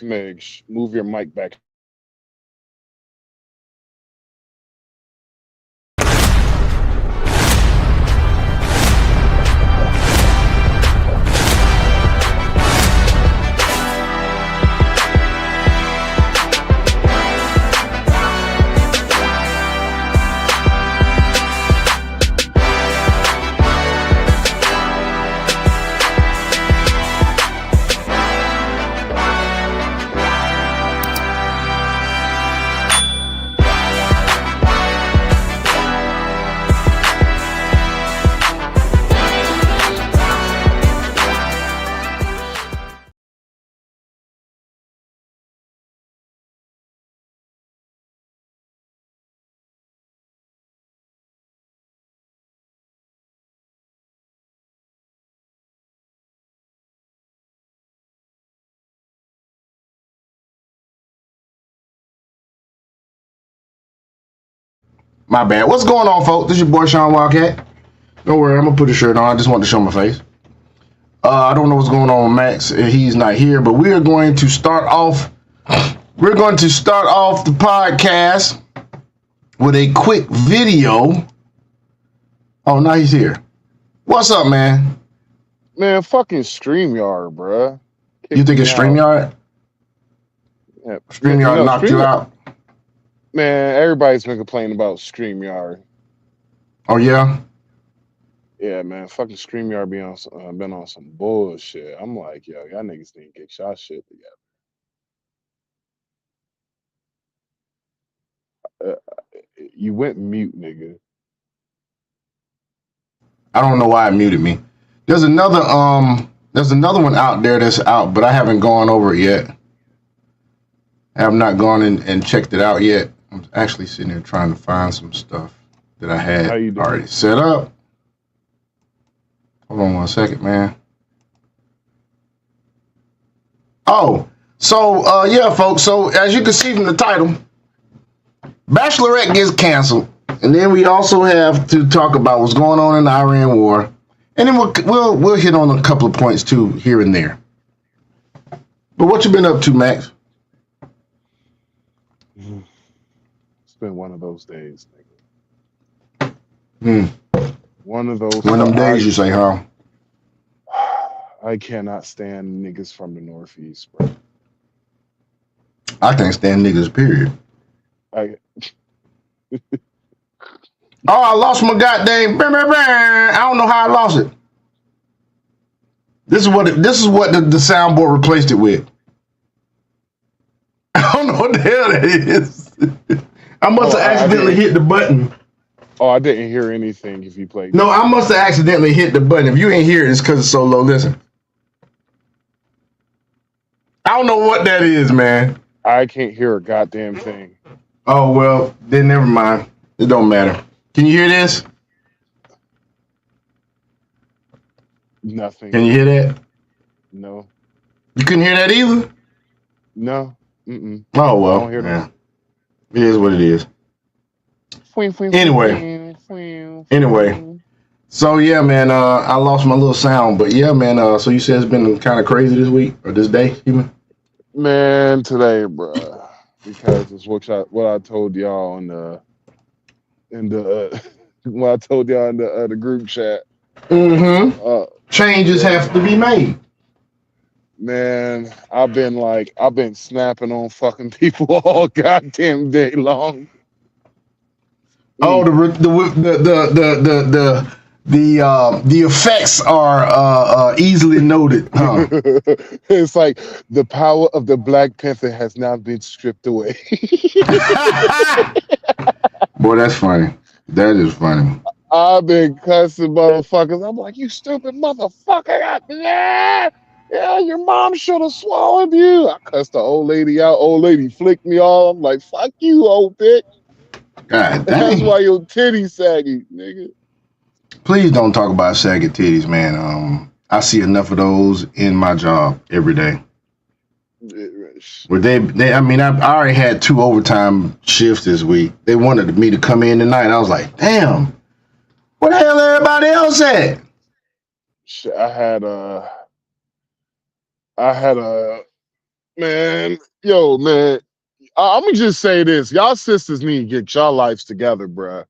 Smidge, move your mic back. My bad. What's going on, folks? This is your boy Sean Wildcat. Don't worry, I'm gonna put a shirt on. I just want to show my face. I don't know what's going on with Max. He's not here, but we are going to start off. We're going to start off the podcast with a quick video. Oh, now he's here. What's up, man? Man, fucking StreamYard, bruh. You think it's StreamYard? Yeah. StreamYard knocked you out? Man, everybody's been complaining about StreamYard. Oh, yeah? Yeah, man, fucking StreamYard been on some bullshit. I'm like, yo, y'all niggas need to get y'all shit together. You went mute, nigga. I don't know why it muted me. There's another one out there that's out, but I haven't gone over it yet. I have not gone in and checked it out yet. I'm actually sitting here trying to find some stuff that I had already set up. Hold on one second, man. Oh, so yeah, folks. So as you can see from the title, Bachelorette gets canceled, and then we also have to talk about what's going on in the Iran war, and then we'll hit on a couple of points too here and there. But what you been up to, Max? It's been one of those days, nigga. One of those. One of them days, you say, huh? I cannot stand niggas from the Northeast, bro. I can't stand niggas, period. Oh, I lost my goddamn. I don't know how I lost it. This is what the soundboard replaced it with. I don't know what the hell that is. I must have accidentally hit the button. Oh, I didn't hear anything if you played. No, I must have accidentally hit the button. If you ain't hear it, it's because it's so low. Listen. I don't know what that is, man. I can't hear a goddamn thing. Oh, well, then never mind. It don't matter. Can you hear this? Nothing. Can you hear that? No. You couldn't hear that either? No. Mm-mm. Oh, well. I don't hear that. It is what it is. Anyway. So, yeah, man, I lost my little sound. But, yeah, man, so you said it's been kind of crazy this week or this day, even? Man, today, bro. Because it's what I told y'all in the what I told y'all in the group chat. Mm-hmm. Changes have to be made. Man, I've been snapping on fucking people all goddamn day long. Oh, the effects are easily noted, huh? It's like the power of the Black Panther has now been stripped away. Boy, that's funny. That is funny. I've been cussing motherfuckers. I'm like, you stupid motherfucker. Yeah, your mom should have swallowed you. I cussed the old lady out. Old lady flicked me off. I'm like, fuck you, old bitch. God dang. That's why your titties saggy, nigga. Please don't talk about saggy titties, man. I see enough of those in my job every day. Where I already had 2 overtime shifts this week. They wanted me to come in tonight. I was like, damn, where the hell everybody else at? Man, yo, man. I'm gonna just say this: y'all sisters need to get y'all lives together, bruh.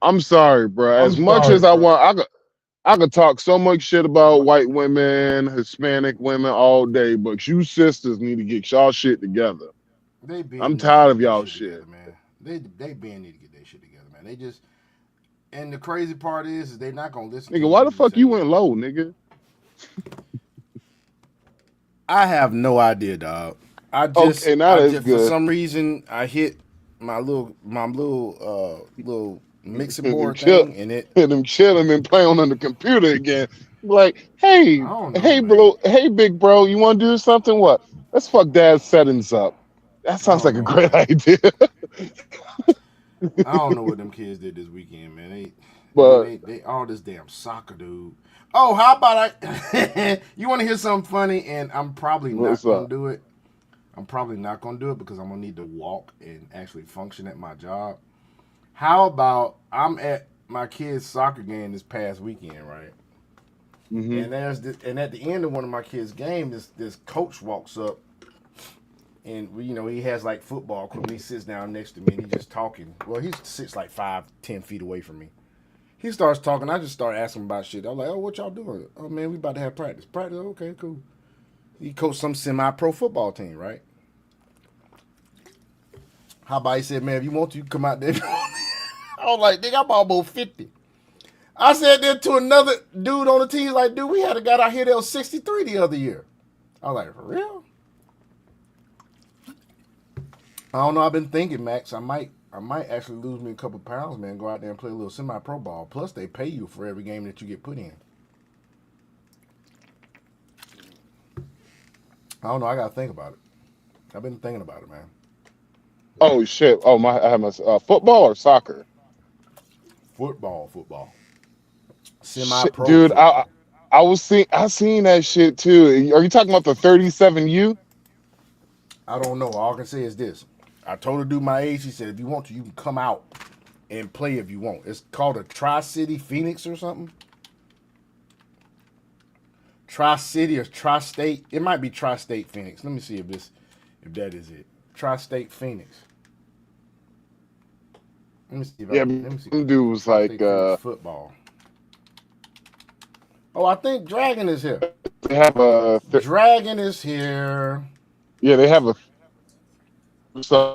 I'm sorry, bruh. I'm As much sorry, as I bro. want, I could talk so much shit about white women, Hispanic women all day, but you sisters need to get y'all shit together. They been I'm need to tired of get their y'all shit shit. together, man. They been need to get their shit together, man. They just and the crazy part is they not gonna listen to Nigga, you why when the you fuck you say it. went low, nigga? I have no idea, dog. Okay, now I that's just for good. some reason I hit my little mixing And them board chill, thing and it. and them chilling and playing on the computer again. Like, I hey, don't know, hey, man. bro, hey, big bro, you want to do something? What? Let's fuck dad's settings up. That I sounds don't like a know, great man. idea. I don't know what them kids did this weekend, man. And then But they all this damn soccer, dude. Oh, how about I? You want to hear something funny? And I'm probably what's not gonna up? do it. I'm probably not gonna do it because I'm gonna need to walk and actually function at my job. How about I'm at my kid's soccer game this past weekend, right? Hmm. And at the end of one of my kids' game, this coach walks up and he has like football equipment. He sits down next to me and he's just talking. Well, he sits like 5, 10 feet away from me. He starts talking. I just start asking him about shit. I'm like, oh, what y'all doing? Oh man, we about to have practice. Practice? Okay, cool. He coached some semi-pro football team, right? How about he said, man, if you want to, you can come out there. I was like, nigga, I'm almost 50. I said that to another dude on the team. He's like, dude, we had a guy out here that was 63 the other year. I was like, for real? I don't know. I've been thinking, Max. I might actually lose me a couple pounds, man. Go out there and play a little semi-pro ball. Plus, they pay you for every game that you get put in. I don't know. I gotta think about it. I've been thinking about it, man. Oh shit. Oh my, I have my football or soccer. Football, football, Shit, semi-pro dude. I football. I seen that shit too. Are you talking about the 37U? I don't know. All I can say is this. I told a dude my age. He said, if you want to, you can come out and play if you want. It's called a Tri-City Phoenix or something. Tri-City or Tri-State. It might be Tri-State Phoenix. Let me see if that is it. Tri-State Phoenix. Let me see if I Yeah, can. Let me see. some dude was like, Tri-State Phoenix football. Oh, I think Dragon is here. they have Dragon is here. yeah, they have a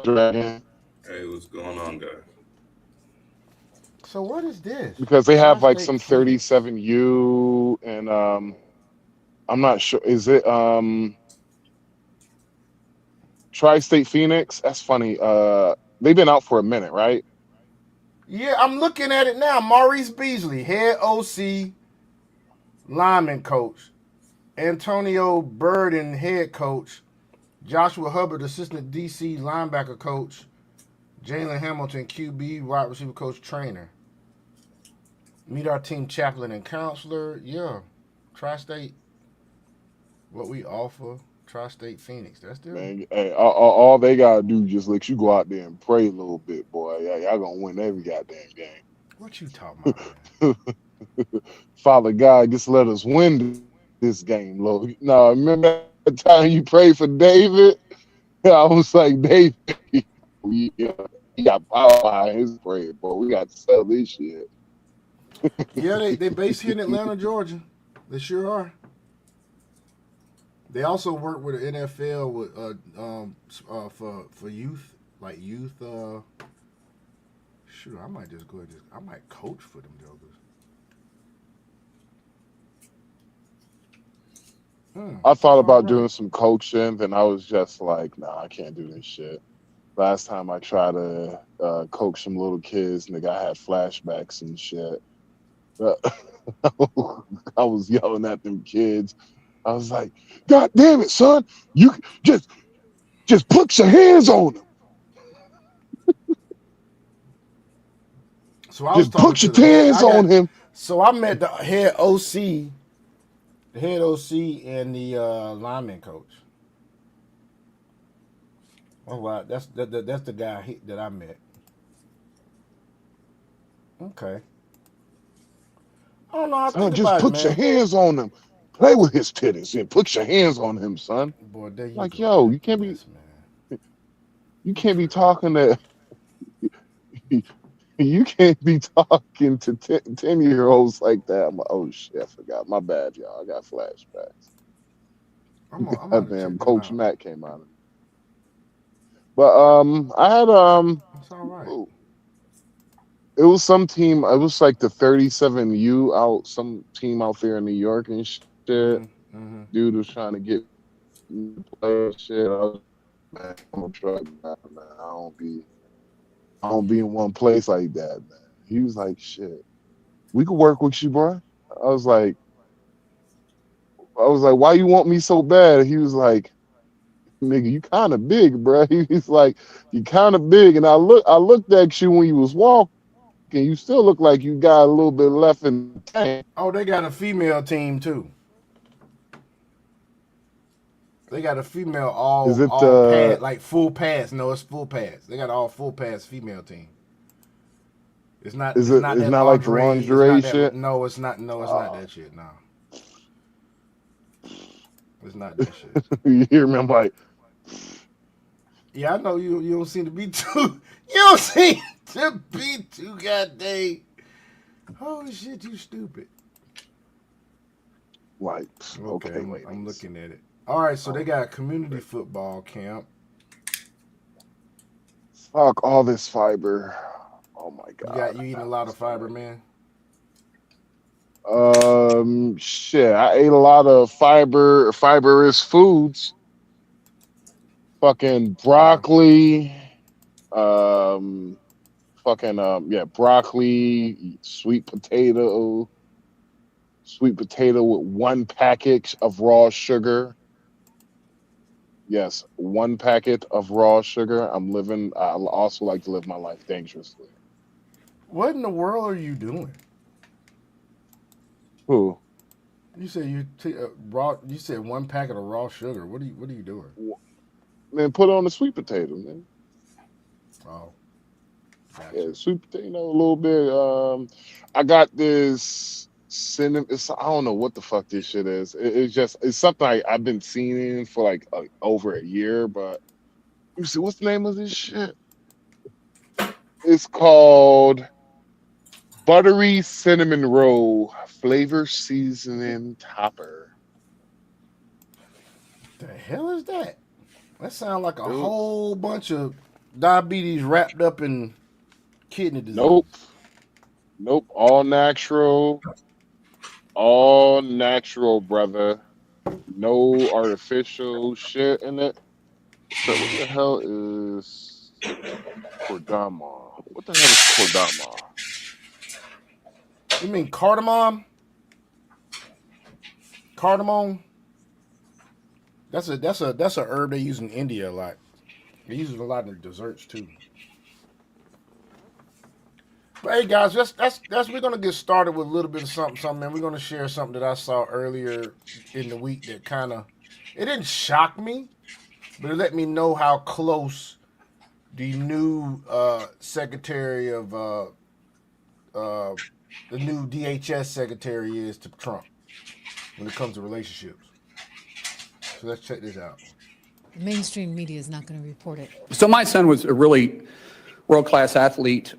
dragon Hey, what's going on, guys? So what is this? because they have like Tri-State some Phoenix. 37U and I'm not sure. Is it Tri-State Phoenix? That's funny. They've been out for a minute, right? Yeah, I'm looking at it now. Maurice Beasley, head OC, lineman coach. Antonio Burden, head coach. Joshua Hubbard, assistant DC linebacker coach. Jalen Hamilton, QB, wide receiver coach, trainer. Meet our team chaplain and counselor. Yeah. Tri-State, what we offer. Tri-State Phoenix. That's them. Man, hey, all they gotta do just let you go out there and pray a little bit, boy. Yeah, y'all gonna win every goddamn What you talking about, man? game. Father God, just let us win this game, Lord. No, remember that time you prayed for David? I was like, David, yeah, he got power behind his prayer, boy. We got to sell this shit. Yeah, they based here in Atlanta, Georgia. They sure are. They also work with the NFL with for youth, like youth. Shoot, I might just go ahead. I might coach for them jokers. I thought That's all about right. doing some coaching, then I was just like, nah, I can't do this shit. Last time I tried to coach some little kids, nigga, I had flashbacks and shit. Uh, I was yelling at them kids. I was like, God damn it, son. You just just put your hands on them. So I was Just talking put to your the head. hands I on got. him. So I met the head OC, and the lineman coach. Oh wow, that's the guy that I met. Okay. I don't know. I Son, think just about it, put your man. hands on them. play with his titties and put your hands on him, son. Boy, there you Like, go yo, back to this, man. you You can't be tripping. talking to you can't be talking to 10-year-olds like that. I'm like, oh shit, I forgot. My bad, y'all. I got flashbacks. I'm That about to check damn that Coach out. Matt came out of me. But I had It's all right. it was some team. It was like the 37U out, some team out there in New York and shit. Mm-hmm. Dude was trying to get me to play and shit. I was man, I'm a drug guy, man. I don't be in one place like that, man. He was like, shit, we could work with you, bro. I was like, why you want me so bad? He was like, nigga, you kind of big, bro. He's like, you kind of big, and I looked at you when you was walking. You still look like you got a little bit left in the tank. Oh, they got a female team too. They got a female Is it all pad like full pads. No, it's full pads. They got all full pads female team. is It's it not it's that not like the lingerie. It's lingerie not that. shit? No, it's not. No, it's not Uh, that shit. No, it's not that shit. you hear me? I'm like, Yeah, I know you. You don't seem to be too. You don't seem to be too goddamn. Holy shit, you stupid. like, Okay, okay, I'm ladies. looking at it. All right, so they Um, got community football camp. fuck all this fiber. Oh my god, You eating I a have lot to of fiber, start. man. Shit, I ate a lot of fibrous foods. Fucking Yeah. broccoli. Um, fucking yeah, broccoli, sweet potato with one package of raw sugar. Yes, one packet of raw sugar. I also like to live my life dangerously. What in the world are you doing? Who? You said raw. You said one packet of raw sugar. What are you doing? Man, put on the sweet potato, man. Oh, Yeah, gotcha. sweet potato, a little bit. I got this cinnamon. I don't know what the fuck this shit is. It's something I've been seeing for like over a year. But let me see, what's the name of this shit? It's called buttery cinnamon roll flavor seasoning topper. The hell is that? That sounds like a Dude, whole bunch of diabetes wrapped up in kidney disease. nope, nope, all natural, brother. No artificial shit in it. What the hell is cordama? What the hell is cordama? You mean cardamom? Cardamom? That's a herb they use in India a lot. They use it a lot in their desserts too. But hey guys, that's we're gonna get started with a little bit of something, and we're gonna share something that I saw earlier in the week that kind of it didn't shock me, but it let me know how close the new secretary of uh, the new DHS secretary is to Trump when it comes to relationships. So let's check this out. The mainstream media is not going to report it. So my son was a really world-class athlete,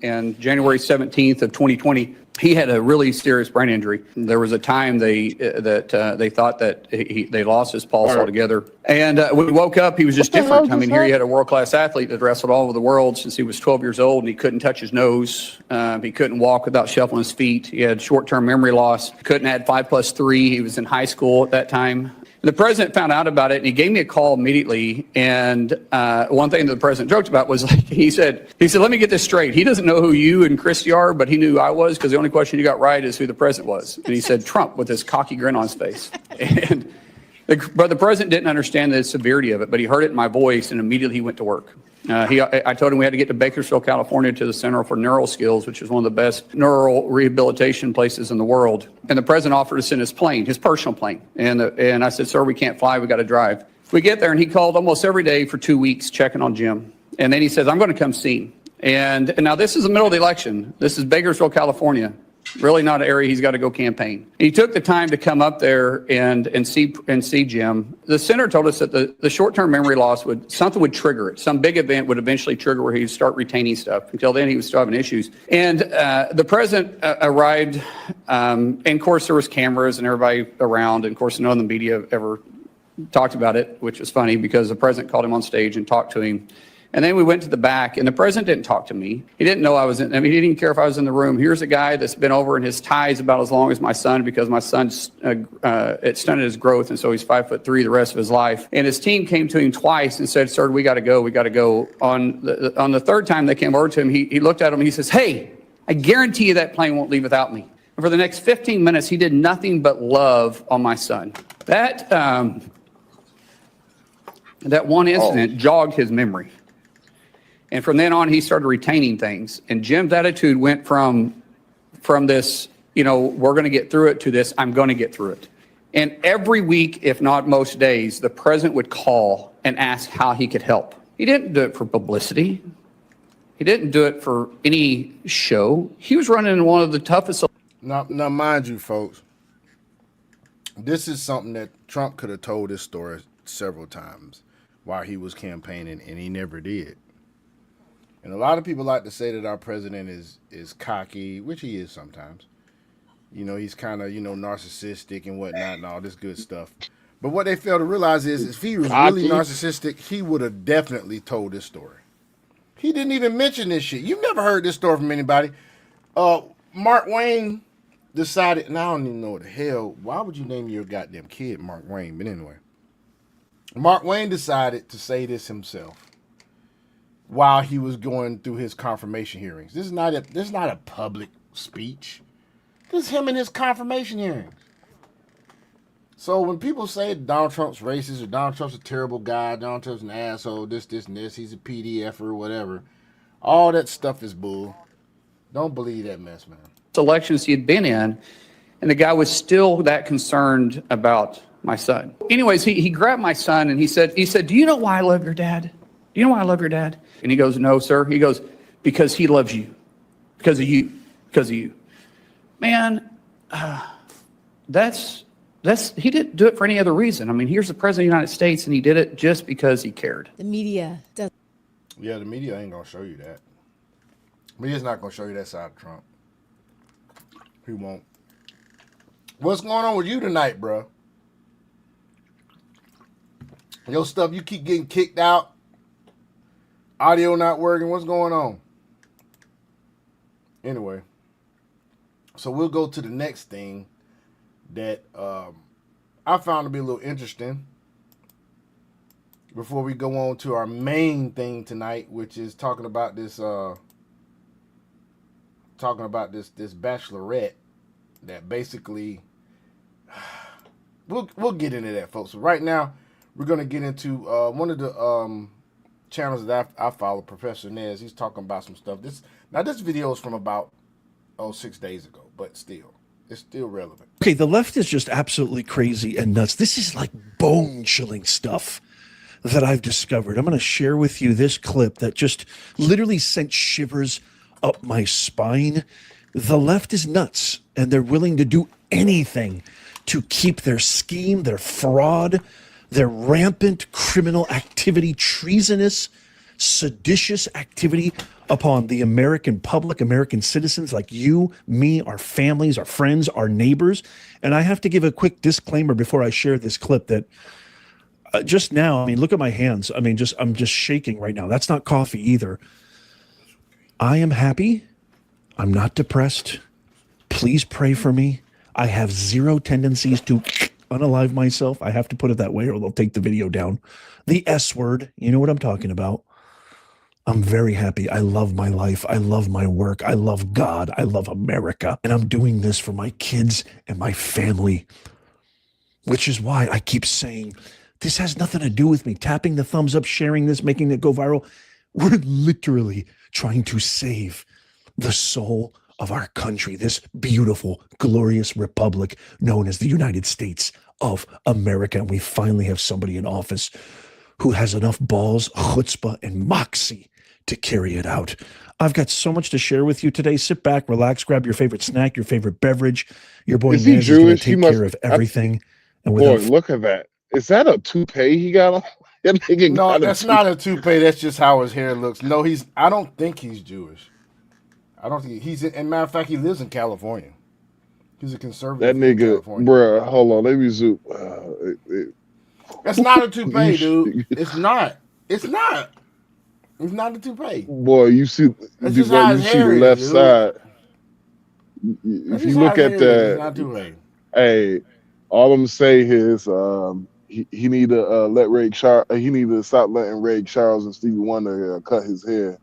and January 17th of 2020, he had a really serious brain injury. There was a time they thought that they lost his pulse All right. altogether. And when he woke up, he was just What the hell different. I just mean, here you happened? had a world-class athlete that wrestled all over the world since he was 12 years old, and he couldn't touch his nose. He couldn't walk without shuffling his feet. He had short-term memory loss. Couldn't add 5+3. He was in high school at that time. The president found out about it, and he gave me a call immediately. And one thing that the president joked about was like he said, "Let me get this straight. He doesn't know who you and Christy are, but he knew who I was because the only question he got right is who the president was." And he said Trump with this cocky grin on his face. And but the president didn't understand the severity of it, but he heard it in my voice, and immediately he went to work. I told him we had to get to Bakersfield, California, to the Center for Neural Skills, which is one of the best neural rehabilitation places in the world. And the president offered us in his plane, his personal plane. And I said, "Sir, we can't fly. We got to drive." We get there, and he called almost every day for 2 weeks checking on Jim. And then he says, "I'm going to come see him." And now this is the middle of the election. This is Bakersfield, California. Really not an area he's got to go campaign. He took the time to come up there and see Jim. The senator told us that the short-term memory loss something would trigger it. Some big event would eventually trigger where he'd start retaining stuff. Until then, he was still having issues. And the president arrived, and of course there was cameras and everybody around. And of course, none of the media ever talked about it, which was funny because the president called him on stage and talked to him. And then we went to the back, and the president didn't talk to me. He didn't know I was in, I mean, he didn't even care if I was in the room. Here's a guy that's been over in his ties about as long as my son because my son's, it stunted his growth, and so he's 5'3" the rest of his life. And his team came to him twice and said, sir, we got to go, we got to go. On the third time they came over to him, he looked at him and he says, hey, I guarantee you that plane won't leave without me. And for the next 15 minutes, he did nothing but love on my son. That one incident jogged his memory. And from then on, he started retaining things. And Jim's attitude went from this, you know, we're going to get through it to this, I'm going to get through it. And every week, if not most days, the president would call and ask how he could help. He didn't do it for publicity. He didn't do it for any show. He was running one of the toughest. Now, mind you, folks, this is something that Trump could have told this story several times while he was campaigning, and he never did. And a lot of people like to say that our president is cocky, which he is sometimes. You know, he's kind of, you know, narcissistic and whatnot and all this good stuff. But what they fail to realize is if he was really narcissistic, he would have definitely told this story. He didn't even mention this shit. You've never heard this story from anybody. Mark Wayne decided, and I don't even know what the hell, why would you name your goddamn kid Mark Wayne? But anyway, Mark Wayne decided to say this himself while he was going through his confirmation hearings. This is not a public speech. This is him in his confirmation hearings. So when people say Donald Trump's racist or Donald Trump's a terrible guy, Donald Trump's an asshole, this, and this, he's a PDF or whatever, all that stuff is bull. Don't believe that mess, man. Elections he had been in, and the guy was still that concerned about my son. Anyways, he grabbed my son and he said, do you know why I love your dad? Do you know why I love your dad? And he goes, no, sir. He goes, because he loves you. Because of you. Because of you. Man, he didn't do it for any other reason. I mean, here's the president of the United States, and he did it just because he cared. The media does. Yeah, the media ain't going to show you that. Media's not going to show you that side of Trump. He won't. What's going on with you tonight, bro? Your stuff, you keep getting kicked out. Audio not working. What's going on? Anyway, so we'll go to the next thing that I found to be a little interesting before we go on to our main thing tonight, which is talking about this Bachelorette that basically we'll get into that, folks. So right now we're gonna get into one of the channels that I follow, Professor Nez. He's talking about some stuff. This video is from about 6 days ago, but still, it's still relevant. Okay, the left is just absolutely crazy and nuts. This is like bone-chilling stuff that I've discovered. I'm going to share with you this clip that just literally sent shivers up my spine. The left is nuts, and they're willing to do anything to keep their scheme, their fraud, their rampant criminal activity, treasonous, seditious activity upon the American public, American citizens like you, me, our families, our friends, our neighbors. And I have to give a quick disclaimer before I share this clip that just now, I mean, look at my hands. I mean, I'm just shaking right now. That's not coffee either. I am happy. I'm not depressed. Please pray for me. I have zero tendencies to unalive myself. I have to put it that way or they'll take the video down. The S word, you know what I'm talking about. I'm very happy. I love my life. I love my work. I love God. I love America. And I'm doing this for my kids and my family, which is why I keep saying this has nothing to do with me. Tapping the thumbs up, sharing this, making it go viral. We're literally trying to save the soul of our country, this beautiful, glorious republic known as the United States of America. And we finally have somebody in office who has enough balls, chutzpah, and moxie to carry it out. I've got so much to share with you today. Sit back, relax, grab your favorite snack, your favorite beverage. Your boy Is he Nez is going to Jewish? He take must care be. of everything. And Boy, without look at that. Is that a toupee he got on? That nigga No, got a that's toupee. not a toupee. That's just how his hair looks. No, I don't think he's Jewish. I don't think he's. In matter of fact, he lives in California. He's a That conservative in nigga, California. bruh, hold on. Let me zoom. That's not a You toupee, sh- dude. It's not. It's not. It's not a toupee. boy, you see, That's just boy, how you his see the hair is, left dude. side. That's If just you how look his at hair is. It's not a that, toupee. hey, all I'm say is, he need to let Ray Charles. He need to stop letting Ray Charles and Stevie Wonder cut his hair.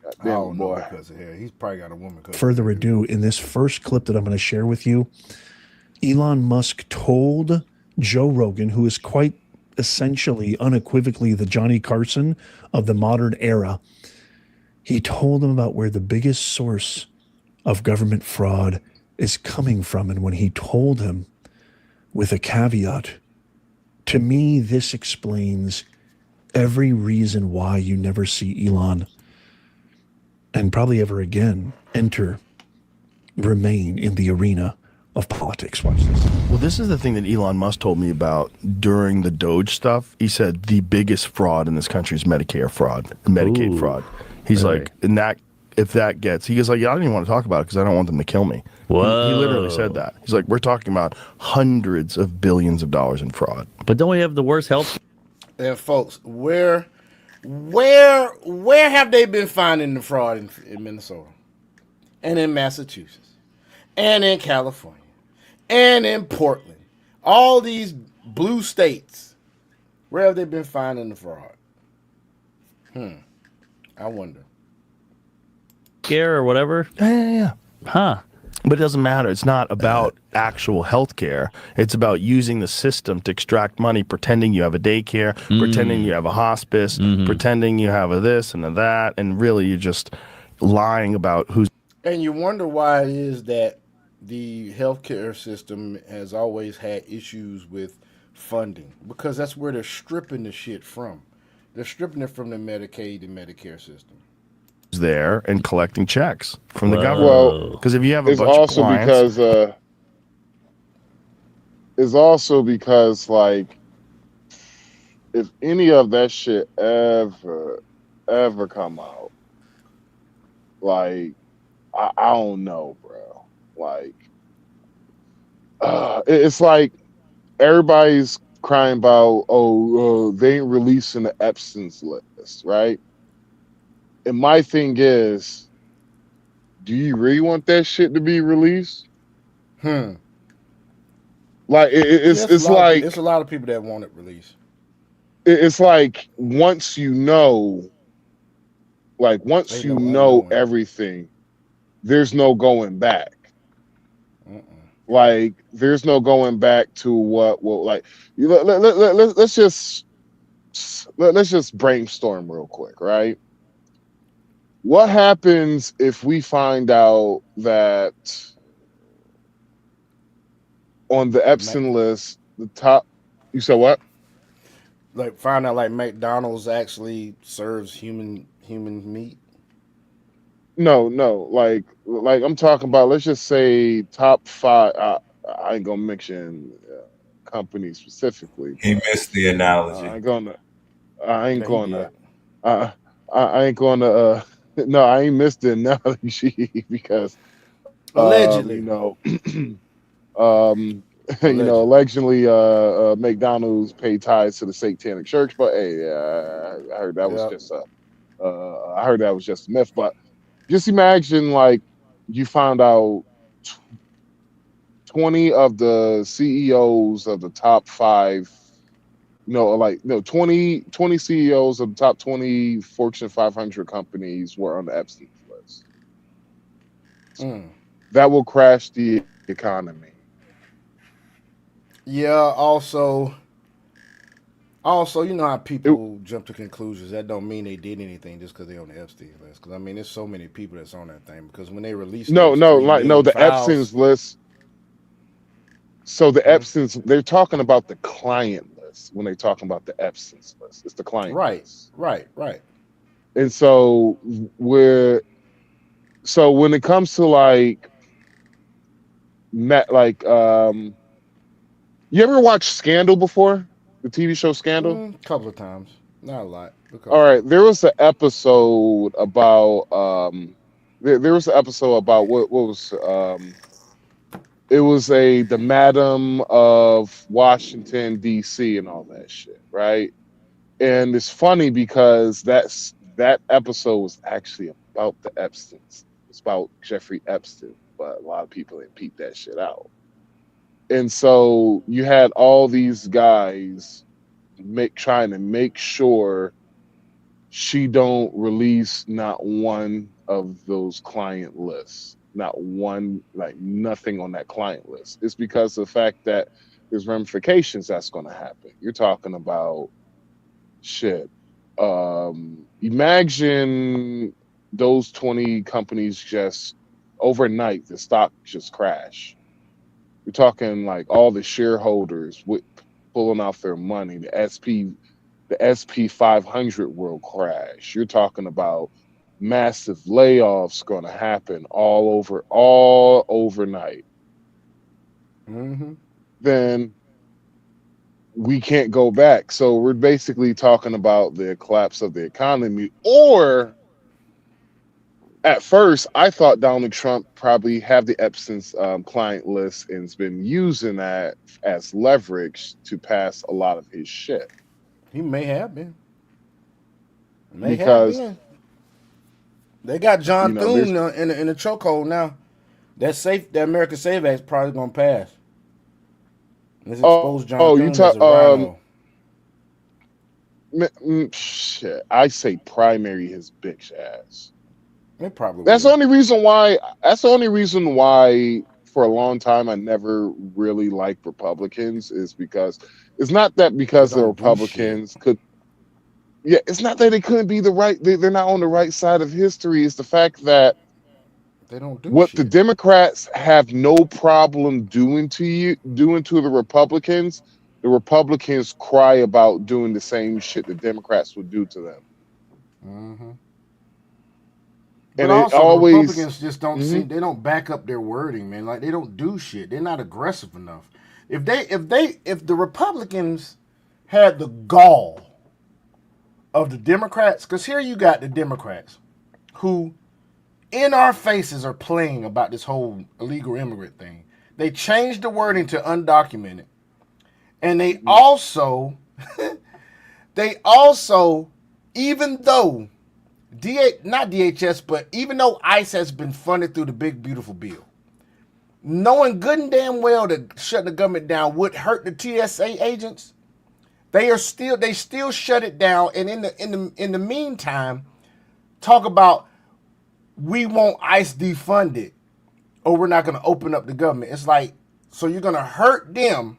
God I damn it, don't know who boy. cuts his hair. He's probably got a woman cut his further hair. ado, in this first clip that I'm going to share with you, Elon Musk told Joe Rogan, who is quite essentially, unequivocally, the Johnny Carson of the modern era, he told him about where the biggest source of government fraud is coming from. And when he told him with a caveat, to me, this explains every reason why you never see Elon and probably ever again remain in the arena of politics. Watch this. Well, this is the thing that Elon Musk told me about during the Doge stuff. He said the biggest fraud in this country is Medicare fraud, Medicaid fraud. He's like, and that if that gets, he goes like, yeah, I don't even want to talk about it because I don't want them to kill me. Whoa. He literally said that. He's like, we're talking about hundreds of billions of dollars in fraud. But don't we have the worst health? And folks, where have they been finding the fraud in Minnesota, and in Massachusetts, and in California, and in Portland? All these blue states. Where have they been finding the fraud? I wonder. Care or whatever? Yeah. Huh. But it doesn't matter. It's not about actual health care. It's about using the system to extract money, pretending you have a daycare, pretending you have a hospice, pretending you have a this and a that, and really you're just lying about who's. And you wonder why it is that the healthcare system has always had issues with funding, because that's where they're stripping the shit from. They're stripping it from the Medicaid and Medicare system. There and collecting checks from the Whoa. government. Well, Because if you have a it's bunch of also clients, because like if any of that shit ever come out, like I don't know, bro. Like it's like everybody's crying about, they ain't releasing the Epstein's list, right? And my thing is, do you really want that shit to be released? Like it's like there's a lot of people that want it released. it's like once you know, Ain't no unknowing. everything, there's no going back. Like there's no going back to what like let's just brainstorm real quick, right? What happens if we find out that on the Epstein list, the top, you said what? Like find out like McDonald's actually serves human meat. No, like I'm talking about, let's just say top 5. I ain't gonna mention companies specifically. He missed the analogy. I ain't gonna. I ain't Yeah, he gonna. did. I ain't gonna. No, I ain't missed the analogy because Allegedly. you know, Allegedly. allegedly, McDonald's paid tithes to the Satanic Church, but hey, I heard that was Yep. just I heard that was just a myth. But just imagine, like, you found out 20 of the CEOs of the top 5, 20 CEOs of the top 20 Fortune 500 companies were on the Epstein list. That will crash the economy. Yeah. Also, you know how people jump to conclusions. That don't mean they did anything just because they're on the Epstein list. Because I mean, there's so many people that's on that thing. Because when they release The files, Epstein's list. So the Epstein's, they're talking about the client list when they're talking about the Epstein's list. It's the client list. Right. And so we're so when it comes to like like you ever watch Scandal before? The TV show Scandal? Couple of times, not a lot, but a couple All right, times. there was an episode about there was an episode about what was it was the Madam of Washington D.C. and all that shit, right? And it's funny because that episode was actually about the Epstein's. It's about Jeffrey Epstein, but a lot of people didn't peep that shit out. And so you had all these guys trying to make sure she don't release not one of those client lists, not one, like nothing on that client list. It's because of the fact that there's ramifications that's going to happen. You're talking about shit. Imagine those 20 companies just overnight the stock just crash. You're talking like all the shareholders pulling off their money. The SP 500 will crash. You're talking about massive layoffs going to happen all overnight. Mm-hmm. Then we can't go back. So we're basically talking about the collapse of the economy. Or at first, I thought Donald Trump probably have the Epstein's client list and has been using that as leverage to pass a lot of his shit. He may have been. May have Because been. They got John there's Thune in the chokehold now. That American Save Act is probably gonna pass. Let's expose John you Thune as talk a rhino. shit. I say primary his bitch ass. They probably That's the will. only reason why. That's the only reason why for a long time I never really liked Republicans is because it's not that They because the don't do shit. Republicans could. Yeah, it's not that they couldn't be the right. They're not on the right side of history. It's the fact that They don't do what the shit. Democrats have no problem doing to the Republicans cry about doing the same shit the Democrats would do to them. Mm-hmm. But And it also, the always, Republicans just don't mhm. seem. They don't back up their wording, man. Like they don't do shit. They're not aggressive enough. If the Republicans had the gall of the Democrats, because here you got the Democrats who in our faces are playing about this whole illegal immigrant thing. They changed the wording to undocumented. And they also, even though not DHS, but even though ICE has been funded through the big beautiful bill, knowing good and damn well that shutting the government down would hurt the TSA agents, they still shut it down. And in the meantime, talk about we want ICE defunded or we're not going to open up the government. It's like, so you're going to hurt them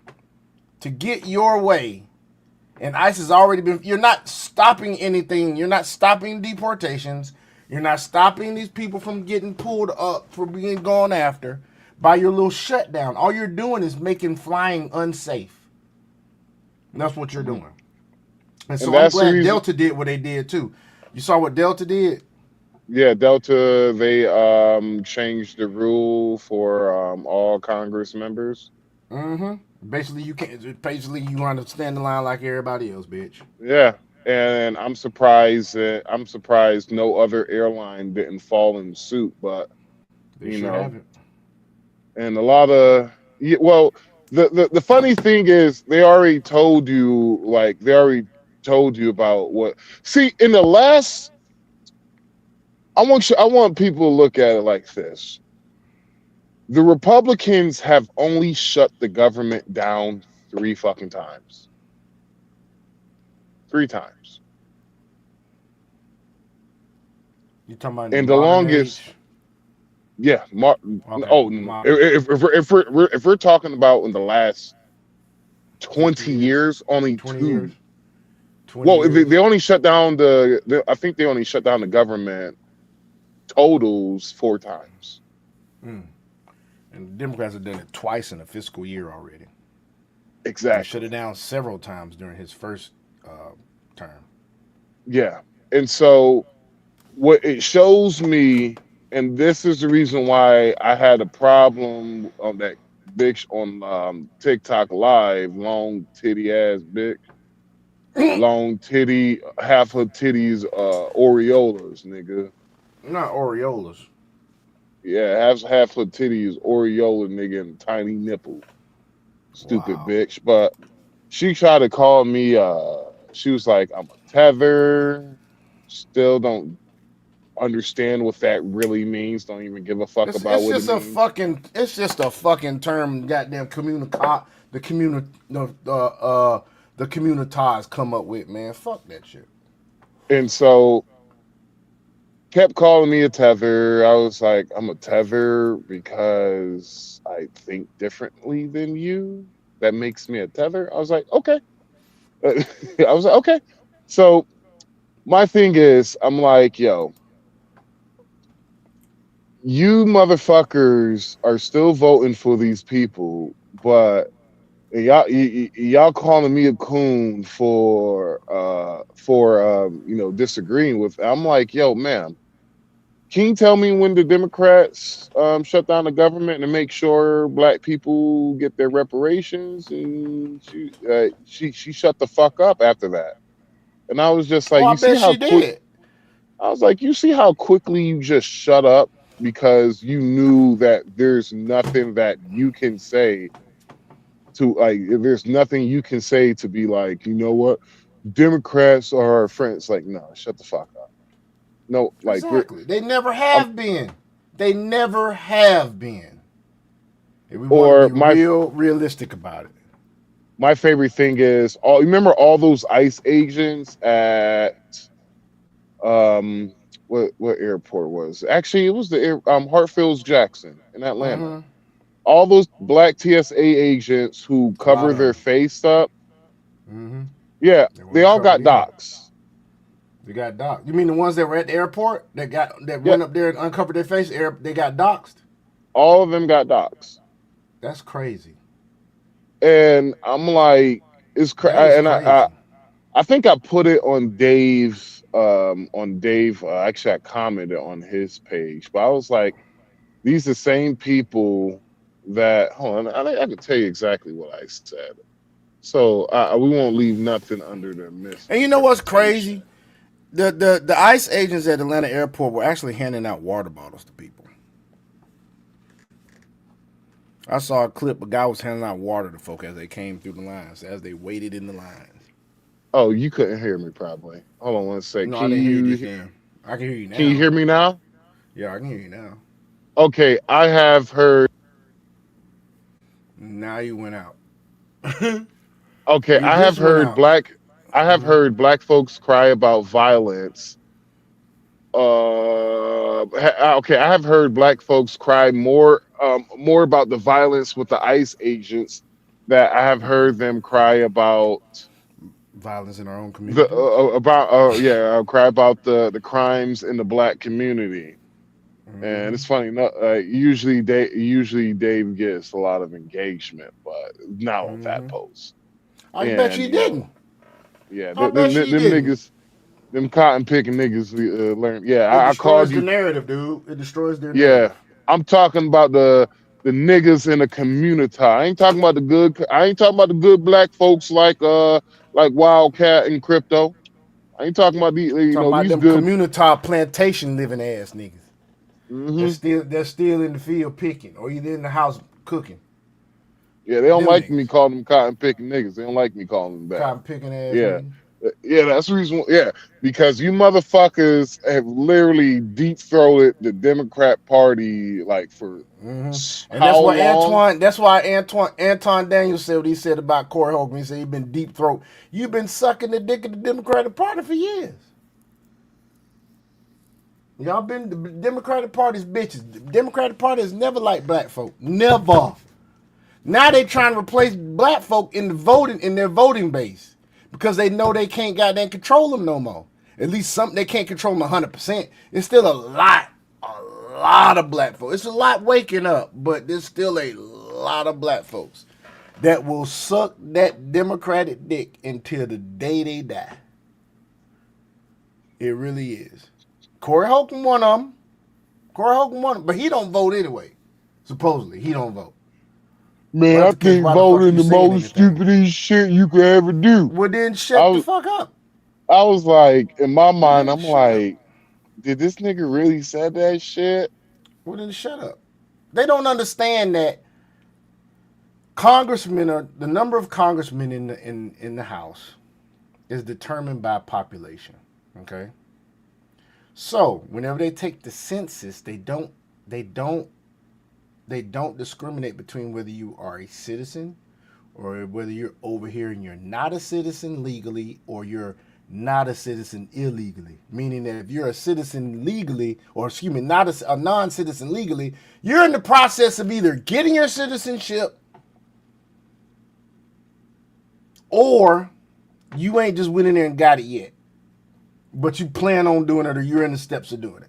to get your way. And ICE has already been, you're not stopping anything. You're not stopping deportations. You're not stopping these people from getting pulled up for being gone after by your little shutdown. All you're doing is making flying unsafe. And that's what you're doing. And so I'm that's the glad reason. Delta did what they did too. You saw what Delta did? Yeah, Delta, they changed the rule for all Congress members. Mm-hmm. Basically, you want to stand in line like everybody else, bitch. Yeah, and I'm surprised no other airline didn't fall in suit, but They you should know, have it. and a lot of well, the funny thing is they already told you about what. See, in the last, I want people to look at it like this. The Republicans have only shut the government down 3 fucking times. 3 times. You talking about in the And the modern longest, age? yeah. Okay. Oh, no. If we're talking about in the last 50 20 years? years, only 20 years? two. 20 Well, years? they only shut down I think they only shut down the government totals 4 times. Mm. And the Democrats have done it twice in a fiscal year already. They shut Exactly. it down several times during his first term. Yeah. And so what it shows me, and this is the reason why I had a problem on that bitch on TikTok live, long titty ass bitch, long titty, half her titties, areolas, nigga. Not Oreolas. Yeah, half her titties, areola, nigga, and tiny nipple. Stupid Wow. bitch. But she tried to call me. She was like, "I'm a tether." Still don't understand what that really means. Don't even give a fuck It's about it's what it just a means. fucking it's just a fucking term. Goddamn the communi the communitas come up with, man. Fuck that shit. And so kept calling me a tether. I was like, I'm a tether because I think differently than you. That makes me a tether. I was like, okay. I was like, okay. So my thing is, I'm like, yo, you motherfuckers are still voting for these people, but y'all calling me a coon for disagreeing with. I'm like, yo, man, can you tell me when the Democrats shut down the government and make sure black people get their reparations? And she shut the fuck up after that. And I was just Oh, like, I you see bet how she quick. did. I was like, you see how quickly you just shut up because you knew that there's nothing that you can say to, like, there's nothing you can say to be like, you know what, Democrats are our friends. Like, no, shut the fuck up. No, like Exactly. They never I'm, have been. They never have been. If we want to or be realistic about it. my favorite thing is all. Remember all those ICE agents at um what airport was? Actually, it was the Hartfields Jackson in Atlanta. Mm-hmm. All those black TSA agents who A lot cover of their them. face up, Mm-hmm. yeah, They they weren't all got covered either. docs. They got doxxed. You mean the ones that were at the airport that Yeah, went up there and uncovered their face? They got doxxed. all of them got docs. That's crazy. And I'm like, it's That is and crazy. I think I put it on Dave. Actually, I commented on his page, but I was like, these the same people that. Hold on, I can tell you exactly what I said. So we won't leave nothing under the And you know what's misinterpretation. crazy? The ICE agents at Atlanta Airport were actually handing out water bottles to people. I saw a clip. A guy was handing out water to folk as they came through the lines, as they waited in the lines. Oh, you couldn't hear me probably. Hold on one sec. No, I didn't hear you just then. I can hear you Can you now. hear me now? Yeah, I can hear you now. Okay, I have heard. Now you went out. Okay, You just went out. I have Mm-hmm. heard black folks cry about violence. Okay, I have heard black folks cry more about the violence with the ICE agents that I have heard them cry about Violence in our own the communities. cry about the crimes in the black community. And Mm-hmm. it's funny, no, usually Dave gets a lot of engagement, but not on that Mm-hmm. post. I bet And you didn't. yeah, I bet you them didn't. niggas, them cotton picking niggas, learn. Yeah, It I called destroys the you. narrative, dude. It destroys their Yeah, narrative. I'm talking about the niggas in the community. I ain't talking about the good. I ain't talking about the good black folks like Wildcat and Crypto. I ain't talking about Talking about these them good. community plantation living ass niggas. Hmm. They're still in the field picking, or either in the house cooking. Yeah, they don't Them like niggas, me calling them cotton picking niggas. They don't like me calling them that. cotton picking ass Yeah. niggas. Yeah, that's the reason. Yeah, because you motherfuckers have literally deep throated the Democrat Party like for Hmm. And how long? That's why Anton Daniels said what he said about Corey Holcomb. He said he's been deep throat. You've been sucking the dick of the Democratic Party for years. Y'all been the Democratic Party's bitches. The Democratic Party has never liked black folk. Never. Now they trying to replace black folk in their voting base because they know they can't goddamn control them no more. At least some they can't control them 100%. It's still a lot of black folks. It's a lot waking up, but there's still a lot of black folks that will suck that Democratic dick until the day they die. It really is. Corey Holcomb one of them. Corey Holcomb won, but he don't vote anyway. Supposedly, he don't vote. Man, Well, I that's the case. think Why the fuck voting you the saying most anything? stupidest shit you could ever do. Well, then I shut the was, fuck up. I was like, in my Well, mind, then I'm shut up. like, did this nigga really said that shit? Well, then shut up. They don't understand that congressmen are the number of congressmen in the House is determined by population. Okay. So whenever they take the census, they don't discriminate between whether you are a citizen or whether you're over here and you're not a citizen legally or you're not a citizen illegally. Meaning that if you're a citizen legally, or excuse me, not a non-citizen legally, you're in the process of either getting your citizenship or you ain't just went in there and got it yet. But you plan on doing it or you're in the steps of doing it.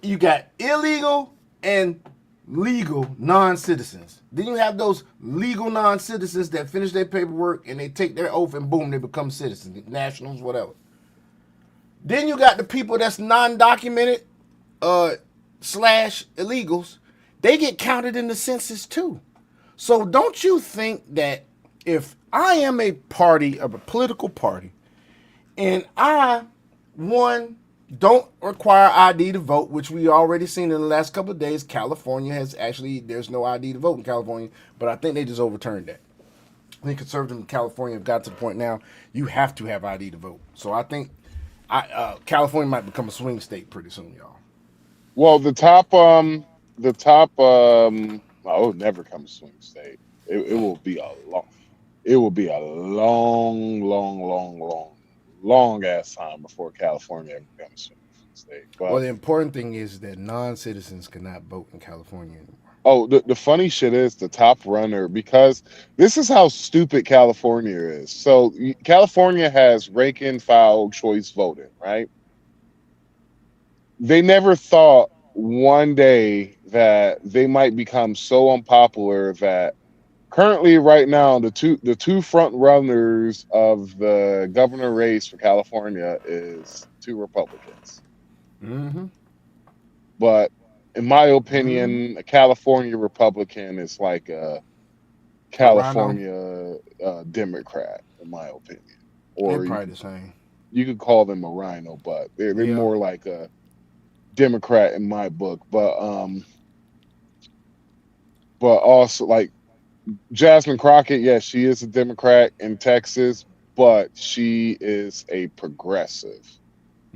You got illegal and legal non-citizens. Then you have those legal non-citizens that finish their paperwork and they take their oath and boom, they become citizens, nationals, whatever. Then you got the people that's non-documented slash illegals. They get counted in the census too. So don't you think that if I am a party of a political party and I, one, don't require ID to vote, which we already seen in the last couple of days. California has actually, there's no ID to vote in California, but I think they just overturned that. I think conservatives in California have got to the point now you have to have ID to vote. So I think California might become a swing state pretty soon, y'all. Well, it'll never come to swing state. It will be a long ass time before California ever becomes swing state. Well, But the important thing is that non-citizens cannot vote in California anymore. oh, the funny shit is the top runner, because this is how stupid California is. So California has rank and file choice voting, right? They never thought one day that they might become so unpopular that currently right now the two front runners of the governor race for California is two Republicans. Mm-hmm. But in my Mm-hmm. opinion, a California Republican is like a A rhino. California Democrat, in my opinion. They Or probably the same. you could call them a rhino, but they're Yeah. more like a Democrat in my book. But also like Jasmine Crockett, yes, she is a Democrat in Texas, but she is a progressive.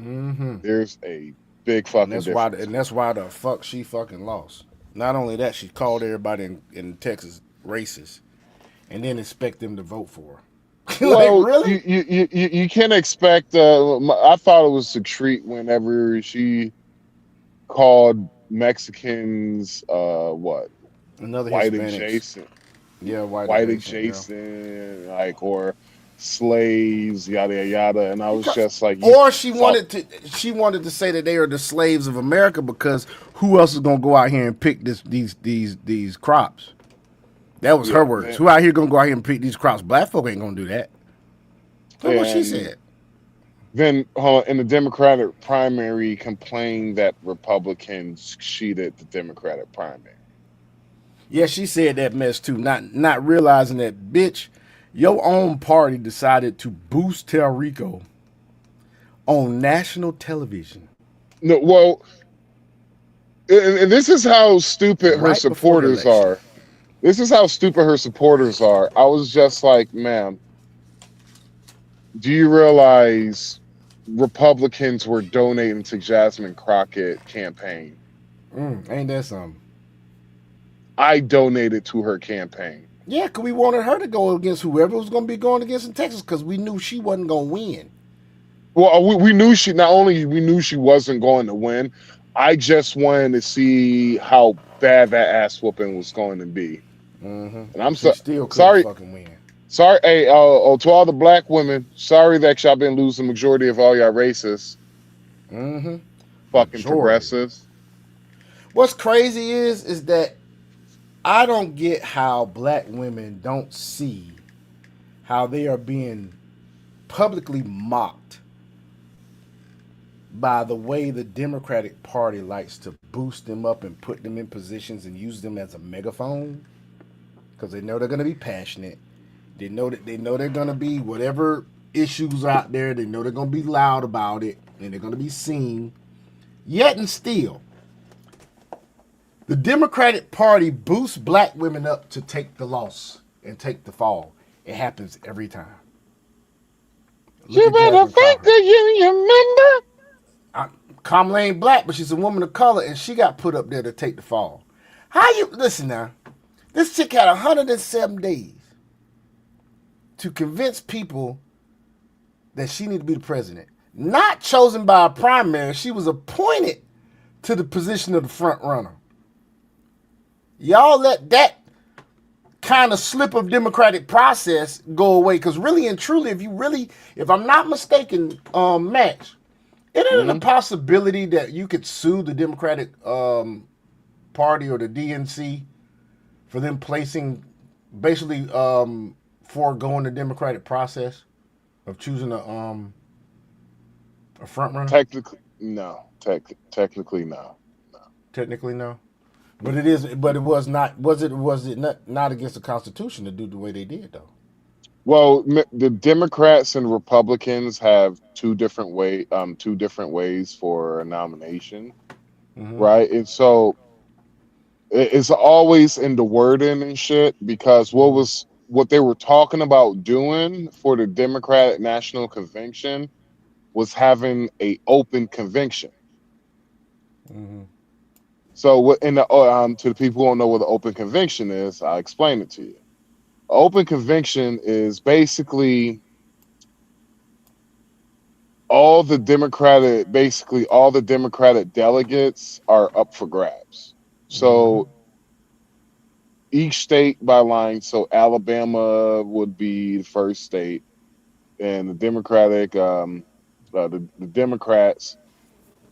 Mm-hmm. There's a big And fucking that's why. difference. And that's why the fuck she fucking lost. Not only that, she called everybody in Texas racist, and then expect them to vote for her. Like Well, really? you can't expect. I thought it was a treat whenever she called Mexicans, what, Another white Hispanics. adjacent, Yeah, white white adjacent. Yeah. adjacent, like, or slaves, yada yada. And I was Because, just like, you or she talk. wanted to say that they are the slaves of America because who else is gonna go out here and pick these crops? That was her Yeah, words. Who out here gonna go out here and pick these crops? Black folk ain't gonna do that. That's what she and said. then in the Democratic primary, complained that Republicans cheated the Democratic primary. Yeah, she said that mess too. Not realizing that, bitch, your own party decided to boost Rico on national television No, well, and this is how stupid her right before the supporters election. are. This is how stupid her supporters are. I was just like, man, do you realize Republicans were donating to Jasmine Crockett campaign? Ain't that something? I donated to her campaign. Yeah, because we wanted her to go against whoever was going to be going against in Texas because we knew she wasn't going to win. Well, we knew she, not only we knew she wasn't going to win, I just wanted to see how bad that ass whooping was going to be. Mm-hmm. And I'm She still couldn't sorry. fucking win. Sorry, hey, to all the black women, sorry that y'all been losing majority of all y'all racists, Mm-hmm. fucking Majority. progressives. What's crazy is that I don't get how black women don't see how they are being publicly mocked by the way the Democratic Party likes to boost them up and put them in positions and use them as a megaphone, because they know they're going to be passionate. They know they're going to be whatever issues out there. They know they're going to be loud about it and they're going to be seen. Yet and still, the Democratic Party boosts black women up to take the loss and take the fall. It happens every time. Look You at better Jasmine thank Crockett. the union member. Kamala ain't black, but she's a woman of color, and she got put up there to take the fall. How you listen now? This chick had 107 days to convince people that she needed to be the president. Not chosen by a primary, she was appointed to the position of the front runner. Y'all let that kind of slip of democratic process go away, because really and truly, if I'm not mistaken, Max, it isn't a possibility that you could sue the Democratic Party or the DNC for them placing, basically foregoing the democratic process of choosing a front runner? Technically, no. Technically, no. Technically, no. But it is. But it was not. Was it not against the Constitution to do the way they did, though? Well, the Democrats and Republicans have two different ways for a nomination, right? And so it's always in the wording and shit, because what they were talking about doing for the Democratic National Convention was having a open convention. So to the people who don't know what the open convention is, I'll explain it to you. Open convention is basically all the Democratic delegates are up for grabs. So each state by line, so Alabama would be the first state, and the Democrats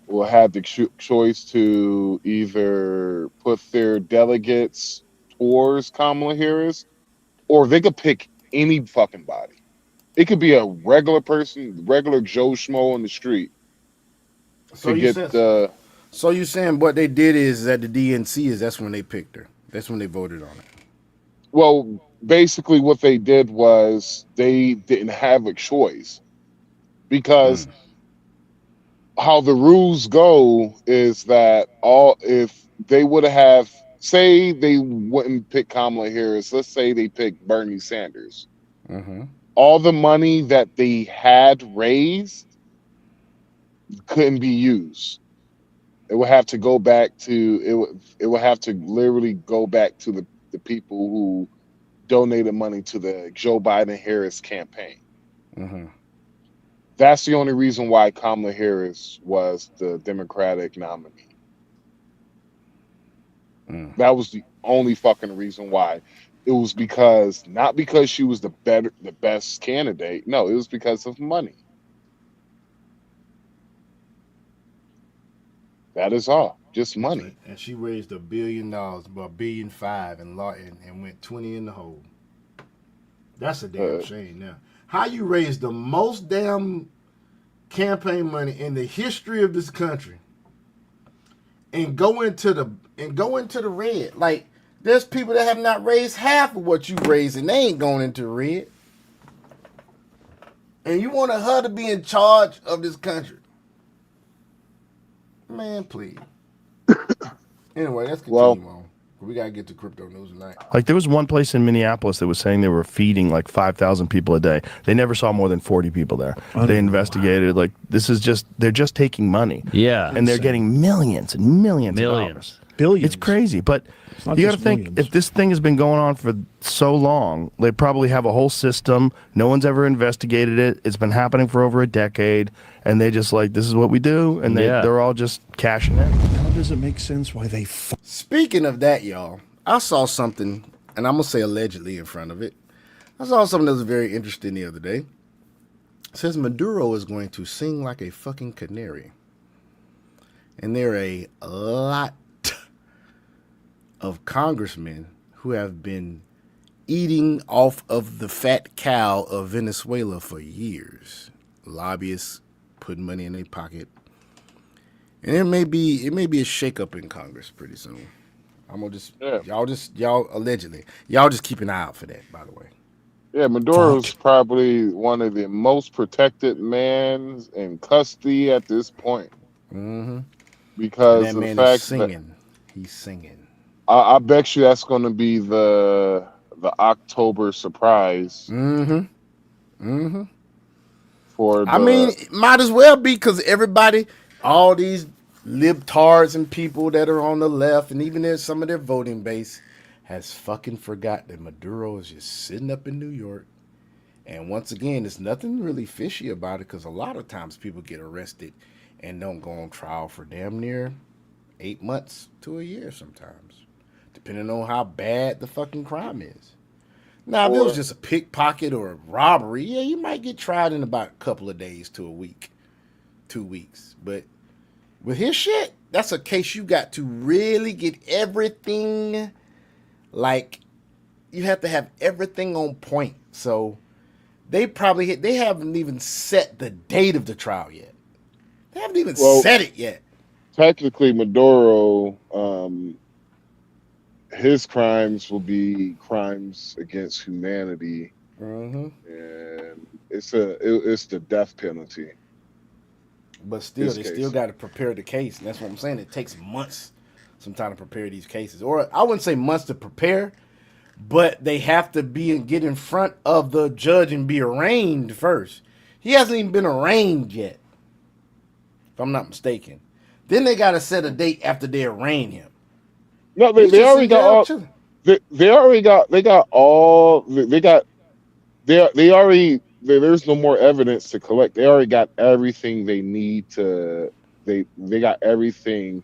will have the choice to either put their delegates towards Kamala Harris, or they could pick any fucking body. It could be a regular person, regular Joe Schmo on the street. So you saying what they did is that the DNC that's when they picked her. That's when they voted on it. Well, basically what they did was they didn't have a choice, because how the rules go is that if they would have, say they wouldn't pick Kamala Harris, let's say they picked Bernie Sanders. All the money that they had raised couldn't be used. It would have to go back to it would have to literally go back to the people who donated money to the Joe Biden Harris campaign. That's the only reason why Kamala Harris was the Democratic nominee. That was the only fucking reason why. It was not because she was the best candidate. No, it was because of money. That is all. Just money. And she raised $1 billion, about $1.5 billion, and went 20 in the hole. That's a damn shame. Now, how you raise the most damn campaign money in the history of this country and go into the red? Like, there's people that have not raised half of what you raised, and they ain't going into the red. And you want her to be in charge of this country? Man, please. Anyway, let's continue on. We gotta get to crypto news tonight. Like, there was one place in Minneapolis that was saying they were feeding like 5,000 people a day. They never saw more than 40 people there. They investigated. Like, they're just taking money. Yeah. And they're getting millions and millions of dollars. Billions. It's crazy. But you got to think, millions. if this thing has been going on for so long, they probably have a whole system. No one's ever investigated it. It's been happening for over a decade. And they just like, this is what we do. And they're all just cashing in. How does it make sense why they Speaking of that, y'all, I saw something, and I'm going to say allegedly in front of it. I saw something that was very interesting the other day. It says Maduro is going to sing like a fucking canary. And there are a lot of congressmen who have been eating off of the fat cow of Venezuela for years. Lobbyists putting money in their pocket. And it may be a shakeup in Congress pretty soon. I'm gonna Yeah, y'all allegedly y'all just keep an eye out for that. By the way, yeah. Maduro's probably one of the most protected men in custody at this point and because that of the man is fact that singing. He's singing. I bet you that's going to be the October surprise for I mean, the. it might as well be because everybody, all these libtards and people that are on the left, and even there's some of their voting base, has fucking forgot that Maduro is just sitting up in New York. And once again, there's nothing really fishy about it because a lot of times people get arrested and don't go on trial for damn near 8 months to a year sometimes, depending on how bad the fucking crime is. Now, if it was Or just a pickpocket or a robbery, yeah, you might get tried in about a couple of days to a week, 2 weeks. But with his shit, that's a case you got to really get everything, like, you have to have everything on point. So they haven't even set the date of the trial yet. They haven't even well, set it yet. technically Maduro, his crimes will be crimes against humanity, Mm-hmm. and it's the death penalty. But still, His they still case. got to prepare the case, and that's what I'm saying. It takes months sometimes to prepare these cases, or I wouldn't say months to prepare, but they have to be and get in front of the judge and be arraigned first. He hasn't even been arraigned yet, if I'm not mistaken. Then they got to set a date after they arraign him. No, He's they just already in got jail all. chilling. They already got all. They already. There's no more evidence to collect. They already got everything they need to. They got everything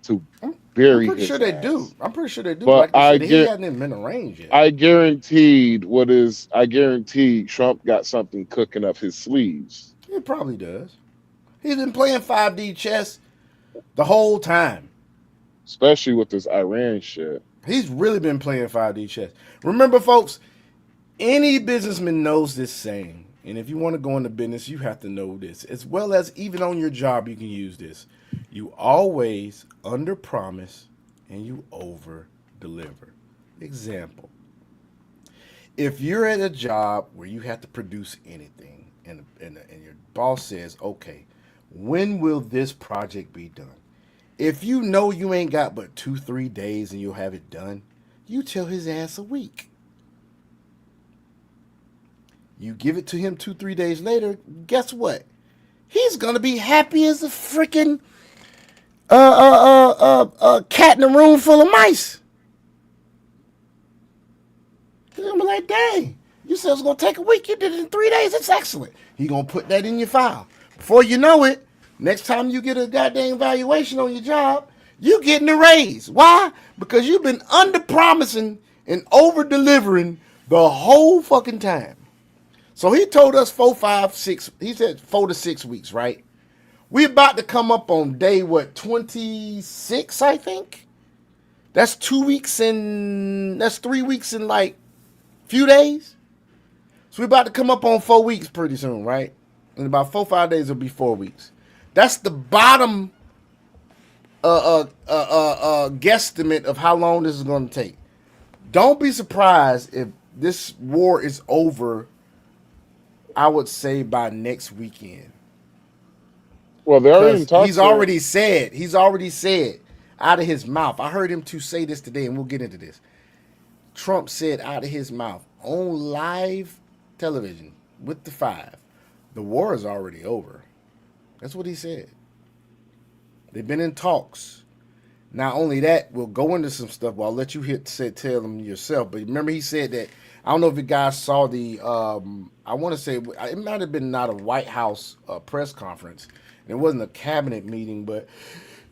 to I'm bury pretty sure his they do. ass. I'm pretty sure they do. But Like I said, he hasn't even been arraigned yet. I guaranteed Trump got something cooking up his sleeves, He probably does. He's been playing 5D chess the whole time. especially with this Iran shit. He's really been playing 5D chess. Remember, folks, any businessman knows this saying. And if you want to go into business, you have to know this. As well as even on your job, you can use this. You always under promise and you over deliver. Example. If you're at a job where you have to produce anything and your boss says, okay, when will this project be done? If you know you ain't got but 2-3 days and you'll have it done, you tell his ass a week. You give it to him 2-3 days later, guess what? He's gonna be happy as a freaking cat in a room full of mice. He's gonna be like, dang, you said it was gonna take a week. You did it in 3 days. It's excellent. He gonna put that in your file. Before you know it, next time you get a goddamn evaluation on your job, you getting a raise. Why? Because you've been under promising and over delivering the whole fucking time. So he told us 4, 5, 6. He said 4 to 6 weeks, right? We about to come up on day what 26, I think. That's 2 weeks and that's 3 weeks in like few days. So we about to come up on 4 weeks pretty soon, right? In about 4, 5 days it'll be 4 weeks. That's the bottom guesstimate of how long this is going to take. Don't be surprised if this war is over, I would say by next weekend. Well, they already talked. He's already said out of his mouth. I heard him to say this today, and we'll get into this. Trump said out of his mouth on live television with the 5, the war is already over. That's what he said. They've been in talks. Not only that, we'll go into some stuff, but I'll let you tell them yourself. But remember, he said that, I don't know if you guys saw the, I want to say, it might have been not a White House press conference. And it wasn't a cabinet meeting, but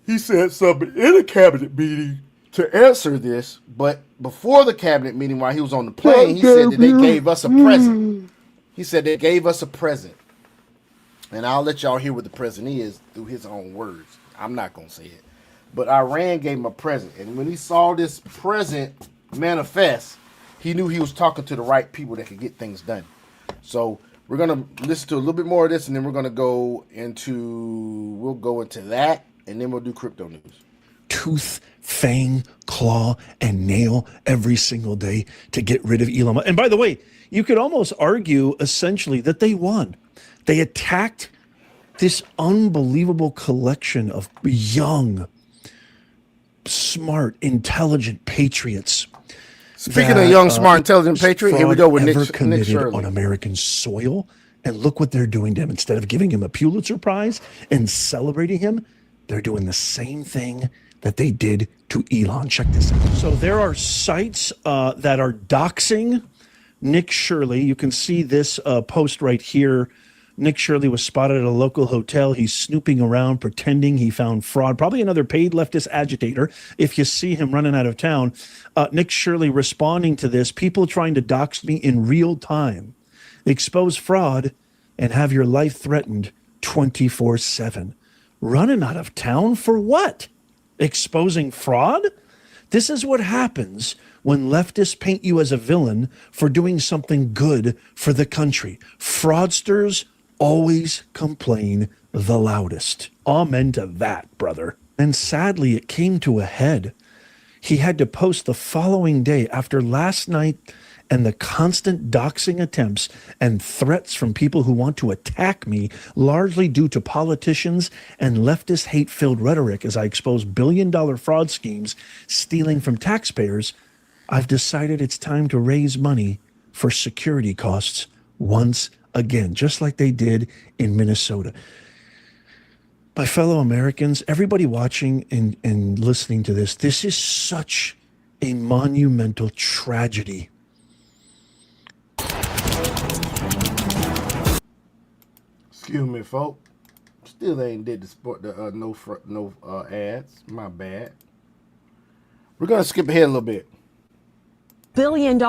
he said something in a cabinet meeting to answer this. But before the cabinet meeting, while he was on the plane, he said that they gave us a present. He said they gave us a present. And I'll let y'all hear what the present is through his own words. I'm not going to say it. But Iran gave him a present. And when he saw this present manifest, he knew he was talking to the right people that could get things done. So we're going to listen to a little bit more of this, and then we'll go into that. and then we'll do crypto news. Tooth, fang, claw, and nail every single day to get rid of Elon Musk. And by the way, you could almost argue essentially that they won. They attacked this unbelievable collection of young, smart, intelligent patriots. Speaking of young, smart, intelligent patriot, here we go with ever Nick committed Shirley. on American soil. And look what they're doing to him. Instead of giving him a Pulitzer Prize and celebrating him, they're doing the same thing that they did to Elon. Check this out. So there are sites that are doxing Nick Shirley. You can see this post right here. Nick Shirley was spotted at a local hotel. He's snooping around, pretending he found fraud. Probably another paid leftist agitator. If you see him running out of town, Nick Shirley responding to this. People trying to dox me in real time. Expose fraud and have your life threatened 24/7. Running out of town for what? Exposing fraud? This is what happens when leftists paint you as a villain for doing something good for the country. Fraudsters always complain the loudest. Amen to that, brother. And sadly, it came to a head. He had to post the following day after last night and the constant doxing attempts and threats from people who want to attack me, largely due to politicians and leftist hate-filled rhetoric as I expose billion-dollar fraud schemes stealing from taxpayers. I've decided it's time to raise money for security costs once again, just like they did in Minnesota. My fellow Americans, everybody watching and listening to this is such a monumental tragedy. Excuse me, folks. Still ain't did no ads. My bad. We're gonna skip ahead a little bit. $1 billion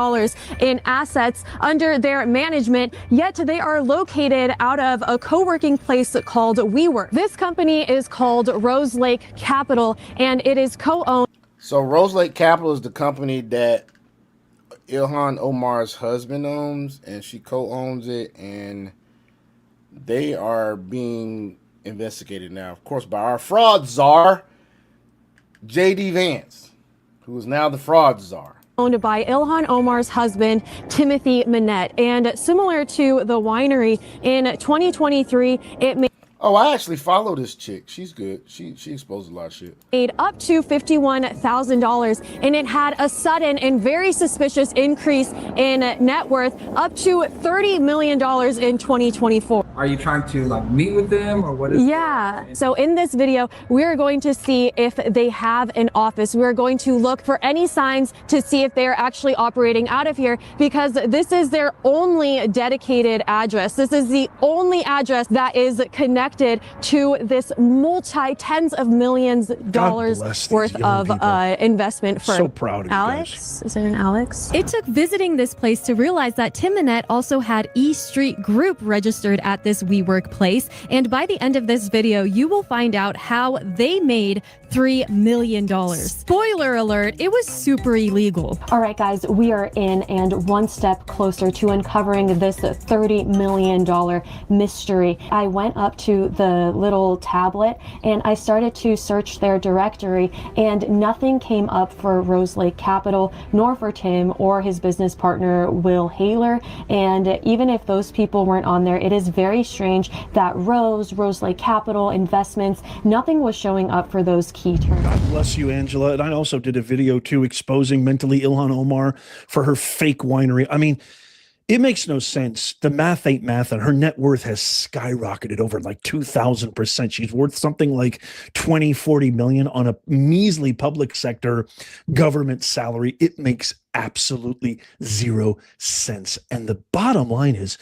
in assets under their management, yet they are located out of a co-working place called WeWork. This company is called Rose Lake Capital, and it is co-owned. So Rose Lake Capital is the company that Ilhan Omar's husband owns, and she co-owns it, and they are being investigated now, of course, by our fraud czar, J.D. Vance, who is now the fraud czar. Owned by Ilhan Omar's husband, Timothy Minette. And similar to the winery, in 2023, it made... Oh, I actually follow this chick. She's good. She exposed a lot of shit. Made up to $51,000, and it had a sudden and very suspicious increase in net worth up to $30 million in 2024. Are you trying to like meet with them, or what is Yeah. So in this video, we're going to see if they have an office. We're going to look for any signs to see if they're actually operating out of here, because this is their only dedicated address. This is the only address that is connected to this tens of millions dollars worth of investment firm. So proud of you Alex? Is there an Alex? It took visiting this place to realize that Tim Minette also had E Street Group registered at this WeWork place. And by the end of this video, you will find out how they made $3 million. Spoiler alert, it was super illegal. All right, guys, we are in and one step closer to uncovering this $30 million mystery. I went up to the little tablet and I started to search their directory, and nothing came up for Rose Lake Capital, nor for Tim or his business partner, Will Haler. And even if those people weren't on there, it is very strange that Rose Lake Capital Investments, nothing was showing up for those key terms. God bless you, Angela. And I also did a video too exposing mentally Ilhan Omar for her fake winery. I mean, it makes no sense. The math ain't math, and her net worth has skyrocketed over like 2,000%. She's worth something like 40 million on a measly public sector government salary. It makes absolutely zero sense. And the bottom line is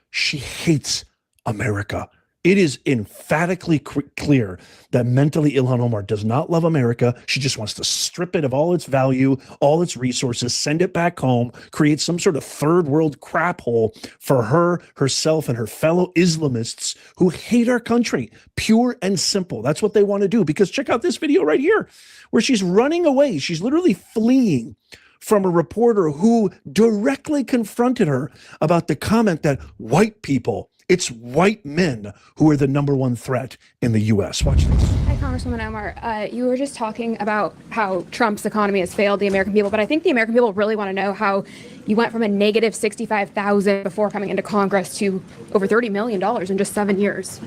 she hates America. It is emphatically clear that mentally Ilhan Omar does not love America. She just wants to strip it of all its value, all its resources, send it back home, create some sort of third world crap hole for her, herself, and her fellow Islamists who hate our country. Pure and simple. That's what they want to do. Because check out this video right here where she's running away. She's literally fleeing from a reporter who directly confronted her about the comment that white people It's white men who are the number one threat in the U.S. Watch this. Hi, Congresswoman Omar. You were just talking about how Trump's economy has failed the American people, but I think the American people really want to know how you went from a negative 65,000 before coming into Congress to over $30 million in just 7 years.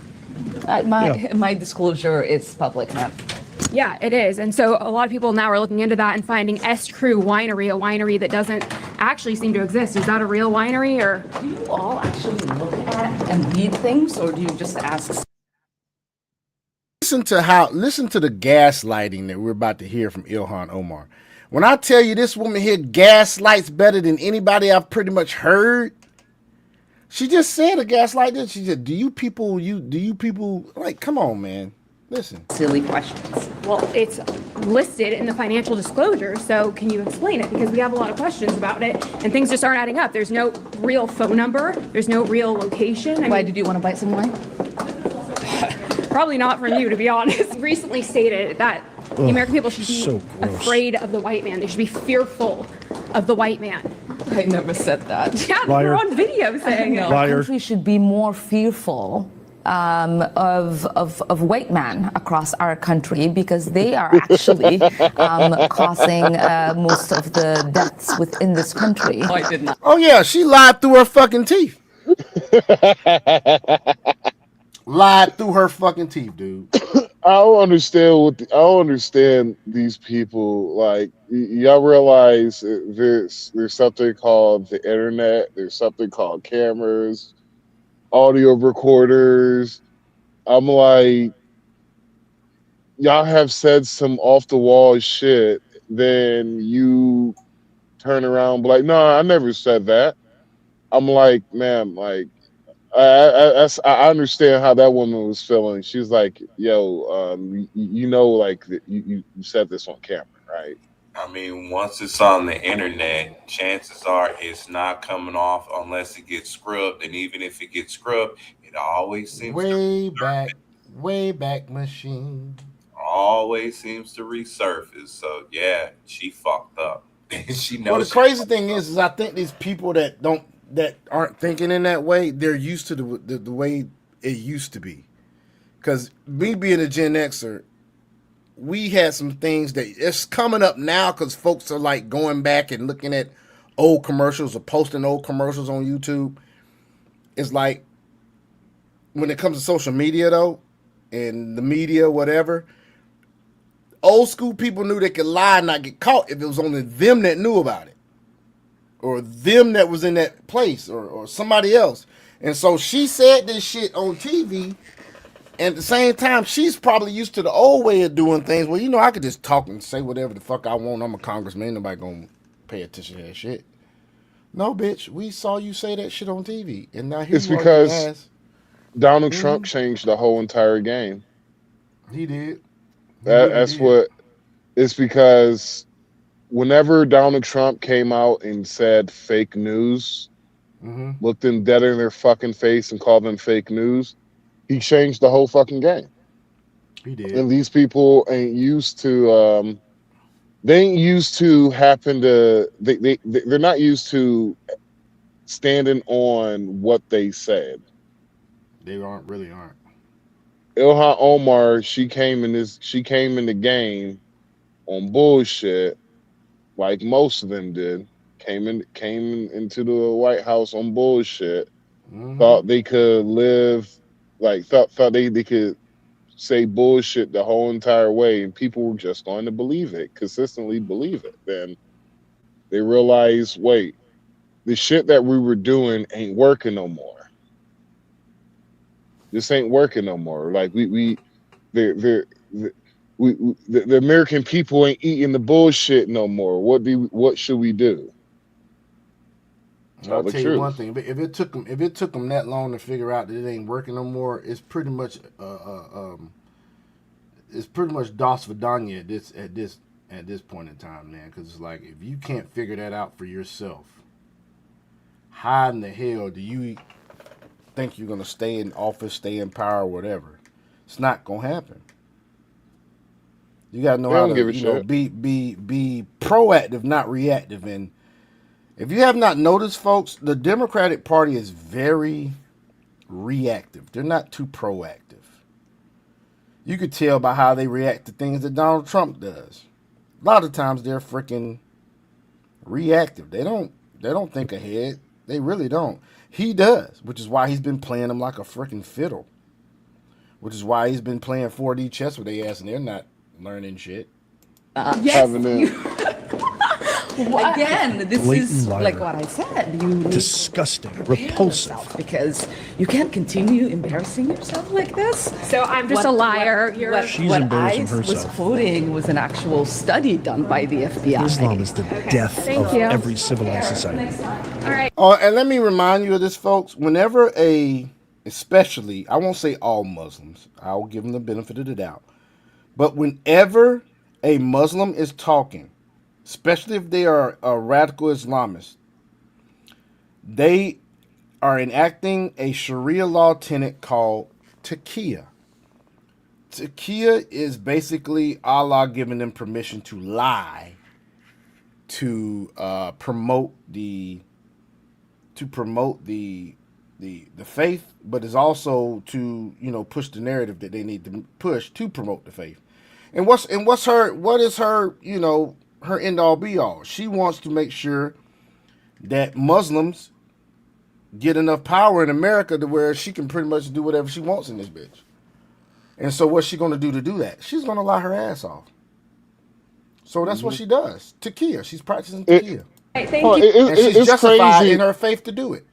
My disclosure is public now. Yeah, it is. And so a lot of people now are looking into that and finding S. Crew Winery, a winery that doesn't actually seem to exist. Is that a real winery, or? Do you all actually look at and read things, or do you just ask? Listen to the gaslighting that we're about to hear from Ilhan Omar. When I tell you this woman here gaslights better than anybody I've pretty much heard, she just said a gaslight this. She said, do you people like, come on, man. Listen. Silly questions. Well, it's listed in the financial disclosure, so can you explain it? Because we have a lot of questions about it, and things just aren't adding up. There's no real phone number. There's no real location. Why, did you want to buy some wine? Probably not from you, to be honest. Recently stated that the American people should be afraid of the white man. They should be fearful of the white man. I never said that. Yeah, we're on video saying it. Our country should be more fearful of white men across our country, because they are actually causing most of the deaths within this country. No, I did not. Oh yeah, she lied through her fucking teeth. Lied through her fucking teeth, dude. I don't understand these people. Like, y'all realize there's something called the internet. There's something called cameras, audio recorders. I'm like, y'all have said some off the wall shit, then you turn around and be like, no, I never said that. I'm like, ma'am, like, I understand how that woman was feeling. She's like, yo, like you said this on camera, right? I mean, once it's on the internet, chances are it's not coming off unless it gets scrubbed. And even if it gets scrubbed, it always seems way back machine. Always seems to resurface. So yeah, she fucked up. She knows. Well, the crazy thing is I think these people that aren't thinking in that way, they're used to the way it used to be. Because me being a Gen Xer, we had some things that it's coming up now because folks are like going back and looking at old commercials or posting old commercials on YouTube. It's like when it comes to social media though, and the media, whatever, old school people knew they could lie and not get caught if it was only them that knew about it, or them that was in that place, or somebody else. And so she said this shit on TV, and at the same time, she's probably used to the old way of doing things. Well, I could just talk and say whatever the fuck I want. I'm a congressman. Nobody gonna pay attention to that shit. No, bitch. We saw you say that shit on TV, and now it's because Donald Trump changed the whole entire game. He did. It's because whenever Donald Trump came out and said fake news, looked them dead in their fucking face and called them fake news, he changed the whole fucking game. He did. And these people ain't used to they're not used to standing on what they said. They really aren't. Ilhan Omar, she came in the game on bullshit, like most of them did. Came into the White House on bullshit. Thought they could live, like thought they could say bullshit the whole entire way, and people were just going to believe it, consistently believe it. Then they realized, wait, the shit that we were doing ain't working no more. This ain't working no more. Like the American people ain't eating the bullshit no more. What should we do? I'll tell you one thing. If it took them that long to figure out that it ain't working no more, it's pretty much Das Vidania at this point in time, man. Because it's like, if you can't figure that out for yourself, how in the hell do you think you're gonna stay in office, stay in power, whatever? It's not gonna happen. You gotta know how to be proactive, not reactive. And if you have not noticed, folks, the Democratic Party is very reactive. They're not too proactive. You could tell by how they react to things that Donald Trump does. A lot of times they're freaking reactive. They don't think ahead. They really don't. He does, which is why he's been playing them like a freaking fiddle. Which is why he's been playing 4D chess with their ass and they're not learning shit. Yes, What? again, this Blatant is liar. like what I said. You need Disgusting, to prepare repulsive. yourself because you can't continue embarrassing yourself like this. So I'm just a liar. She's what embarrassing I was herself. quoting was an actual study done by the FBI. Islam is the death Thank of you. every civilized society. All right. Oh, and let me remind you of this, folks. Whenever especially, I won't say all Muslims, I'll give them the benefit of the doubt. But whenever a Muslim is talking, especially if they are a radical Islamist, they are enacting a Sharia law tenet called taqiyya. Taqiyya is basically Allah giving them permission to lie to promote the faith, but is also to push the narrative that they need to push to promote the faith. And what is her her end all be all? She wants to make sure that Muslims get enough power in America to where she can pretty much do whatever she wants in this bitch. And so what's she going to do that? She's going to lie her ass off. So that's what she does. Taqiyya. She's practicing taqiyya. Thank you. And she's justified in her faith to do it.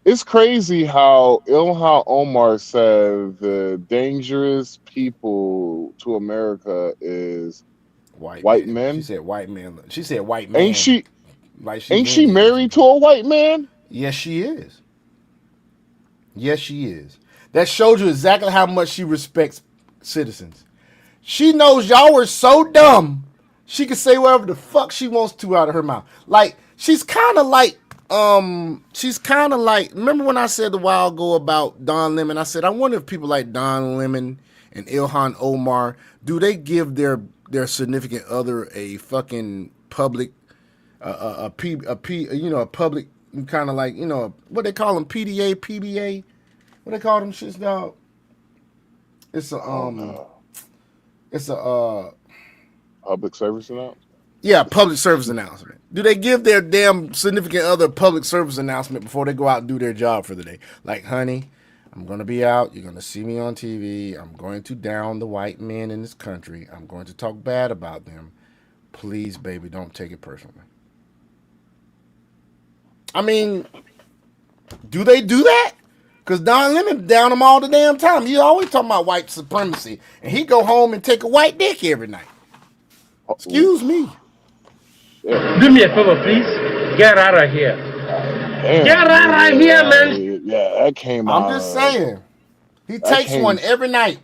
It's crazy how Ilhan Omar said the dangerous people to America is white men. She said white men. She said white man. Ain't she? Like Ain't she married to a white man? Yes, she is. Yes, she is. That shows you exactly how much she respects citizens. She knows y'all were so dumb. She can say whatever the fuck she wants to out of her mouth. Like she's kind of like. Remember when I said a while ago about Don Lemon? I said I wonder if people like Don Lemon and Ilhan Omar, do they give their significant other a fucking public a public kind of like what they call them, PDA, PBA, what they call them shits, dog? It's a Public service announcement. Yeah, public service announcement. Do they give their damn significant other public service announcement before they go out and do their job for the day? Like, honey, I'm going to be out. You're going to see me on TV. I'm going to down the white men in this country. I'm going to talk bad about them. Please, baby, don't take it personally. I mean, do they do that? Because Don Lemon down them all the damn time. He always talking about white supremacy. And he go home and take a white dick every night. Excuse me. Do me a favor, please. Get out of here. Damn, Get out of here, man. Yeah, that came out. I'm just saying. He takes one every night.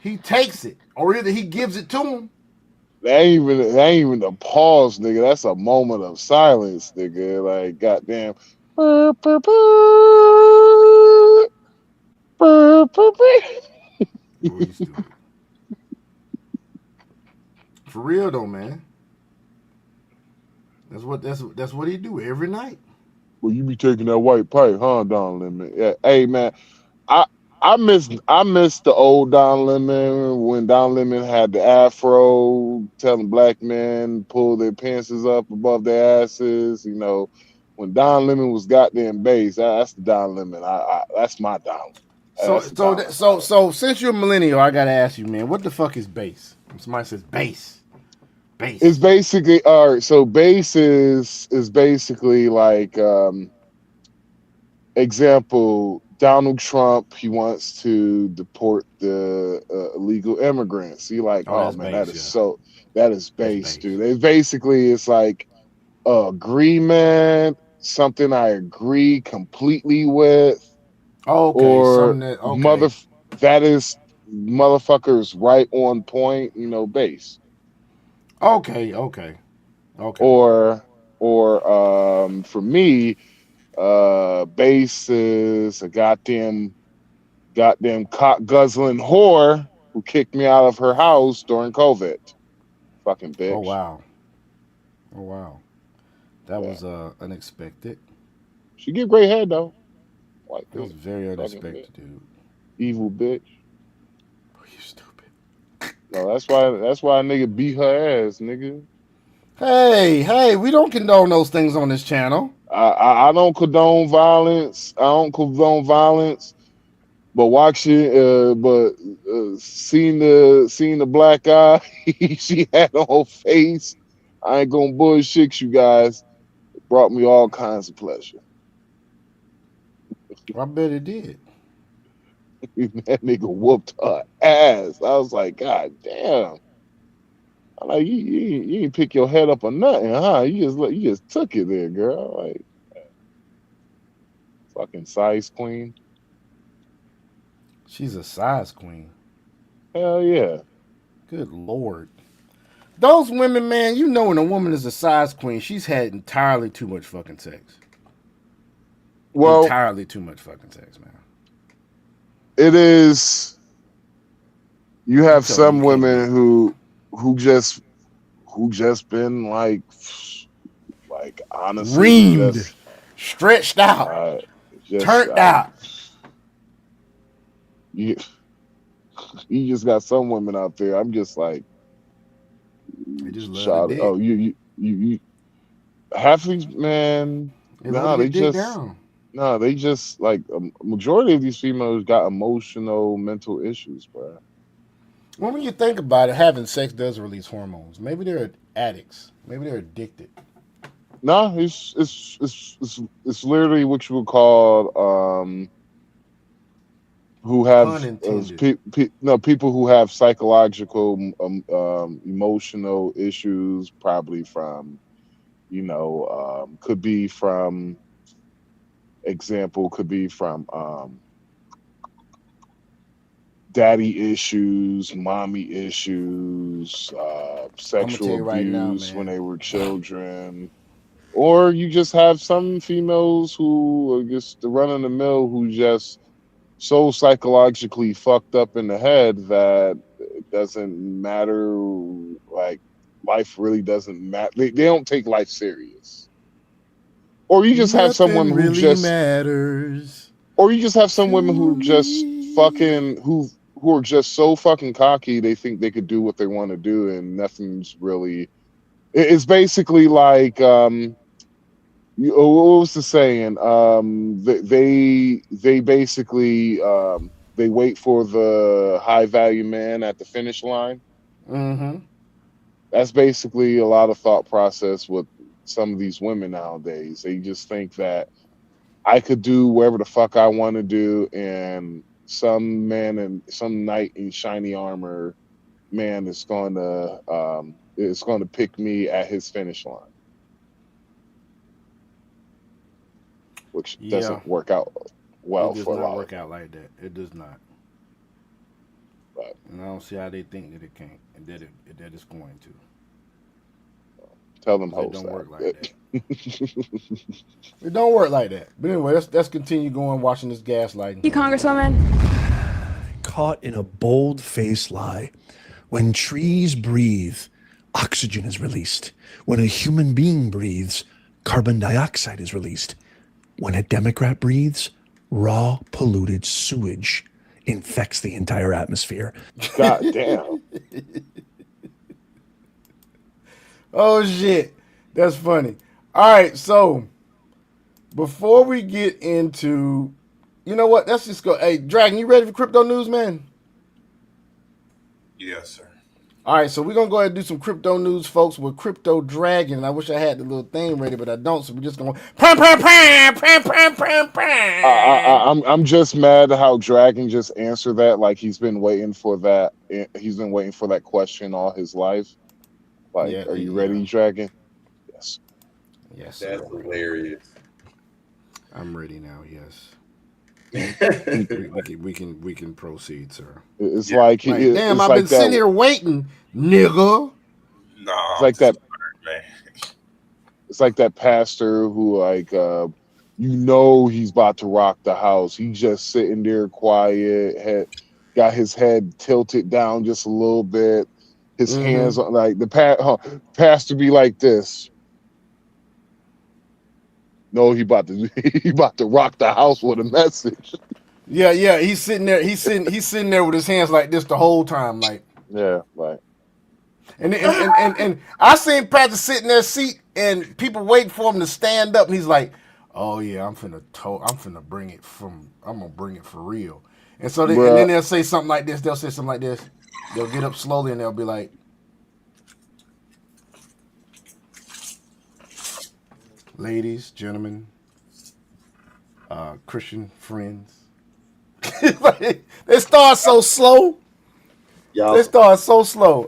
He takes it. Or either he gives it to him. That ain't even a pause, nigga. That's a moment of silence, nigga. Like, goddamn. For real though, man. That's what he do every night. Well, you be taking that white pipe, huh, Don Lemon? Yeah. Hey, man, I miss the old Don Lemon when Don Lemon had the afro, telling black men pull their pants up above their asses. When Don Lemon was goddamn bass, that's the Don Lemon. That's my Don. So since you're a millennial, I gotta ask you, man, what the fuck is bass? When somebody says bass. It's basically all right. So bass is basically like example. Donald Trump, he wants to deport the illegal immigrants. He like, oh man, that is base, dude. It's like agreement, something I agree completely with. Okay, or okay. That is motherfuckers right on point, base. Okay. Or for me, base is a goddamn cock guzzling whore who kicked me out of her house during COVID. Fucking bitch. Oh wow. That was unexpected. She get great head though. Like That was very fucking bitch. unexpected, dude. Evil bitch. Oh, you stupid. No, that's why a nigga beat her ass, nigga. Hey, we don't condone those things on this channel. I don't condone violence. I don't condone violence. But watching, seeing the black eye she had on her face, I ain't gonna bullshit you guys. It brought me all kinds of pleasure. I bet it did. That nigga whooped her ass. I was like, God damn. I'm like, you didn't pick your head up or nothing, huh? You just took it there, girl. Like, fucking size queen. She's a size queen. Hell yeah. Good lord. Those women, man, you know when a woman is a size queen, she's had entirely too much fucking sex. Well, entirely too much fucking sex, man. It is. You have tell me some you can't women who just been like honestly reamed, just stretched out, turned out. You just got some women out there. I'm just like, they just love shot. the dick. Oh, you half of these men. They love to get dick down. No, they just like a majority of these females got emotional, mental issues, bro. Well, when you think about it, having sex does release hormones. Maybe they're addicts. Maybe they're addicted. No, it's literally what you would call who have people who have psychological emotional issues, probably from could be from daddy issues, mommy issues, sexual abuse when they were children. Or you just have some females who are just the run of the mill who just so psychologically fucked up in the head that it doesn't matter. Like life really doesn't matter. They don't take life serious. Or you just have someone who just matters. Or you just have some women who just fucking who are just so fucking cocky they think they could do what they want to do and nothing's really. It's basically like what was the saying? They basically they wait for the high value man at the finish line. Mm-hmm. That's basically a lot of thought process with some of these women nowadays. They just think that I could do whatever the fuck I want to do, and some man and some knight in shiny armor man is going to pick me at his finish line. Which doesn't work out well for a lot. It does not work out like that. It does not. But, and I don't see how they think that it can't, and that it's going to. Tell them hoes it don't that. Work like that. It don't work like that. But anyway, let's continue going watching this gaslighting. You Congresswoman. Caught in a bold-faced lie. When trees breathe, oxygen is released. When a human being breathes, carbon dioxide is released. When a Democrat breathes, raw, polluted sewage infects the entire atmosphere. God damn. Oh, shit. That's funny. All right, so before we get into, you know what? Let's just go. Hey, Dragon, you ready for crypto news, man? Yes, sir. All right, so we're going to go ahead and do some crypto news, folks, with Crypto Dragon. I wish I had the little thing ready, but I don't, so we're just going I'm just mad how Dragon just answered that like he's been waiting for that. He's been waiting for that question all his life. Like, are you ready, Dragon? Yes. Yes. That's hilarious. I'm ready now, yes. we can proceed, sir. It's like damn, I've been sitting here waiting, nigga. No, it's like that. It's like that pastor who, like, he's about to rock the house. He's just sitting there quiet, got his head tilted down just a little bit. His hands on, like the pastor be like this. No, he about to rock the house with a message. Yeah, yeah. He's sitting there. He's sitting there with his hands like this the whole time, like. Yeah, like And I seen Patrick sitting in their seat, and people waiting for him to stand up, and he's like, "Oh yeah, I'm finna bring it from. I'm gonna bring it for real." And so, and bruh. then they'll say something like this. They'll say something like this. They'll get up slowly, and they'll be like, "Ladies, gentlemen, Christian friends." Like, they start so slow. They start so slow.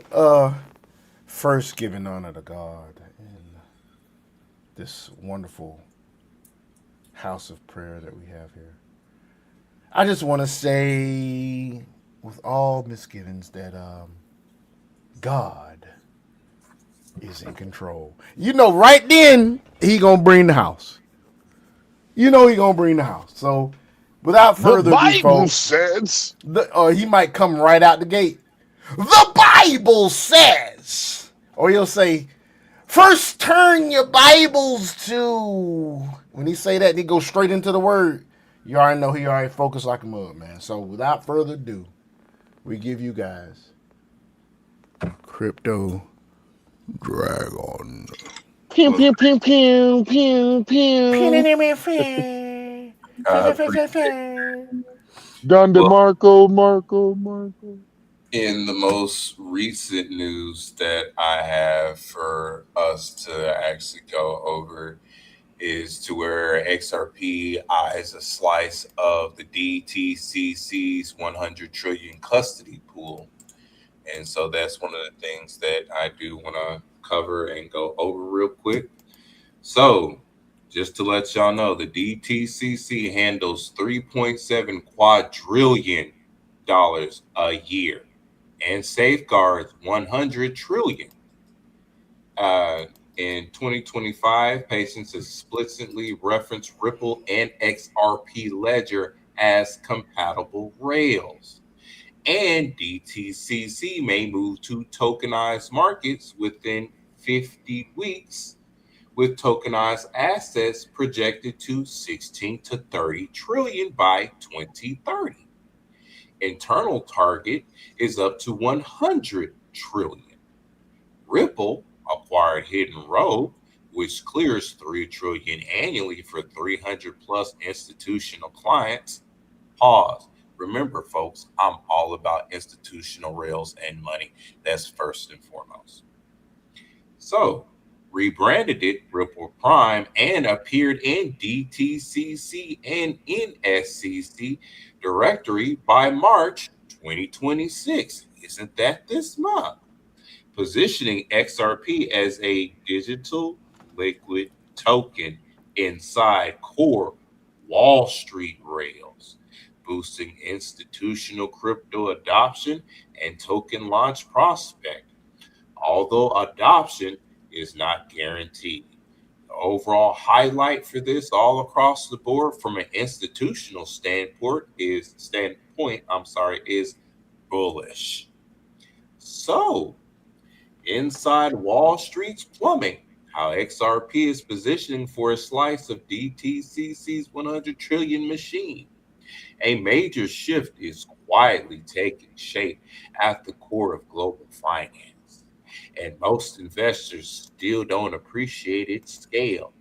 First, giving honor to God in this wonderful house of prayer that we have here. I just want to say, with all misgivings, that God is in control. You know, right then he gonna bring the house. You know he gonna bring the house. So, without The further ado, Bible folks, says. or he might come right out the gate. The Bible says, or he'll say, first turn your Bibles to. When he say that, he goes straight into the word. You already know he already focused like a mug, man. So without further ado, we give you guys Crypto Dragon. Pew pew pew pew pew pew. Don Well, Marco. in the most recent news that I have for us to actually go over is to where XRP eyes a slice of the DTCC's 100 trillion custody pool. And so that's one of the things that I do want to cover and go over real quick. So, just to let y'all know, the DTCC handles 3.7 quadrillion dollars a year and safeguards 100 trillion. Uh, in 2025, patients explicitly reference Ripple and XRP Ledger as compatible rails. And DTCC may move to tokenized markets within 50 weeks, with tokenized assets projected to 16 to 30 trillion by 2030. Internal target is up to 100 trillion. Ripple acquired Hidden Road, which clears 3 trillion annually for 300 plus institutional clients. Pause. Remember, folks, I'm all about institutional rails and money. That's first and foremost. So, rebranded it Ripple Prime and appeared in DTCC and NSCC directory by March 2026. Isn't that this month? Positioning XRP as a digital liquid token inside core Wall Street rails, boosting institutional crypto adoption and token launch prospect. Although adoption is not guaranteed. The overall highlight for this all across the board from an institutional standpoint is bullish. So, inside Wall Street's plumbing, how XRP is positioning for a slice of DTCC's 100 trillion machine. A major shift is quietly taking shape at the core of global finance, and most investors still don't appreciate its scale.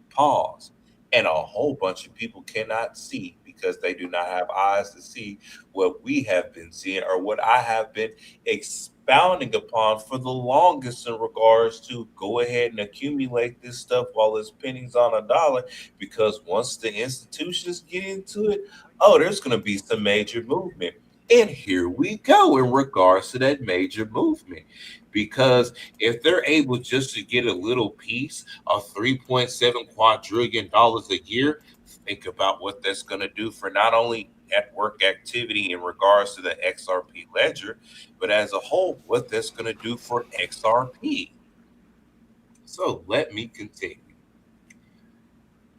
Pause. And a whole bunch of people cannot see because they do not have eyes to see what we have been seeing or what I have been expounding upon for the longest in regards to go ahead and accumulate this stuff while it's pennies on a dollar. Because once the institutions get into it, oh, there's going to be some major movement. And here we go in regards to that major movement. Because if they're able just to get a little piece of $3.7 quadrillion a year, think about what that's going to do for not only network activity in regards to the XRP ledger, but as a whole, what that's going to do for XRP. So let me continue.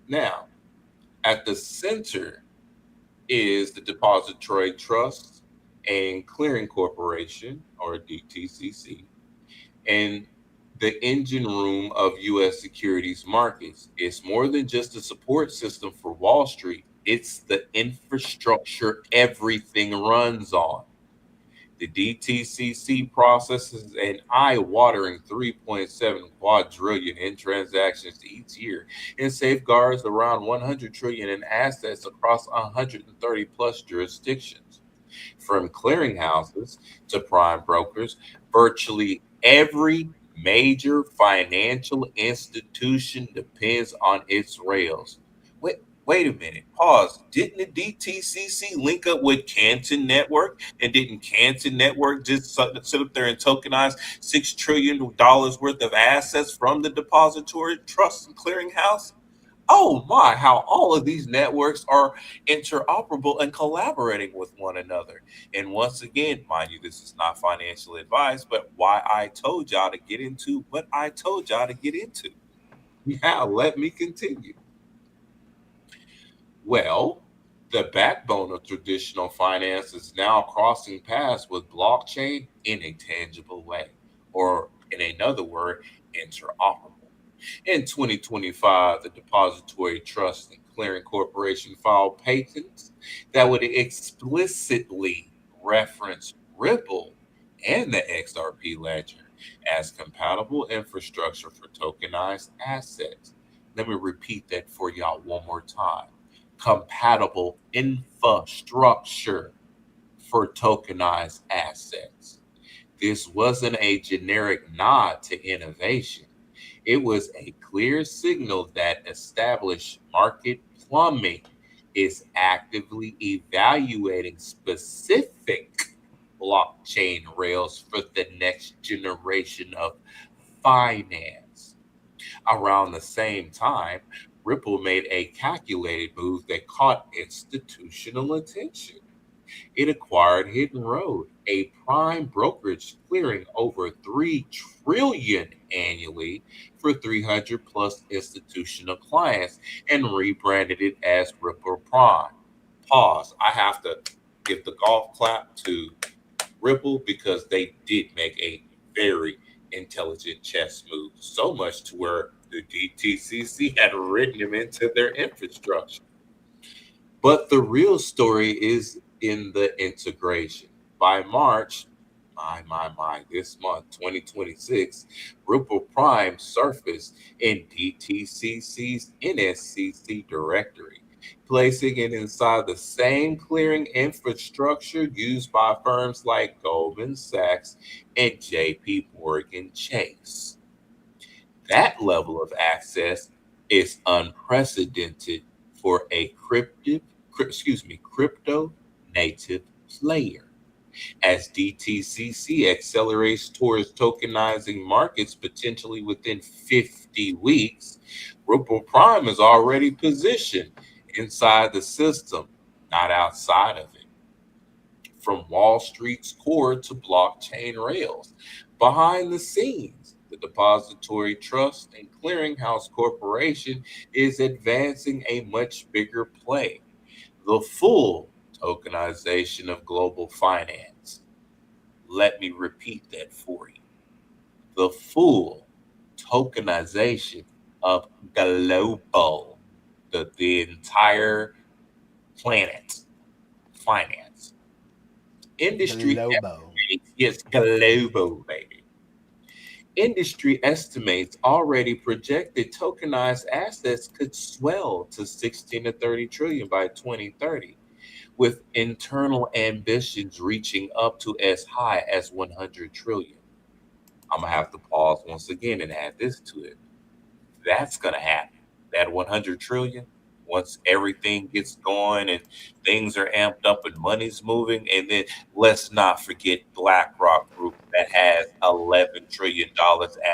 Now, at the center is the Depository Trust and Clearing Corporation, or DTCC. And the engine room of U.S. securities markets. It's more than just a support system for Wall Street, it's the infrastructure everything runs on. The DTCC processes an eye-watering 3.7 quadrillion in transactions each year and safeguards around 100 trillion in assets across 130 plus jurisdictions. From clearinghouses to prime brokers, virtually every major financial institution depends on its rails. Wait a minute, pause. Didn't the DTCC link up with Canton Network? And didn't Canton Network just sit up there and tokenize $6 trillion worth of assets from the depository trust and clearinghouse? Oh my, how all of these networks are interoperable and collaborating with one another. And once again, mind you, this is not financial advice, but why I told y'all to get into what I told y'all to get into. Now, let me continue. Well, the backbone of traditional finance is now crossing paths with blockchain in a tangible way, or in another word, interoperable. In 2025, the Depository Trust and Clearing Corporation filed patents that would explicitly reference Ripple and the XRP ledger as compatible infrastructure for tokenized assets. Let me repeat that for y'all one more time. Compatible infrastructure for tokenized assets. This wasn't a generic nod to innovation. It was a clear signal that established market plumbing is actively evaluating specific blockchain rails for the next generation of finance. Around the same time, Ripple made a calculated move that caught institutional attention. It acquired Hidden Road, a prime brokerage clearing over 3 trillion annually for 300 plus institutional clients and rebranded it as Ripple Prime. Pause. I have to give the golf clap to Ripple because they did make a very intelligent chess move, so much to where the DTCC had written them into their infrastructure. But the real story is in the integration. By March, this month, 2026, Ripple Prime surfaced in DTCC's NSCC directory, placing it inside the same clearing infrastructure used by firms like Goldman Sachs and JP Morgan Chase. That level of access is unprecedented for a crypto native player. As DTCC accelerates towards tokenizing markets potentially within 50 weeks, Ripple Prime is already positioned inside the system, not outside of it. From Wall Street's core to blockchain rails, behind the scenes, the Depository Trust and Clearinghouse Corporation is advancing a much bigger play: the full tokenization of global finance. Let me repeat that for you. The full tokenization of global, the entire planet finance. Industry Globo. estimates, yes, global, baby. Industry estimates already projected tokenized assets could swell to 16 to 30 trillion by 2030, with internal ambitions reaching up to as high as 100 trillion. I'm gonna have to pause once again and add this to it. That's gonna happen. That 100 trillion, once everything gets going and things are amped up and money's moving, and then let's not forget BlackRock Group that has $11 trillion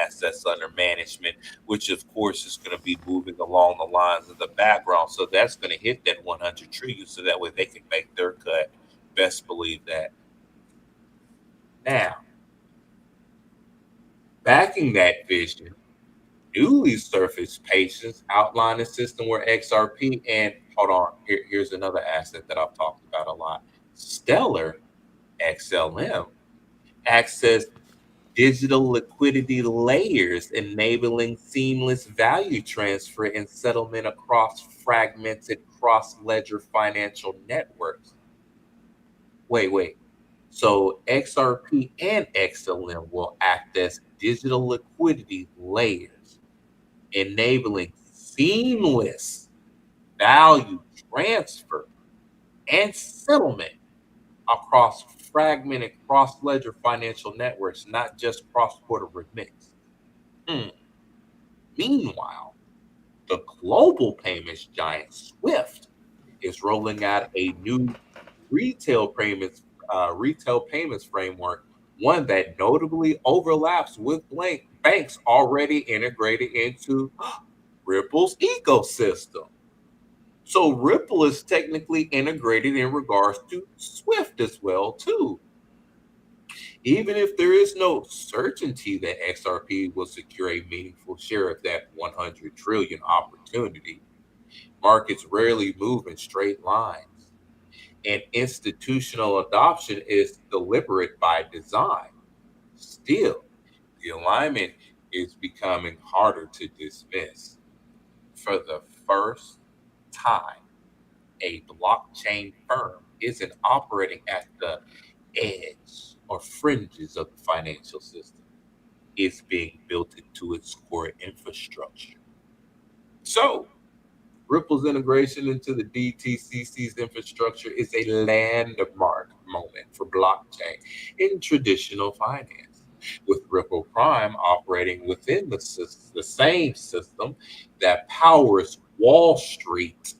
assets under management, which of course is going to be moving along the lines of the background. So that's going to hit that 100 trillion, so that way they can make their cut. Best believe that. Now, backing that vision, newly surfaced patients outline a system where XRP and hold on, here's another asset that I've talked about a lot. Stellar XLM access digital liquidity layers enabling seamless value transfer and settlement across fragmented cross-ledger financial networks. Wait. So XRP and XLM will act as digital liquidity layers, enabling seamless value transfer and settlement across fragmented cross-ledger financial networks, not just cross-border remittance. Meanwhile, the global payments giant Swift is rolling out a new retail payments framework, one that notably overlaps with banks already integrated into Ripple's ecosystem. So Ripple is technically integrated in regards to Swift as well, too. Even if there is no certainty that XRP will secure a meaningful share of that 100 trillion opportunity, markets rarely move in straight lines, and institutional adoption is deliberate by design. Still, the alignment is becoming harder to dismiss. For the first time, a blockchain firm isn't operating at the edge or fringes of the financial system. It's being built into its core infrastructure. So, Ripple's integration into the DTCC's infrastructure is a landmark moment for blockchain in traditional finance, with Ripple Prime operating within the same system that powers Wall Street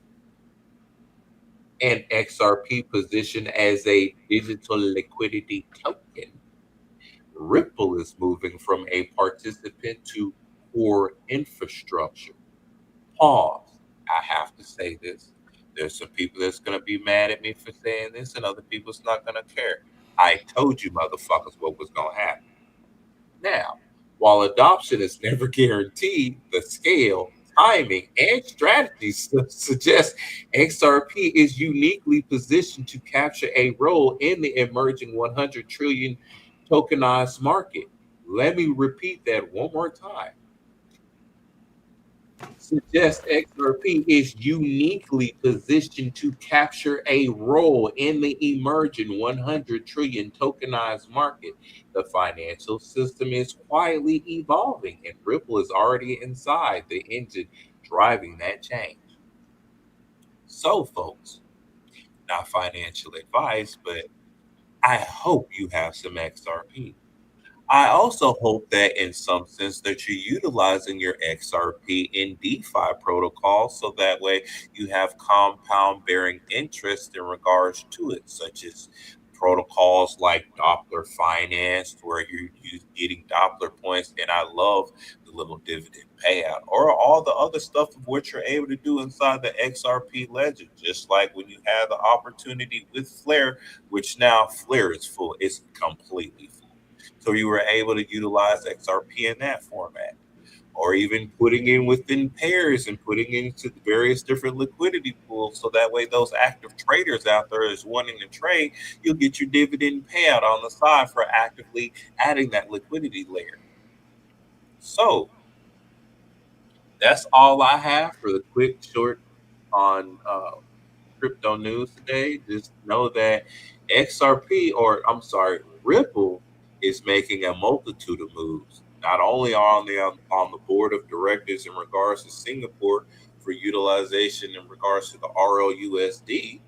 and XRP positioned as a digital liquidity token. Ripple is moving from a participant to core infrastructure. Pause. I have to say this. There's some people that's going to be mad at me for saying this, and other people's not going to care. I told you, motherfuckers, what was going to happen. Now, while adoption is never guaranteed, the scale, timing, and strategy suggest XRP is uniquely positioned to capture a role in the emerging 100 trillion tokenized market. Let me repeat that one more time. Suggests XRP is uniquely positioned to capture a role in the emerging 100 trillion tokenized market. The financial system is quietly evolving, and Ripple is already inside the engine driving that change. So, folks, not financial advice, but I hope you have some XRP. I also hope that in some sense that you're utilizing your XRP in DeFi protocols so that way you have compound bearing interest in regards to it, such as protocols like Doppler Finance, where you're getting Doppler points, and I love the little dividend payout, or all the other stuff of what you're able to do inside the XRP ledger, just like when you have the opportunity with Flare, which now Flare is full, it's completely full. So you were able to utilize XRP in that format, or even putting in within pairs and putting into the various different liquidity pools. So that way, those active traders out there is wanting to trade, you'll get your dividend payout on the side for actively adding that liquidity layer. So that's all I have for the quick short on crypto news today. Just know that Ripple is making a multitude of moves. Not only are they on the board of directors in regards to Singapore for utilization in regards to the ROUSD,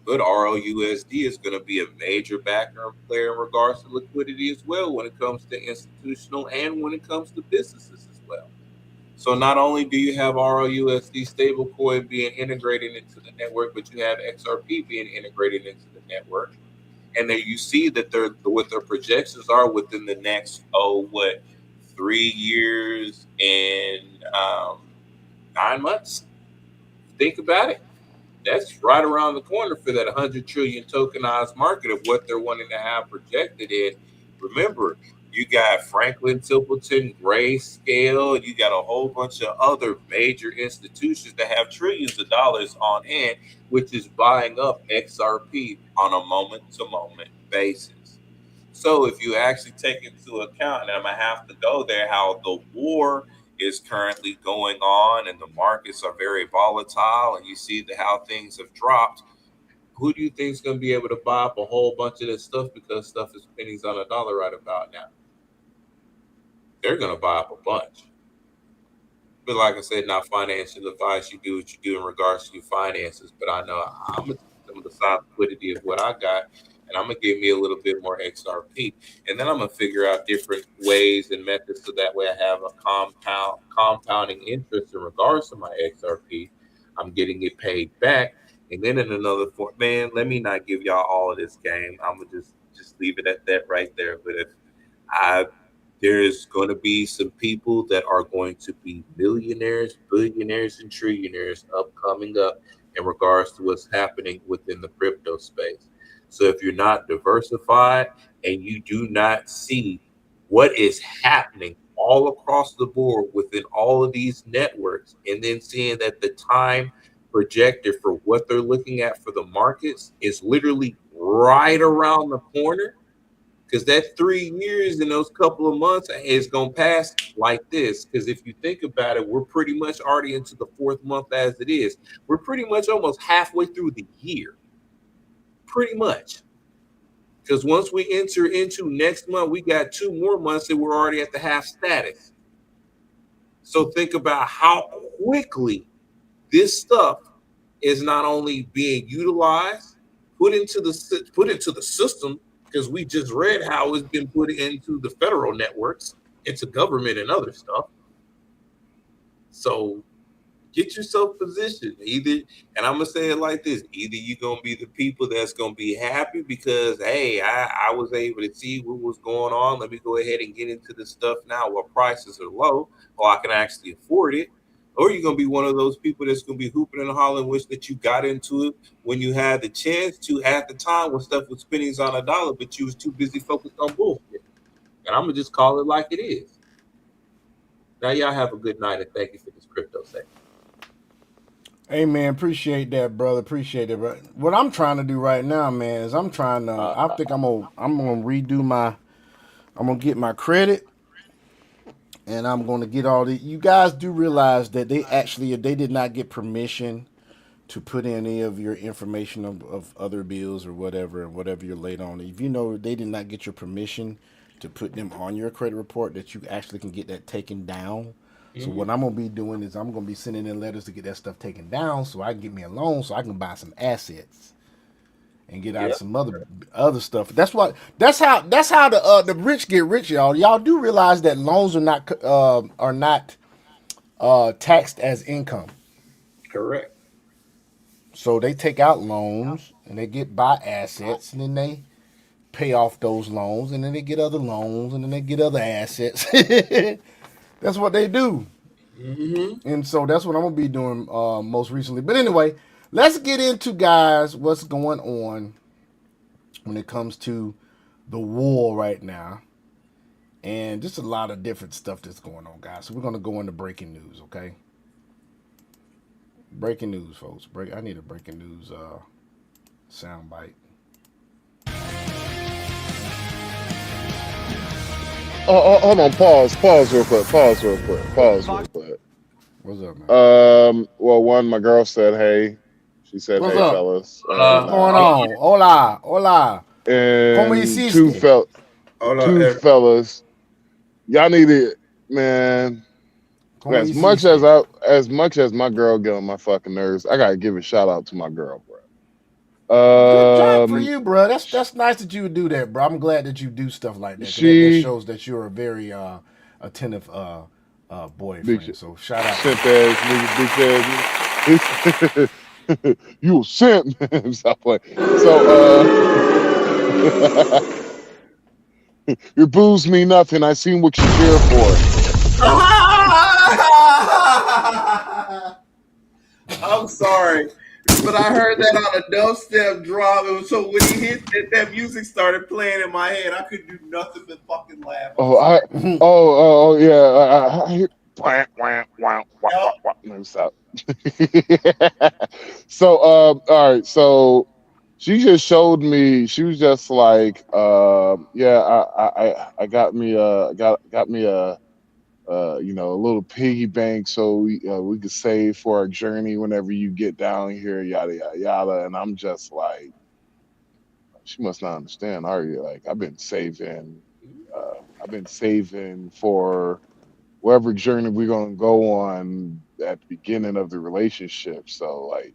but ROUSD is going to be a major background player in regards to liquidity as well when it comes to institutional and when it comes to businesses as well. So not only do you have ROUSD stablecoin being integrated into the network, but you have XRP being integrated into the network. And then you see that what their projections are within the next 3 years and 9 months. Think about it. That's right around the corner for that 100 trillion tokenized market of what they're wanting to have projected in. Remember, you got Franklin Templeton, Grayscale, you got a whole bunch of other major institutions that have trillions of dollars on hand, which is buying up XRP on a moment-to-moment basis. So if you actually take into account, and I'm gonna have to go there, how the war is currently going on, and the markets are very volatile, and you see how things have dropped. Who do you think is gonna be able to buy up a whole bunch of this stuff because stuff is pennies on a dollar right about now? They're gonna buy up a bunch. But like I said, not financial advice. You do what you do in regards to your finances. But I know I'm gonna take some of the side liquidity of what I got, and I'm gonna give me a little bit more XRP, and then I'm gonna figure out different ways and methods so that way I have a compounding interest in regards to my XRP. I'm getting it paid back, and then in another form, man. Let me not give y'all all of this game. I'm gonna just leave it at that right there. But if I there's going to be some people that are going to be millionaires, billionaires, and trillionaires upcoming up in regards to what's happening within the crypto space. So if you're not diversified and you do not see what is happening all across the board within all of these networks, and then seeing that the time projected for what they're looking at for the markets is literally right around the corner, because that 3 years and those couple of months is going to pass like this. Because if you think about it, we're pretty much already into the fourth month as it is. We're pretty much almost halfway through the year. Pretty much. Because once we enter into next month, we got 2 more months and we're already at the half status. So think about how quickly this stuff is not only being utilized, put into the system, because we just read how it's been put into the federal networks, into government and other stuff. So get yourself positioned. Either, and I'm gonna say it like this: either you're gonna be the people that's gonna be happy because, hey, I was able to see what was going on. Let me go ahead and get into this stuff now while prices are low, or I can actually afford it. Or you're gonna be one of those people that's gonna be hooping and hollering, wish that you got into it when you had the chance to at the time when stuff was pennies on a dollar, but you was too busy focused on bullshit. And I'm gonna just call it like it is. Now y'all have a good night and thank you for this crypto segment. Hey man, appreciate that, brother. Appreciate it, bro. What I'm trying to do right now, man, is I'm trying to. I think I'm gonna redo my. I'm gonna get my credit, and I'm gonna get all the. You guys do realize that they did not get permission to put in any of your information of other bills or whatever, and whatever you're late on. If you know they did not get your permission to put them on your credit report, that you actually can get that taken down. So what I'm gonna be doing is I'm gonna be sending in letters to get that stuff taken down, so I can get me a loan, so I can buy some assets and get out of some other stuff. That's how the rich get rich, y'all. Y'all do realize that loans are not taxed as income. Correct. So they take out loans and they buy assets, and then they pay off those loans, and then they get other loans, and then they get other assets. That's what they do. Mm-hmm. And so that's what I'm gonna be doing most recently. But anyway, let's get into, guys, what's going on when it comes to the war right now, and just a lot of different stuff that's going on, guys. So we're gonna go into breaking news, okay? Breaking news, folks. I need a breaking news sound bite. Oh, hold on. Pause real quick. Pause real quick. What's up, man? Well, one, my girl said, hey. She said, what's hey, up, fellas. what's going on? Hola. ¿Cómo And hiciste? two fellas. Y'all need it, man. As much as my girl get on my fucking nerves, I gotta give a shout out to my girl, bro. Good job for you, bro. That's nice that you would do that, bro. I'm glad that you do stuff like that. That shows that you're a very attentive boyfriend. So shout out. Simp ass nigga, bitch ass. You a simp. Stop playing. So your booze mean nothing. I seen what you're here for. I'm sorry, but I heard that on a dubstep drop. So when he hit it, that music started playing in my head. I couldn't do nothing but fucking laugh. Yeah. I hear. Stop. So all right. So She just showed me. She was just like, yeah, I got me a a little piggy bank so we could save for our journey whenever you get down here, yada yada yada. And I'm just like, she must not understand, are you? Like, I've been saving for whatever journey we're gonna go on at the beginning of the relationship. So like,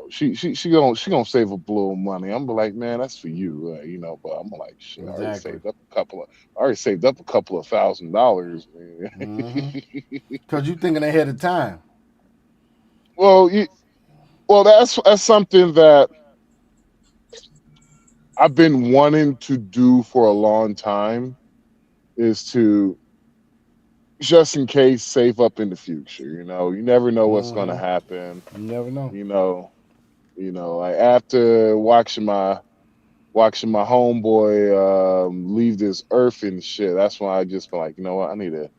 she gonna save a little money. I'm like, man, that's for you, But I'm like, shit, Exactly. I already saved up a couple of $1,000, man. Because you thinking ahead of time. well, that's something that I've been wanting to do for a long time, is to just in case save up in the future. You never know what's gonna happen. You never know. Like after watching my homeboy leave this earth and shit, that's when I just been like, you know what, I need to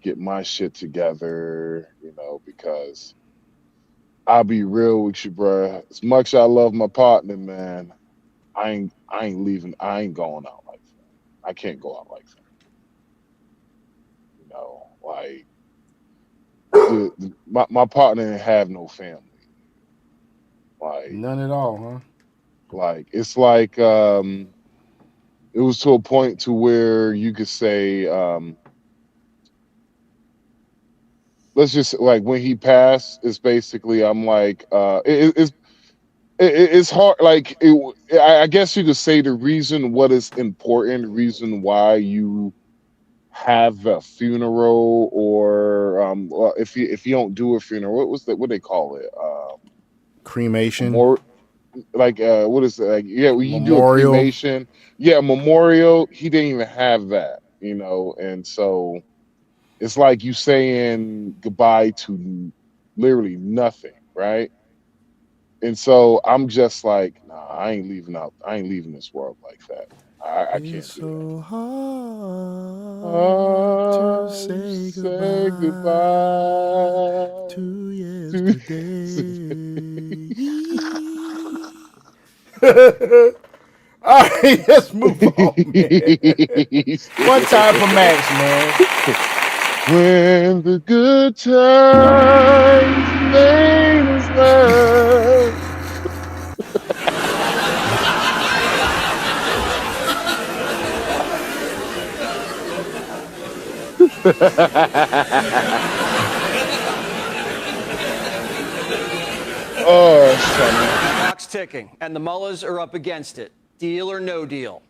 get my shit together, because I'll be real with you, bruh. As much as I love my partner, man, I ain't leaving. I ain't going out like that. I can't go out like that. Like my partner didn't have no family. Like none at all, huh? Like it's like it was to a point to where you could say let's just like when he passed, it's basically I'm like it's hard, like I guess you could say the reason what is important, the reason why you have a funeral, or well, if you don't do a funeral, what they call it, cremation, like what is it, like, yeah, when you do a memorial. cremation, yeah, memorial, he didn't even have that, and so it's like you saying goodbye to literally nothing, right? And so I'm just like, nah, I ain't leaving this world like that. I can't It's do so hard to that. say Say goodbye goodbye to to yesterday. All right, let's move on, man. One time for Max, man. When the good times made us laugh. Oh, it's funny. Clock's ticking, and the mullahs are up against it. Deal or no deal?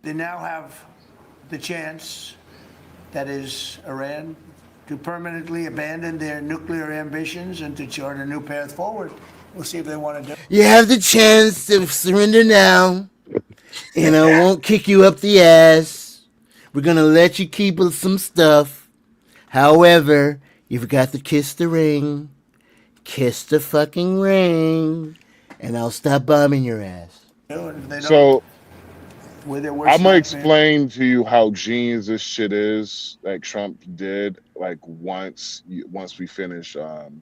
They now have the chance, that is, Iran, to permanently abandon their nuclear ambitions and to chart a new path forward. We'll see if they want to do it. You have the chance to surrender now, and I won't kick you up the ass. We're gonna let you keep some stuff. However, you forgot to kiss the ring. Kiss the fucking ring, and I'll stop bombing your ass. So With their I'm worst gonna nightmare. explain to you how genius this shit is, like Trump did, like once we finish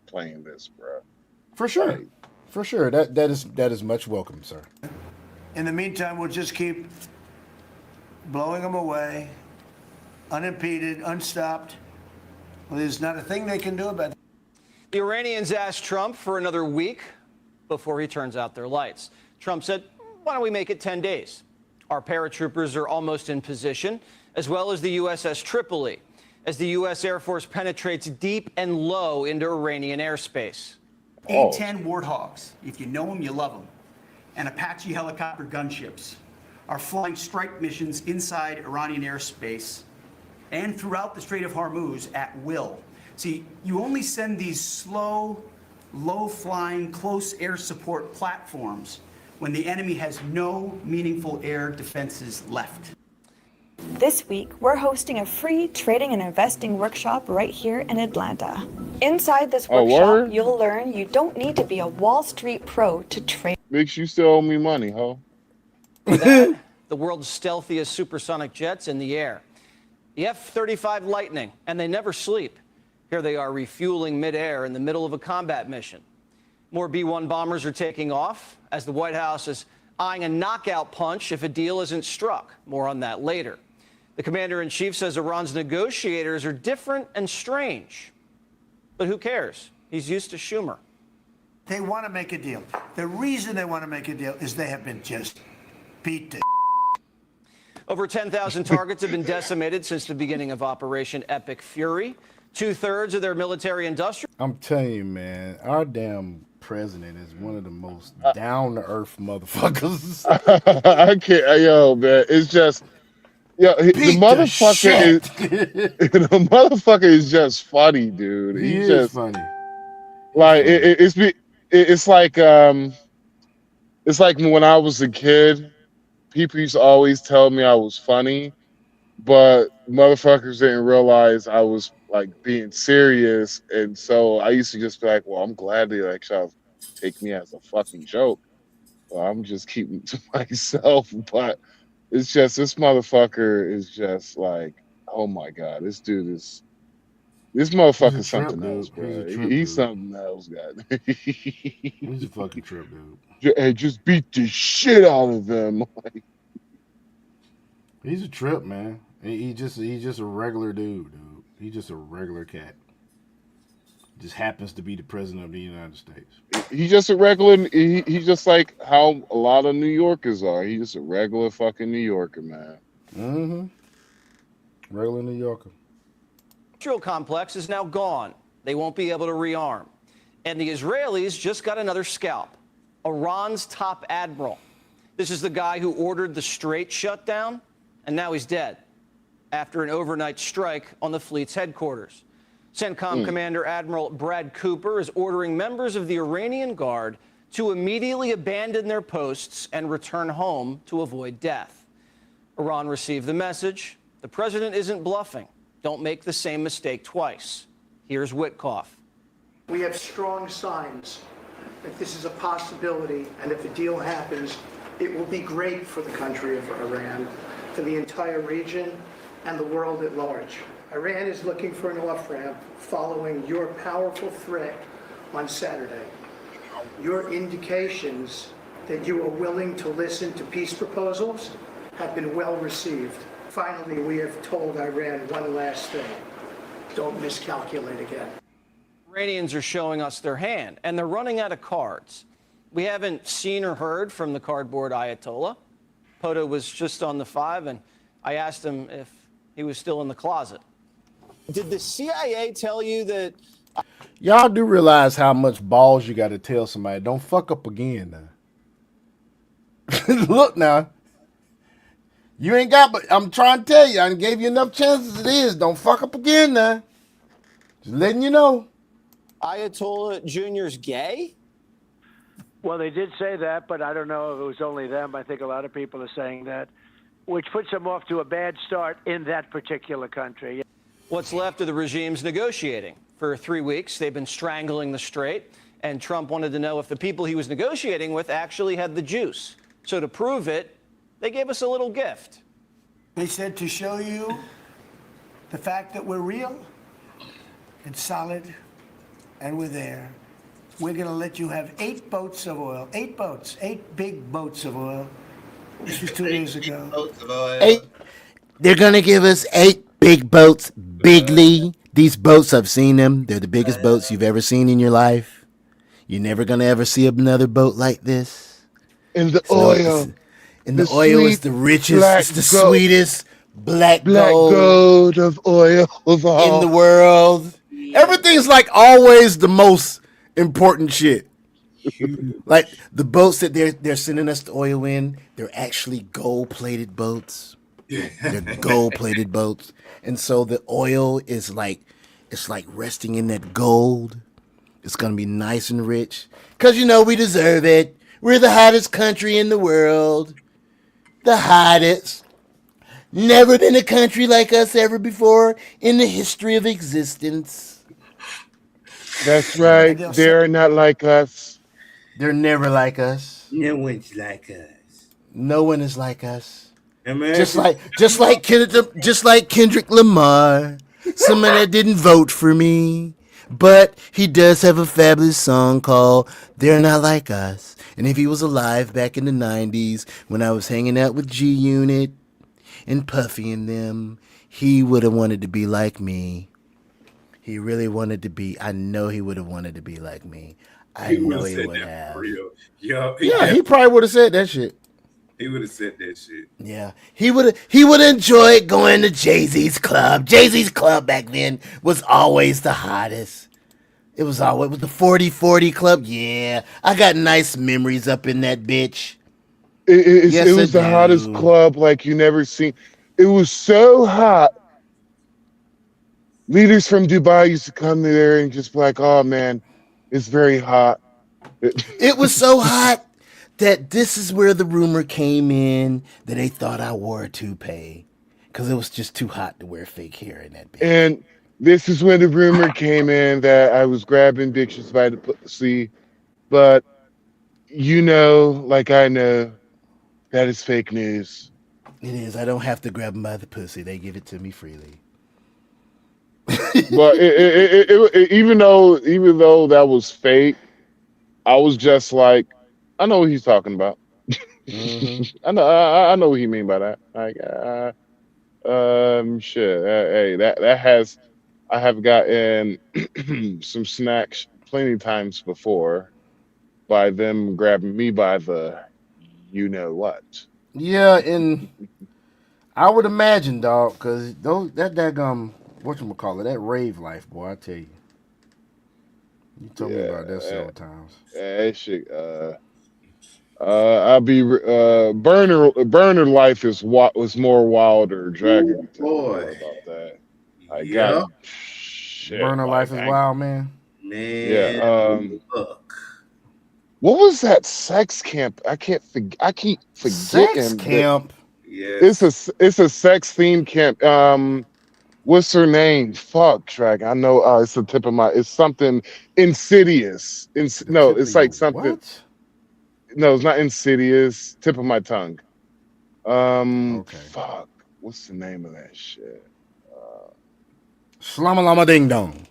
playing this, bro. For sure, for sure. That is much welcome, sir. In the meantime, we'll just keep blowing them away, unimpeded, unstopped. Well, there's not a thing they can do about it. The Iranians asked Trump for another week before he turns out their lights. Trump said, why don't we make it 10 days? Our paratroopers are almost in position, as well as the USS Tripoli, as the U.S. Air Force penetrates deep and low into Iranian airspace. A-10 Warthogs, if you know them, you love them, and Apache helicopter gunships are flying strike missions inside Iranian airspace and throughout the Strait of Hormuz at will. See, you only send these slow, low-flying, close air support platforms when the enemy has no meaningful air defenses left. This week, we're hosting a free trading and investing workshop right here in Atlanta. Inside this workshop, you'll learn you don't need to be a Wall Street pro to trade. Bitch, you still owe me money, ho. That, the world's stealthiest supersonic jets in the air. The F-35 Lightning, and they never sleep. Here they are refueling midair in the middle of a combat mission. More B-1 bombers are taking off as the White House is eyeing a knockout punch if a deal isn't struck. More on that later. The commander-in-chief says Iran's negotiators are different and strange. But who cares? He's used to Schumer. They want to make a deal. The reason they want to make a deal is they have been just beat to Over 10,000 targets have been decimated since the beginning of Operation Epic Fury. 2/3 of their military industrial. I'm telling you, man, our damn president is one of the most down-to-earth motherfuckers. I can't, yo, man. It's just, the motherfucker is the motherfucker is just funny, dude. He He's is just funny. like it's like when I was a kid, people used to always tell me I was funny, but motherfuckers didn't realize I was like being serious, and so I used to just be like, "Well, I'm glad they like try to take me as a fucking joke. Well, I'm just keeping it to myself." But it's just this motherfucker is just like, oh my god, this motherfucker's something else, bro. He's something else, god. He's a fucking trip, dude. Hey, just beat the shit out of them. He's a trip, man. He's just a regular dude. He's just a regular cat. Just happens to be the president of the United States. He's just a regular. He's just like how a lot of New Yorkers are. He's just a regular fucking New Yorker, man. Mm-hmm. Regular New Yorker. Industrial complex is now gone. They won't be able to rearm. And the Israelis just got another scalp. Iran's top admiral. This is the guy who ordered the Strait shutdown, and now he's dead after an overnight strike on the fleet's headquarters. CENTCOM Commander Admiral Brad Cooper is ordering members of the Iranian Guard to immediately abandon their posts and return home to avoid death. Iran received the message. The president isn't bluffing. Don't make the same mistake twice. Here's Witkoff. We have strong signs that this is a possibility, and if a deal happens, it will be great for the country of Iran, for the entire region, and the world at large. Iran is looking for an off-ramp following your powerful threat on Saturday. Your indications that you are willing to listen to peace proposals have been well received. Finally, we have told Iran one last thing. Don't miscalculate again. Iranians are showing us their hand, and they're running out of cards. We haven't seen or heard from the cardboard Ayatollah. Poto was just on the 5, and I asked him if he was still in the closet. Did the CIA tell you that? Y'all do realize how much balls you got to tell somebody, don't fuck up again now. Look now. You ain't got, but I'm trying to tell you, I gave you enough chances it is. Don't fuck up again now. Just letting you know. Ayatollah Jr.'s gay? Well, they did say that, but I don't know if it was only them. I think a lot of people are saying that, which puts them off to a bad start in that particular country. What's left of the regime's negotiating. For 3 weeks, they've been strangling the strait, and Trump wanted to know if the people he was negotiating with actually had the juice. So to prove it, they gave us a little gift. They said to show you the fact that we're real and solid and we're there. We're going to let you have 8 boats of oil. 8 boats. 8 big boats of oil. This was 2 years ago. 8. They're going to give us 8 big boats, bigly. These boats, I've seen them. They're the biggest boats you've ever seen in your life. You're never going to ever see another boat like this. And the oil. And the oil is the richest, it's the sweetest black gold of oil of all in the world. Everything's like always the most important shit. Like the boats that they're sending us the oil in, they're actually gold-plated boats. They're gold-plated boats. And so the oil is like, it's like resting in that gold. It's going to be nice and rich. Because, you know, we deserve it. We're the hottest country in the world. The hottest. Never been a country like us ever before in the history of existence. That's right. They're not like us. They're never like us. No one's like us. No one is like us. Just like Kendrick Lamar. Somebody that didn't vote for me. But he does have a fabulous song called They're Not Like Us. And if he was alive back in the 90s when I was hanging out with G Unit and Puffy and them, he would have wanted to be like me. He really wanted to be. I know he would have wanted to be like me. I He would know have he said would that for have. real. Yo, Yeah, he probably would have said that shit. he would have said that shit. Yeah, he would enjoy going to Jay-Z's club. Jay-Z's club back then was always the hottest. It was the 4040 club. Yeah, I got nice memories up in that bitch. It Yes, I was the hottest do. club like you never seen. It was so hot. Leaders from Dubai used to come there and just be like, "Oh man, it's very hot." It was so hot that this is where the rumor came in that they thought I wore a toupee because it was just too hot to wear fake hair in that bitch. And this is when the rumor came in that I was grabbing bitches by the pussy, but like I know, that is fake news. It is. I don't have to grab them by the pussy. They give it to me freely. But even though that was fake, I was just like, I know what he's talking about. Mm-hmm. I know what he mean by that. Like, shit. Hey, that has I have gotten some snacks plenty of times before by them grabbing me by the you know what. Yeah, and I would imagine, dog, because that daggum, whatchamacallit, that rave life, boy, I tell you. You told me about that several times. That shit. I'll be burner life is what was more wilder. Dragon can tell you more Boy. about that. I got Yep. shit. Burner Like, life is wild, man. Yeah. Man, look. What was that sex camp? I keep Sex forgetting. camp. Yes. It's a sex themed camp. What's her name? Fuck, Dragon. I know. It's the tip of my. It's something insidious. No, it's like something. What? No, it's not insidious. Tip of my tongue. Okay. Fuck. What's the name of that shit? Slama lama ding dong.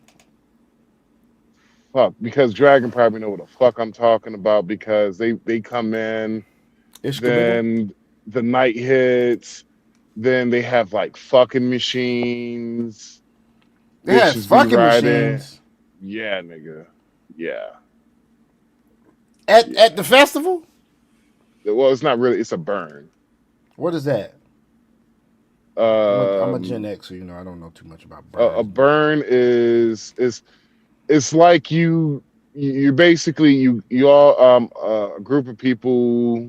Fuck, because Dragon probably know what the fuck I'm talking about because they come in, then the night hits, then they have like fucking machines. They have Bitches be fucking riding. machines. Yeah, nigga. Yeah. At the festival? Well, it's not really. It's a burn. What is that? I'm a Gen X, so I don't know too much about burns. A burn is it's like you're basically you all a group of people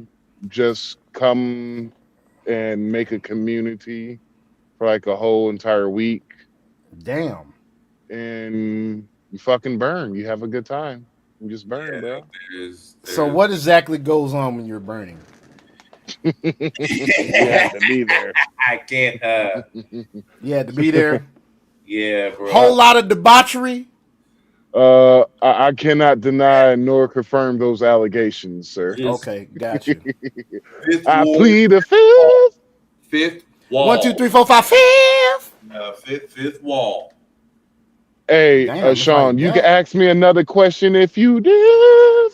just come and make a community for like a whole entire week. Damn. And you fucking burn. You have a good time. You just burn, bro. So what exactly goes on when you're burning? You have to be there. I can't. You had to be there. Yeah, bro. Whole lot of debauchery. I cannot deny nor confirm those allegations, sir. Okay, got you. I plead the fifth. Fifth wall. 1, 2, 3, 4, 5, fifth. Fifth wall. Hey, Damn, Sean, like you that. can ask me another question if you did.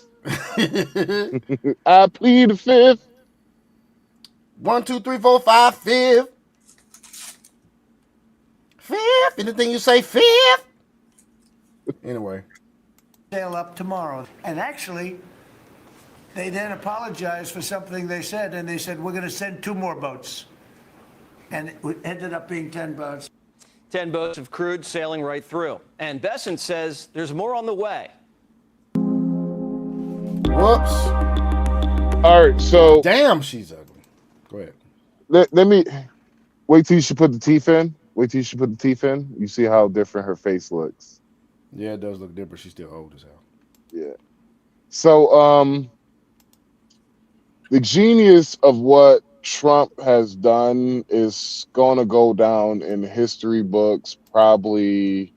I plead the fifth. 1, 2, 3, 4, 5, fifth. Fifth. Anything you say, fifth. Anyway. Sail up tomorrow. And actually, they then apologized for something they said, and they said, we're going to send 2 more boats. And it ended up being 10 boats. 10 boats of crude sailing right through. And Besant says there's more on the way. Whoops. All right, so damn, she's ugly. Go ahead. Let me wait till you should put the teeth in. Wait till you should put the teeth in. You see how different her face looks. Yeah, it does look different. She's still old as hell. Yeah. So the genius of what Trump has done is going to go down in the history books. Probably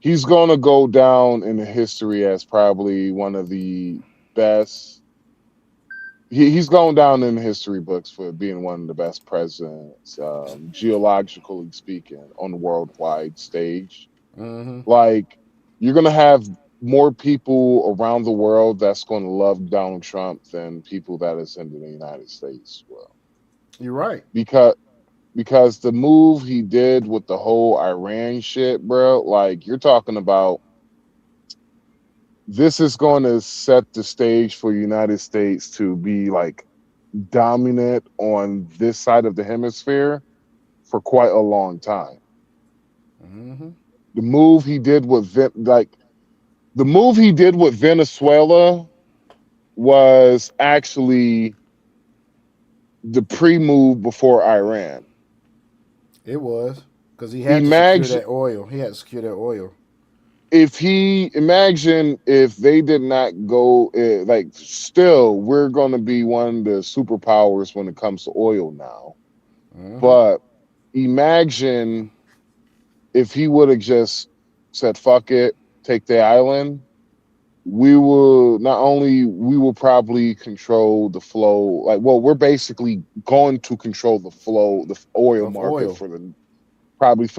he's going to go down in the history as probably one of the best. He's going down in the history books for being one of the best presidents, geologically speaking, on the worldwide stage. Mm-hmm. Like you're gonna have more people around the world that's going to love Donald Trump than people that is in the United States will. You're right. Because the move he did with the whole Iran shit, bro, like you're talking about, this is going to set the stage for United States to be like dominant on this side of the hemisphere for quite a long time. Mm-hmm. The move he did with the move he did with Venezuela was actually the pre-move before Iran. It was because he had to secure Imagine that oil. He had to secure that oil. imagine if they did not go, like, still we're going to be one of the superpowers when it comes to oil now. Mm-hmm. But imagine if he would have just said fuck it, take the island. We will probably control the flow. Like, well, we're basically going to control the flow, the oil Of market oil for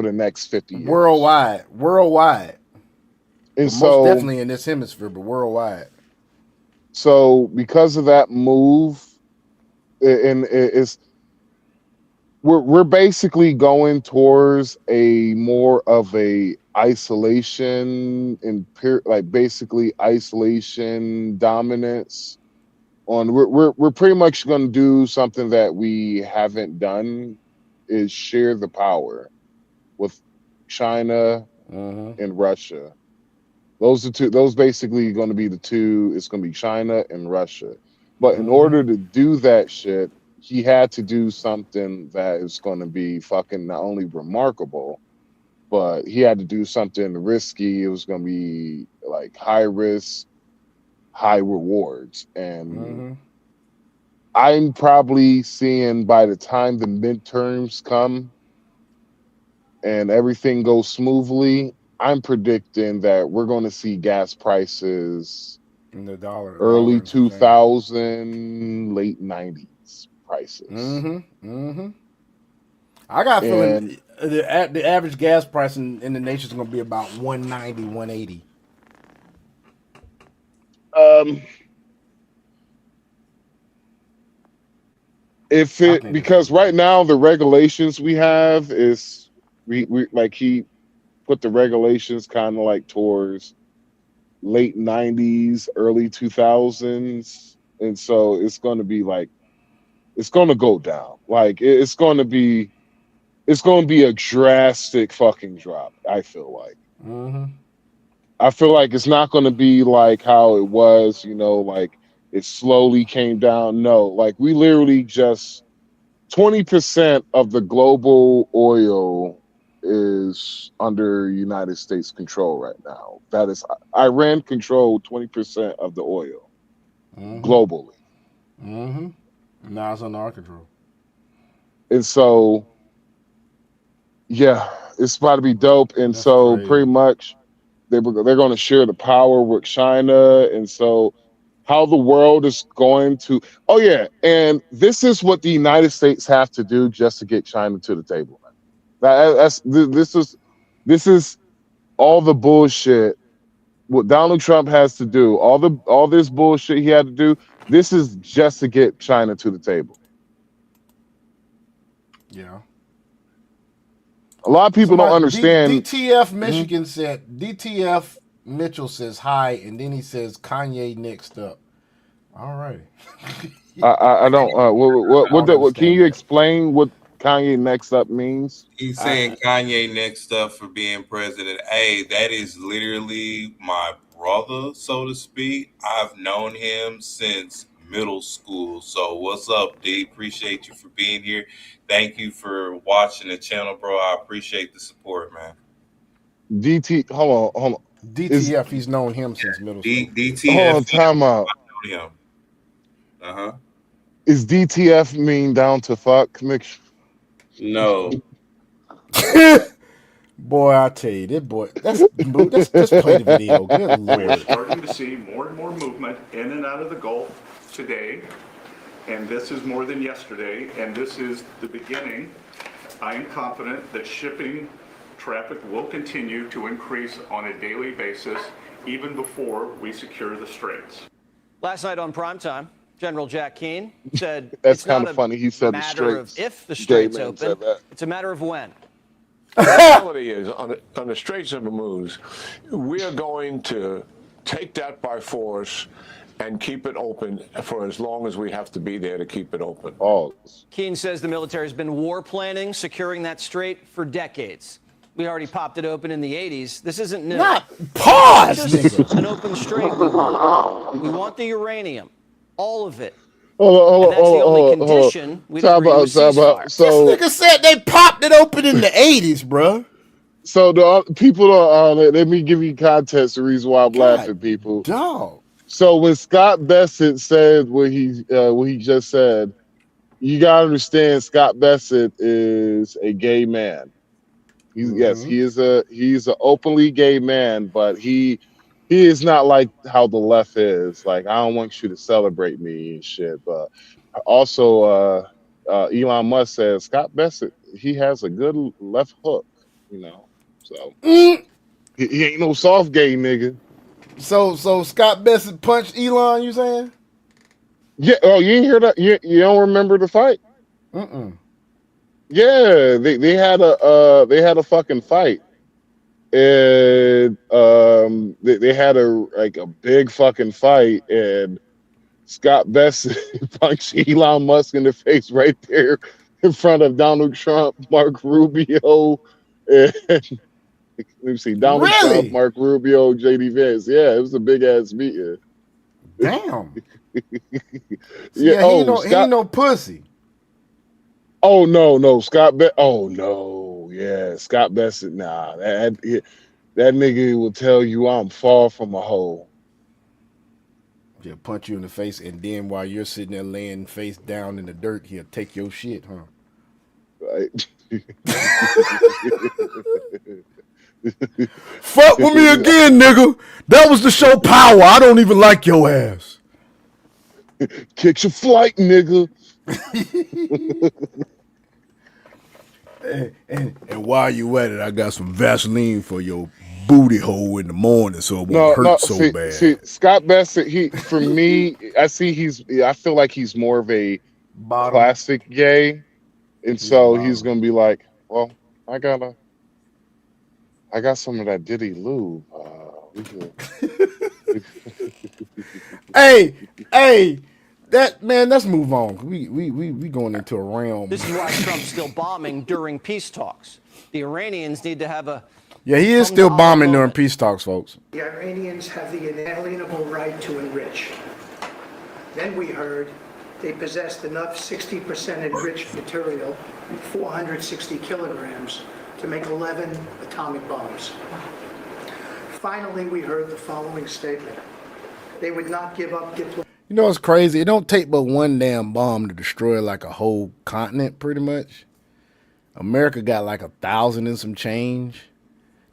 the next 50 years. Worldwide. And But most so, definitely in this hemisphere, but worldwide. so because of that move, and it's we're basically going towards a more of a isolation and like basically isolation dominance on. We're pretty much going to do something that we haven't done, is share the power with China Mm-hmm. and Russia. Those basically going to be the two. It's going to be China and Russia. But in Mm-hmm. order to do that shit, he had to do something that is going to be fucking not only remarkable, but he had to do something risky. It was going to be like high risk, high rewards. And Mm-hmm. I'm probably seeing, by the time the midterms come and everything goes smoothly, I'm predicting that we're going to see gas prices And the dollar early and some change. 2000, late 90s prices. Mm-hmm. Mm-hmm. I got a And feeling the average gas price in the nation is going to be about 190, 180. um I think it's because right now the regulations we have is, we like, he put the regulations kind of like towards late 90s, early 2000s, and so it's going to be like, it's going to go down. Like, it's going to be a drastic fucking drop. Mm-hmm. I feel like it's not going to be like how it was, like it slowly came down. No, like we literally just 20% of the global oil is under United States control right now. That is, Iran controlled 20% of the oil Mm-hmm. globally. Mm-hmm. Now it's under our control. And so, yeah, it's about to be dope. And That's so pretty crazy. much they're going to share the power with China. And so how the world is going to, oh yeah, and this is what the United States have to do just to get China to the table. This is all the bullshit what Donald Trump has to do. All this bullshit he had to do. This is just to get China to the table. Yeah. A lot of people don't Somebody understand. DTF Michigan said DTF Mitchell says hi, and then he says Kanye next up. All right. I don't. I don't What? Can understand you that. explain what Kanye next up means? He's saying Kanye next up for being president. Hey, that is literally my brother, so to speak. I've known him since middle school. So what's up, D? Appreciate you for being here. Thank you for watching the channel, bro. I appreciate the support, man. Hold on. DTF, he's known him since middle school. Hold DTF, on, time out. him. Uh-huh. Is DTF mean down to fuck, Mitch? No. Boy, I tell you, that boy. Let's just play the video. Good We're lord. starting to see more and more movement in and out of the Gulf today, and this is more than yesterday, and this is the beginning. I am confident that shipping traffic will continue to increase on a daily basis even before we secure the straits. Last night on primetime, General Jack Keane said That's it's kind not of a funny. He said the matter of straits. if the Gay straits man open, said that. it's a matter of when. The reality is, on the Straits of Hormuz, we are going to take that by force and keep it open for as long as we have to be there to keep it open. Keane says the military has been war planning, securing that strait for decades. We already popped it open in the 80s. This isn't new. Not pause, It's just nigga. an open strait we want. We want the uranium, all of it. Hold And that's the only condition we'd agree to a ceasefire. So This nigga said they popped it open in the 80s, bro. So the people let me give you context. The reason why I'm laughing, people. Dog. So when Scott Bassett said what he just said, you gotta understand Scott Bassett is a gay man. Yes, he's an openly gay man, but he is not like how the left is. Like, I don't want you to celebrate me and shit. But also, Elon Musk says Scott Bassett, he has a good left hook, So he ain't no soft gay nigga. So Scott Bassett punched Elon, you saying? Yeah. Oh, you didn't hear that? You don't remember the fight? Yeah, they had a fucking fight, and they had a big fucking fight, and Scott Bassett punched Elon Musk in the face right there in front of Donald Trump, Mark Rubio, and let me see, Donald Trump, Mark Rubio, JD Vance. Yeah, it was a big ass meeting. Damn. Yeah. He ain't no pussy. Oh no, oh no, yeah, Scott Bassett. Nah, that nigga will tell you I'm far from a hoe. He'll punch you in the face, and then while you're sitting there laying face down in the dirt, he'll take your shit, huh? Right. Fuck with me again, nigga. That was the show Power. I don't even like your ass. Kick your flight, nigga. And while you at it, I got some Vaseline for your booty hole in the morning, so it won't hurt so bad. See, Scott Bassett, for me, I feel like he's more of a classic gay, and so he's gonna be like, well, I got some of that Diddy lube. Hey, let's move on. We going into a realm. This is why Trump's still bombing during peace talks. The Iranians need to have a Yeah, he is still bombing during peace talks, folks. The Iranians have the inalienable right to enrich. Then we heard they possessed enough 60% enriched material, 460 kilograms, to make 11 atomic bombs. Finally, we heard the following statement. They would not give up diplomacy. You know what's crazy? It don't take but one damn bomb to destroy like a whole continent, pretty much. America got like 1,000 and some change.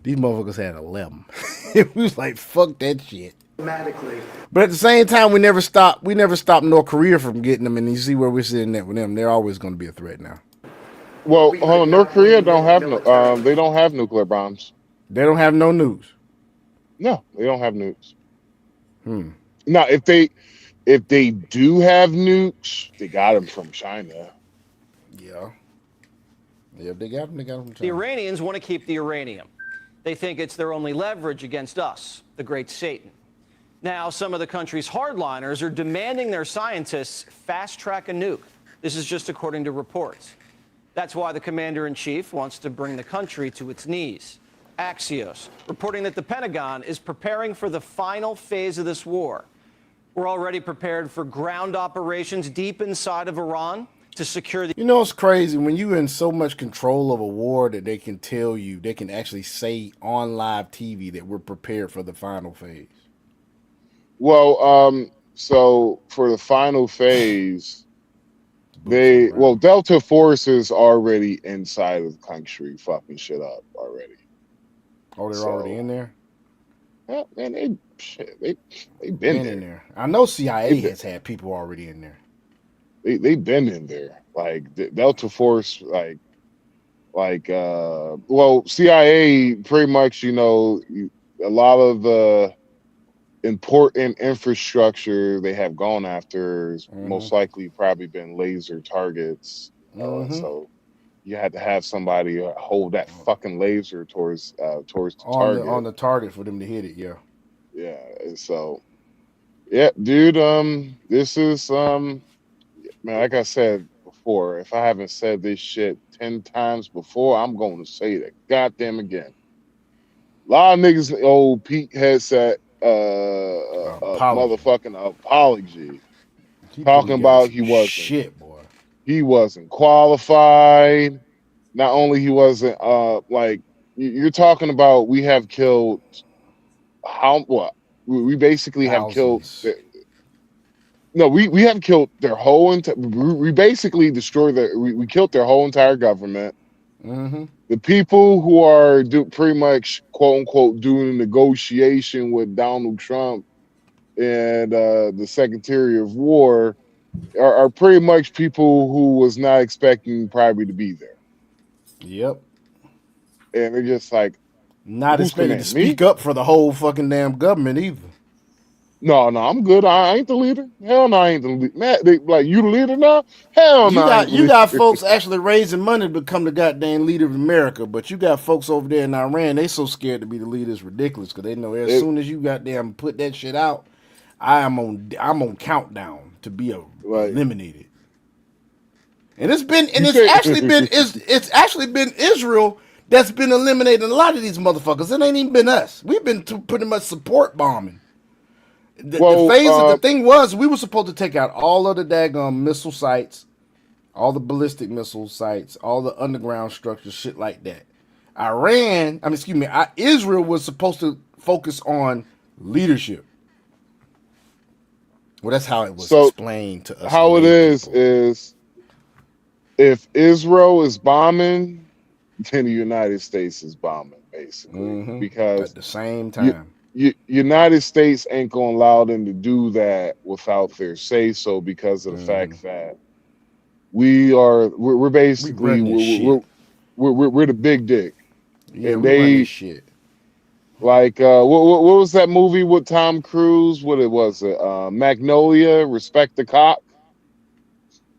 These motherfuckers had 11. We was like, fuck that shit. But at the same time, we never stopped North Korea from getting them, and you see where we're sitting at with them. They're always going to be a threat now. Well, hold on. North Korea don't have they don't have nuclear bombs. They don't have no nukes. No, they don't have nukes. Now, if they do have nukes, they got them from China. Yeah. Yeah, they got them from China. The Iranians want to keep the uranium. They think it's their only leverage against us, the great Satan. Now, some of the country's hardliners are demanding their scientists fast-track a nuke. This is just according to reports. That's why the commander-in-chief wants to bring the country to its knees. Axios, reporting that the Pentagon is preparing for the final phase of this war. We're already prepared for ground operations deep inside of Iran to secure the... You know, it's crazy when you're in so much control of a war that they can tell you, they can actually say on live TV that we're prepared for the final phase. Well, so for the final phase, Delta Force is already inside of the country, fucking shit up already. Oh, they're already in there? Yeah, man, they've been in there. I know CIA has had people already in there. They've been in there. Like Delta Force, like like well, CIA pretty much, a lot of the important infrastructure they have gone after is most likely probably been laser targets. So you had to have somebody hold that fucking laser towards the on target. the target for them to hit it. Yeah. Yeah. And so yeah, dude. This is man. Like I said before, if I haven't said this shit 10 times before, I'm going to say that goddamn again. A lot of niggas old Pete headset Apology. motherfucking apology. He put Talking together about some shit, boy. he wasn't qualified. Not only he wasn't like you're talking about we have killed how what we basically have killed Thousands. no we have killed their whole we basically destroyed we killed their whole entire government. The people who are pretty much quote unquote doing negotiation with Donald Trump and the Secretary of War are pretty much people who was not expecting probably to be there. Yep. And they're just like, Not who's expected to command me? speak up for the whole fucking damn government either. No, I'm good. I ain't the leader. Hell no, I ain't the leader. Man, like you the leader now? Hell no, I ain't the You leader. got folks actually raising money to become the goddamn leader of America, but you got folks over there in Iran. They so scared to be the leader, it's ridiculous because they know as soon as you goddamn put that shit out, I'm on countdown to be eliminated. And it's actually been Israel that's been eliminating a lot of these motherfuckers. It ain't even been us. We've been pretty much support bombing. The thing was, we were supposed to take out all of the daggone missile sites, all the ballistic missile sites, all the underground structures, shit like that. Israel was supposed to focus on leadership. Well, that's how it was explained to us. How it is if Israel is bombing, then the United States is bombing, basically. Because at the same time. United States ain't gonna allow them to do that without their say so because of the fact that we're basically we're the big dick. Yeah, and we run this shit. Like what was that movie with Tom Cruise? What it was Magnolia, Respect the Cock.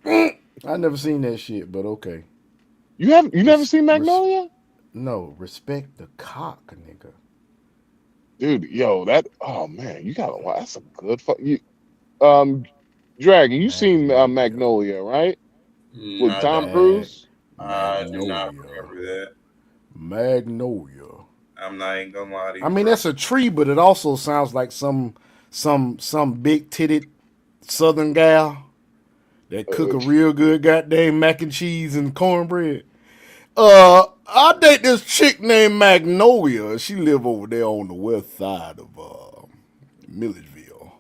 I never seen that shit, but okay. You never seen Magnolia? No, Respect the Cock, nigga. Dude, yo, oh man, you gotta watch. That's a good Dragon. You seen Magnolia, right? With Tom Cruise. I do not remember that. Magnolia. I'm not even gonna lie to you. I mean, that's a tree, but it also sounds like some big titted Southern gal that cook a real good goddamn mac and cheese and cornbread. I date this chick named Magnolia. She live over there on the west side of Milledgeville.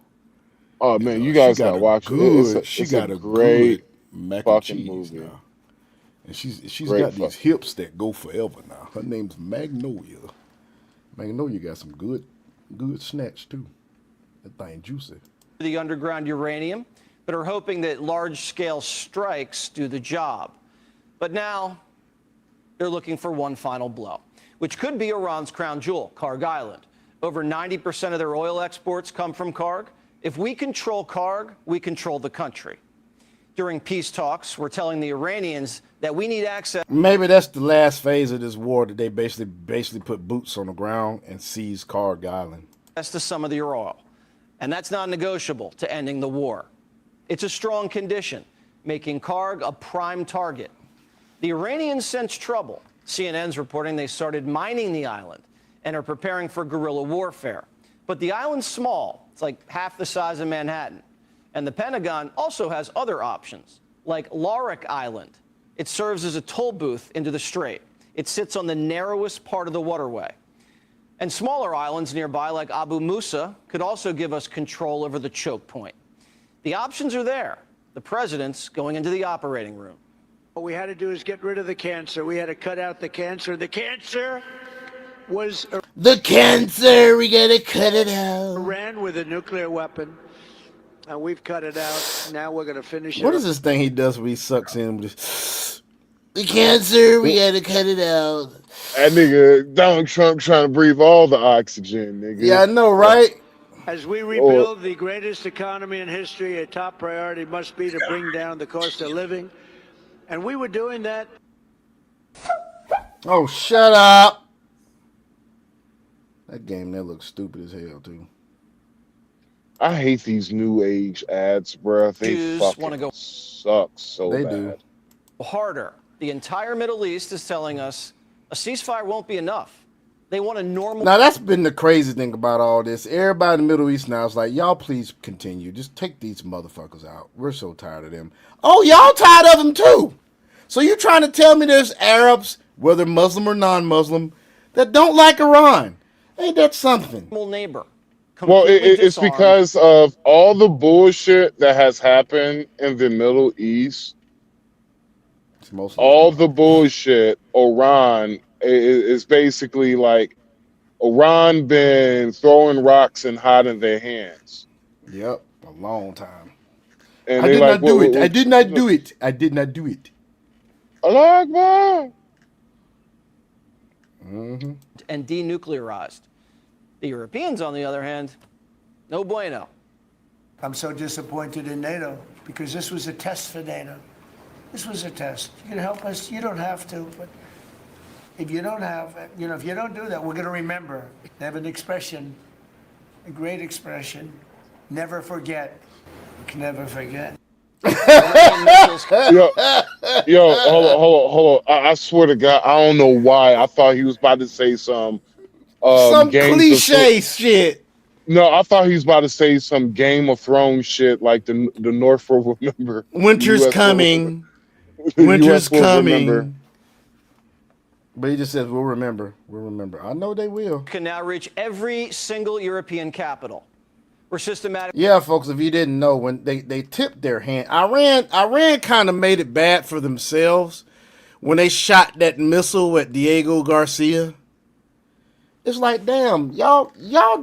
Oh man, you guys gotta watch it. She got a great good mac and fucking cheese movie. now. And she's Great got these hips that go forever now. Her name's Magnolia. Magnolia got some good snacks too. That thing juicy. The underground uranium, but are hoping that large-scale strikes do the job. But now they're looking for one final blow, which could be Iran's crown jewel, Karg Island. Over 90% of their oil exports come from Karg. If we control Karg, we control the country. During peace talks, we're telling the Iranians that we need access. Maybe that's the last phase of this war, that they basically put boots on the ground and seize Karg Island. To some of the oil, and that's not negotiable to ending the war. It's a strong condition, making Karg a prime target. The Iranians sense trouble. CNN's reporting they started mining the island and are preparing for guerrilla warfare. But the island's small. It's like half the size of Manhattan. And the Pentagon also has other options, like Larik Island. It serves as a toll booth into the strait. It sits on the narrowest part of the waterway. And smaller islands nearby, like Abu Musa, could also give us control over the choke point. The options are there. The president's going into the operating room. What we had to do is get rid of the cancer. We had to cut out the cancer. The cancer was... The cancer, we gotta cut it out. Iran with a nuclear weapon. And we've cut it out. Now we're going to finish it. What is this thing he does where he sucks in? The cancer, we gotta cut it out. That nigga Donald Trump trying to breathe all the oxygen, nigga. Yeah, I know, right? As we Or rebuild the greatest economy in history, a top priority must be to bring down the cost of living. And we were doing that. Oh, shut up. That game there looks stupid as hell, too. I hate these new age ads, bruh. They Jews want to fucking go suck so They bad. do. harder. The entire Middle East is telling us a ceasefire won't be enough. They want a normal. Now, that's been the crazy thing about all this. Everybody in the Middle East now is like, y'all please continue. Just take these motherfuckers out. We're so tired of them. Oh, y'all tired of them, too. So you trying to tell me there's Arabs, whether Muslim or non-Muslim, that don't like Iran? Ain't that something? Neighbor. Well, it's because of all the bullshit that has happened in the Middle East. It's mostly All the bullshit, Iran is basically like Iran been throwing rocks and hiding their hands. Yep, a long time. And I they did like, not do it. what, I did not do it. I did not do it. Allah Akbar. Mm-hmm. And denuclearized. The Europeans, on the other hand, no bueno. I'm so disappointed in NATO because this was a test for NATO. This was a test. You can help us. You don't have to, but if you don't have, if you don't do that, we're going to remember. They have an expression, a great expression. Never forget. You can never forget. Yo, hold on. I swear to God, I don't know why. I thought he was about to say some Games cliche shit. No, I thought he was about to say some Game of Thrones shit, like the North will remember. Winter's coming. Winter's coming. But he just says, we'll remember. We'll remember. I know they will. Can now reach every single European capital. We're systematic. Yeah, folks, if you didn't know, when they tipped their hand, Iran kind of made it bad for themselves when they shot that missile at Diego Garcia. It's like, damn, y'all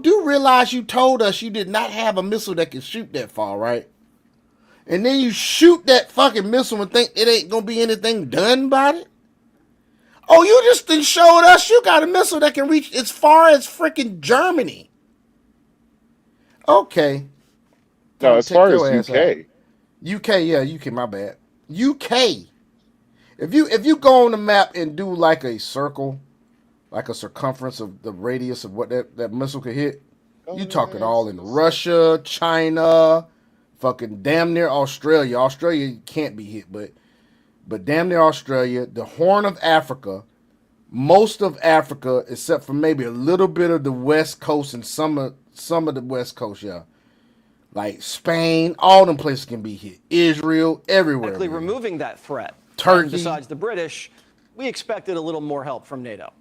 do realize you told us you did not have a missile that can shoot that far, right? And then you shoot that fucking missile and think it ain't gonna be anything done about it? Oh, you just done showed us you got a missile that can reach as far as freaking Germany. Okay. No, as far as UK. UK, yeah, UK, my bad. UK. If you go on the map and do like a circle, like a circumference of the radius of what that missile could hit, you talking all in Russia, China, fucking damn near Australia. Australia can't be hit, but damn near Australia, the Horn of Africa, most of Africa, except for maybe a little bit of the West Coast and some of the West Coast, yeah. Like Spain, all them places can be hit. Israel, everywhere. Removing that threat. Turkey. And besides the British, we expected a little more help from NATO.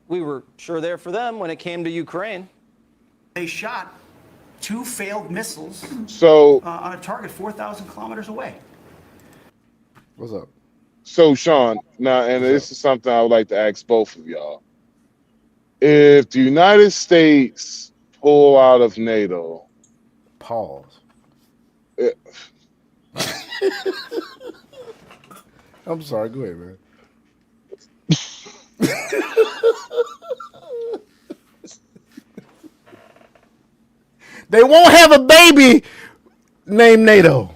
We were sure there for them when it came to Ukraine. They shot 2 failed missiles on a target 4,000 kilometers away. What's up? So, Sean, now, and this is something I would like to ask both of y'all. If the United States pull out of NATO, pause. I'm sorry. Go ahead, man. They won't have a baby named NATO.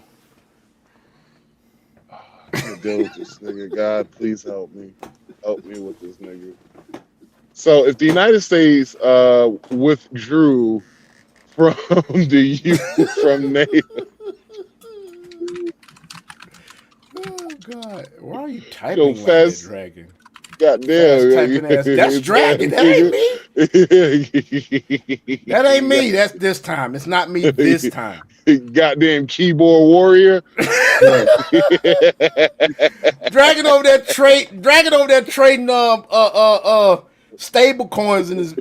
I'm deal with this nigga. God, please help me. Help me with this nigga. So, if the United States withdrew from from NATO. Oh God! Why are you typing like Fez, that, Dragon? Goddamn, that's Dragon. That ain't me. That ain't me. That's this time. It's not me this time. Goddamn keyboard warrior. Dragon over there trading stable coins in his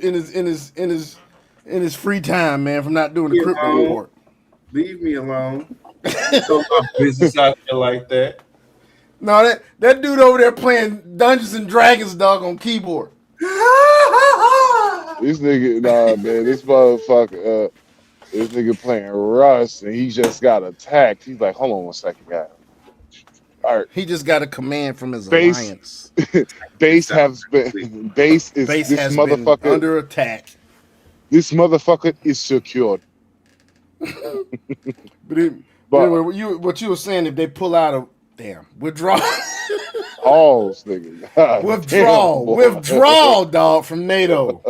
free time, man, from not doing the crypto report. Leave me alone. Don't my business out there like that. No, that dude over there playing Dungeons and Dragons, dog, on keyboard. This nigga, nah, man, this motherfucker, this nigga playing Rust, and he just got attacked. He's like, hold on one second, guys. All right. He just got a command from his Base, alliance. base has been base is Base this has been motherfucker. under attack. This motherfucker is secured. But anyway, what you were saying, if they pull out a withdrawal, nigga. God withdrawal, dog, from NATO.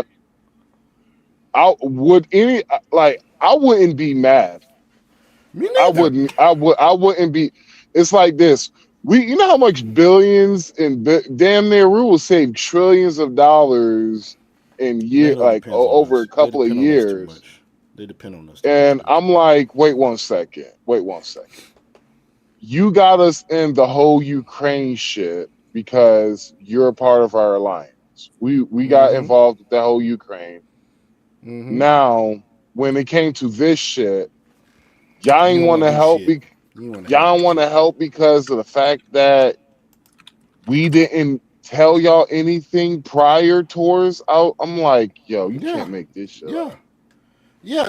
I wouldn't be mad. Me neither. I wouldn't be. It's like this. You know how much billions and damn near we will save trillions of dollars in NATO depends on over us. a couple They of depend on us too years. much. They depend on us. And I'm like, wait one second. You got us in the whole Ukraine shit because you're a part of our alliance. We got involved with the whole Ukraine. Now, when it came to this shit, y'all ain't want to help. Y'all want to help because of the fact that we didn't tell y'all anything prior towards out. I'm like, yo, you can't make this shit up. Yeah,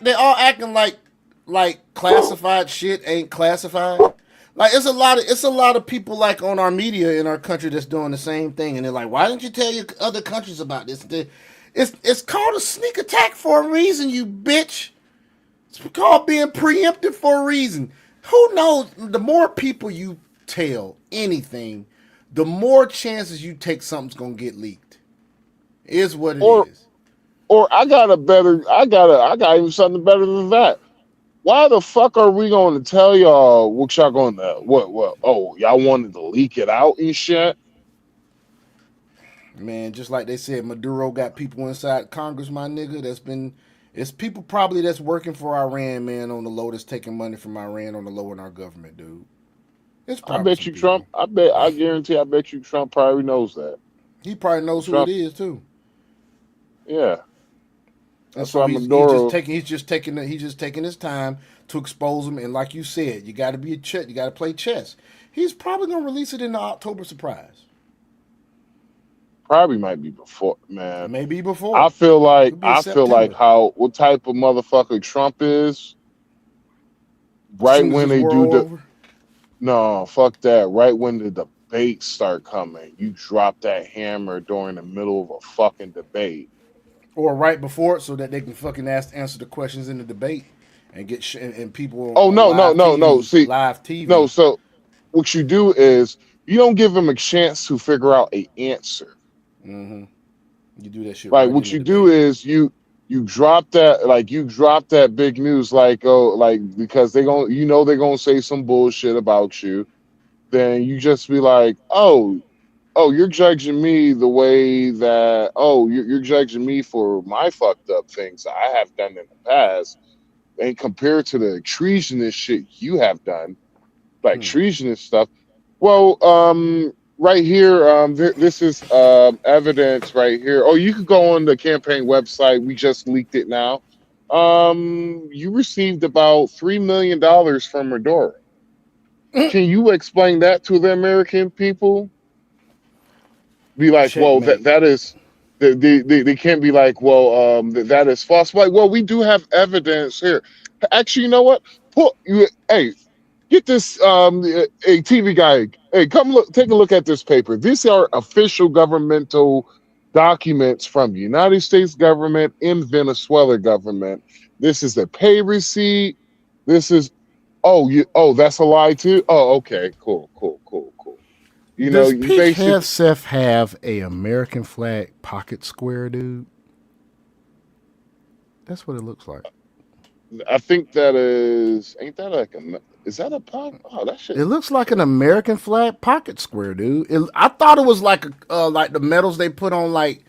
they all acting like classified shit ain't classified. Like it's a lot of people like on our media in our country that's doing the same thing, and they're like, why didn't you tell your other countries about this? It's called a sneak attack for a reason, you bitch. It's called being preemptive for a reason. Who knows? The more people you tell anything, the more chances you take something's gonna get leaked. Is what it is. Or I got even something better than that. Why the fuck are we going to tell y'all what y'all going to what? Oh, y'all wanted to leak it out and shit. Man, just like they said, Maduro got people inside Congress, my nigga. It's people probably that's working for Iran, man, on the low, that's taking money from Iran on the low in our government, dude. It's probably I bet you Trump. I guarantee. I bet you Trump probably knows that. He probably knows who it is too. Yeah. That's why he's just taking his time to expose them. And like you said, you got to be you got to play chess. He's probably gonna release it in the October surprise. Probably might be before, man. Maybe before. I feel like what type of motherfucker Trump is. Right when they do no, fuck that. Right when the debates start coming, you drop that hammer during the middle of a fucking debate. Or right before it, so that they can fucking answer the questions in the debate and get and people. Oh no! See, live TV. No, so what you do is you don't give them a chance to figure out an answer. You do that shit. Like what you do is you drop that big news because they're gonna say some bullshit about you. Then you just be like, oh, you're judging me the way that, you're judging me for my fucked up things I have done in the past. And compared to the treasonous shit you have done, like treasonous stuff. Well, right here, this is evidence right here. Oh, you could go on the campaign website. We just leaked it now. You received about $3 million from Maduro. Can you explain that to the American people? Be like, well, that is, they can't be like, well, that is false. Like, well, we do have evidence here. Actually, you know what? Hey, get this, a TV guy. Hey, come look, take a look at this paper. These are official governmental documents from the United States government and Venezuela government. This is a pay receipt. This is, that's a lie too. Oh, okay, cool. Does Pete Hegseth have a American flag pocket square, dude? That's what it looks like. I think that is. Ain't that like a? Is that a pocket? Oh, that shit. It looks like an American flag pocket square, dude. I thought it was like like the medals they put on like.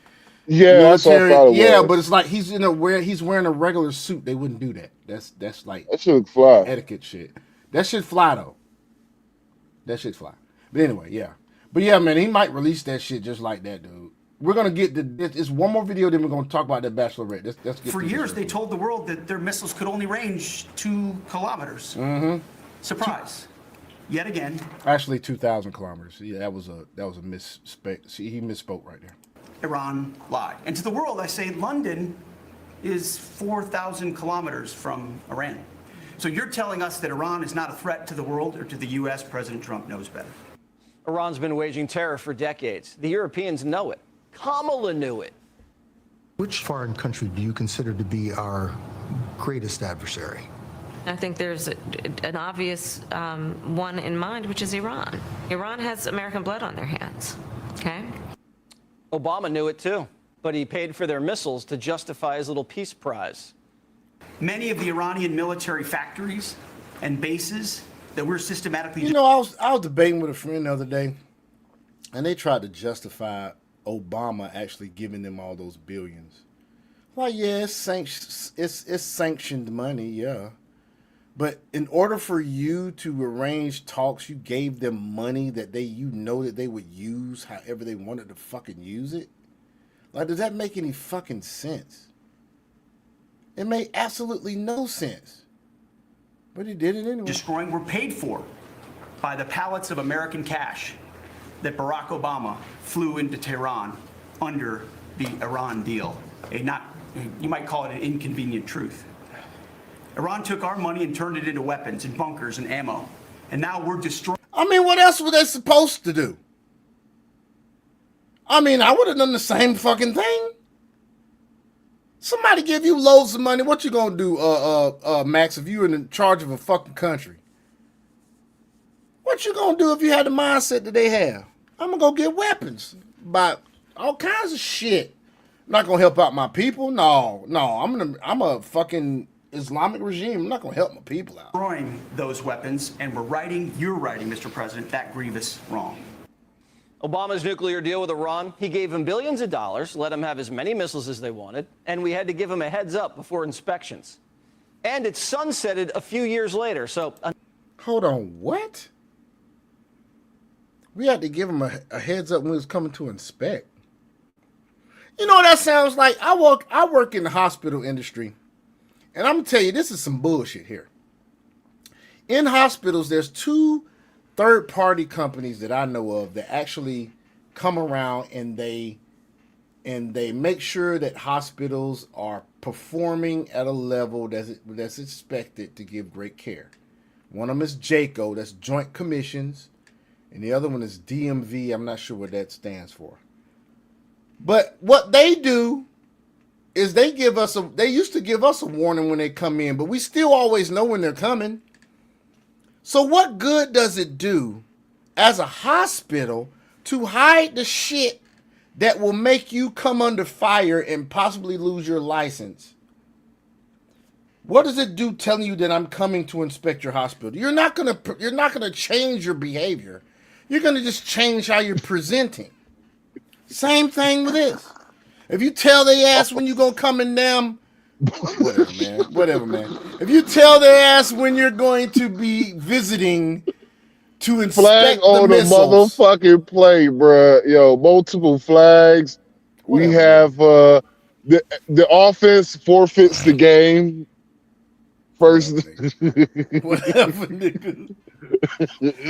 Yeah, military. That's what I thought it was. But it's like he's wearing a regular suit. They wouldn't do that. That's like that should fly. Etiquette shit. That should fly though. That shit fly. But anyway, yeah. But yeah, man, he might release that shit just like that, dude. We're gonna get it's one more video, then we're gonna talk about that Bachelorette. Let's get For years, they told the world that their missiles could only range 2 kilometers. Surprise! Yet again. Actually, 2,000 kilometers. Yeah, that was a misspeak. See, he misspoke right there. Iran lied, and to the world, I say London is 4,000 kilometers from Iran. So you're telling us that Iran is not a threat to the world or to the U.S.? President Trump knows better. Iran's been waging terror for decades. The Europeans know it. Kamala knew it. Which foreign country do you consider to be our greatest adversary? I think there's an obvious one in mind, which is Iran. Iran has American blood on their hands, okay? Obama knew it too, but he paid for their missiles to justify his little peace prize. Many of the Iranian military factories and bases that we're systematically... You know, I was debating with a friend the other day, and they tried to justify Obama actually giving them all those billions. Like, yeah, it's sanctioned money, yeah. But in order for you to arrange talks, you gave them money that you know that they would use however they wanted to fucking use it? Like, does that make any fucking sense? It made absolutely no sense. But he did it anyway. Destroying were paid for by the pallets of American cash that Barack Obama flew into Tehran under the Iran deal. You might call it an inconvenient truth. Iran took our money and turned it into weapons and bunkers and ammo. And now we're destroying... I mean, what else were they supposed to do? I mean, I would have done the same fucking thing. Somebody give you loads of money. What you gonna do, Max, if you're in charge of a fucking country? What you gonna do if you had the mindset that they have? I'm gonna go get weapons. Buy all kinds of shit. I'm not gonna help out my people. No. I'm a fucking Islamic regime. I'm not gonna help my people out. Destroying those weapons, and you're writing, Mr. President, that grievous wrong. Obama's nuclear deal with Iran, he gave them billions of dollars, let them have as many missiles as they wanted, and we had to give them a heads up before inspections. And it sunsetted a few years later, so... Hold on, what? We had to give them a heads up when we was coming to inspect. You know what that sounds like? I work in the hospital industry, and I'm going to tell you, this is some bullshit here. In hospitals, there's two third-party companies that I know of that actually come around and they make sure that hospitals are performing at a level that's expected to give great care. One of them is JACO, that's Joint Commissions, and the other one is DMV. I'm not sure what that stands for. But what they do is they used to give us a warning when they come in, but we still always know when they're coming. So what good does it do as a hospital to hide the shit that will make you come under fire and possibly lose your license? What does it do telling you that I'm coming to inspect your hospital? You're not gonna change your behavior. You're gonna just change how you're presenting. Same thing with this. If you tell they ass when you're gonna come in them, whatever, man. If you tell their ass when you're going to be visiting to inspect flag on the the missiles, motherfucking play, bruh. Yo, multiple flags. We have the offense forfeits the game. First, whatever, nigga.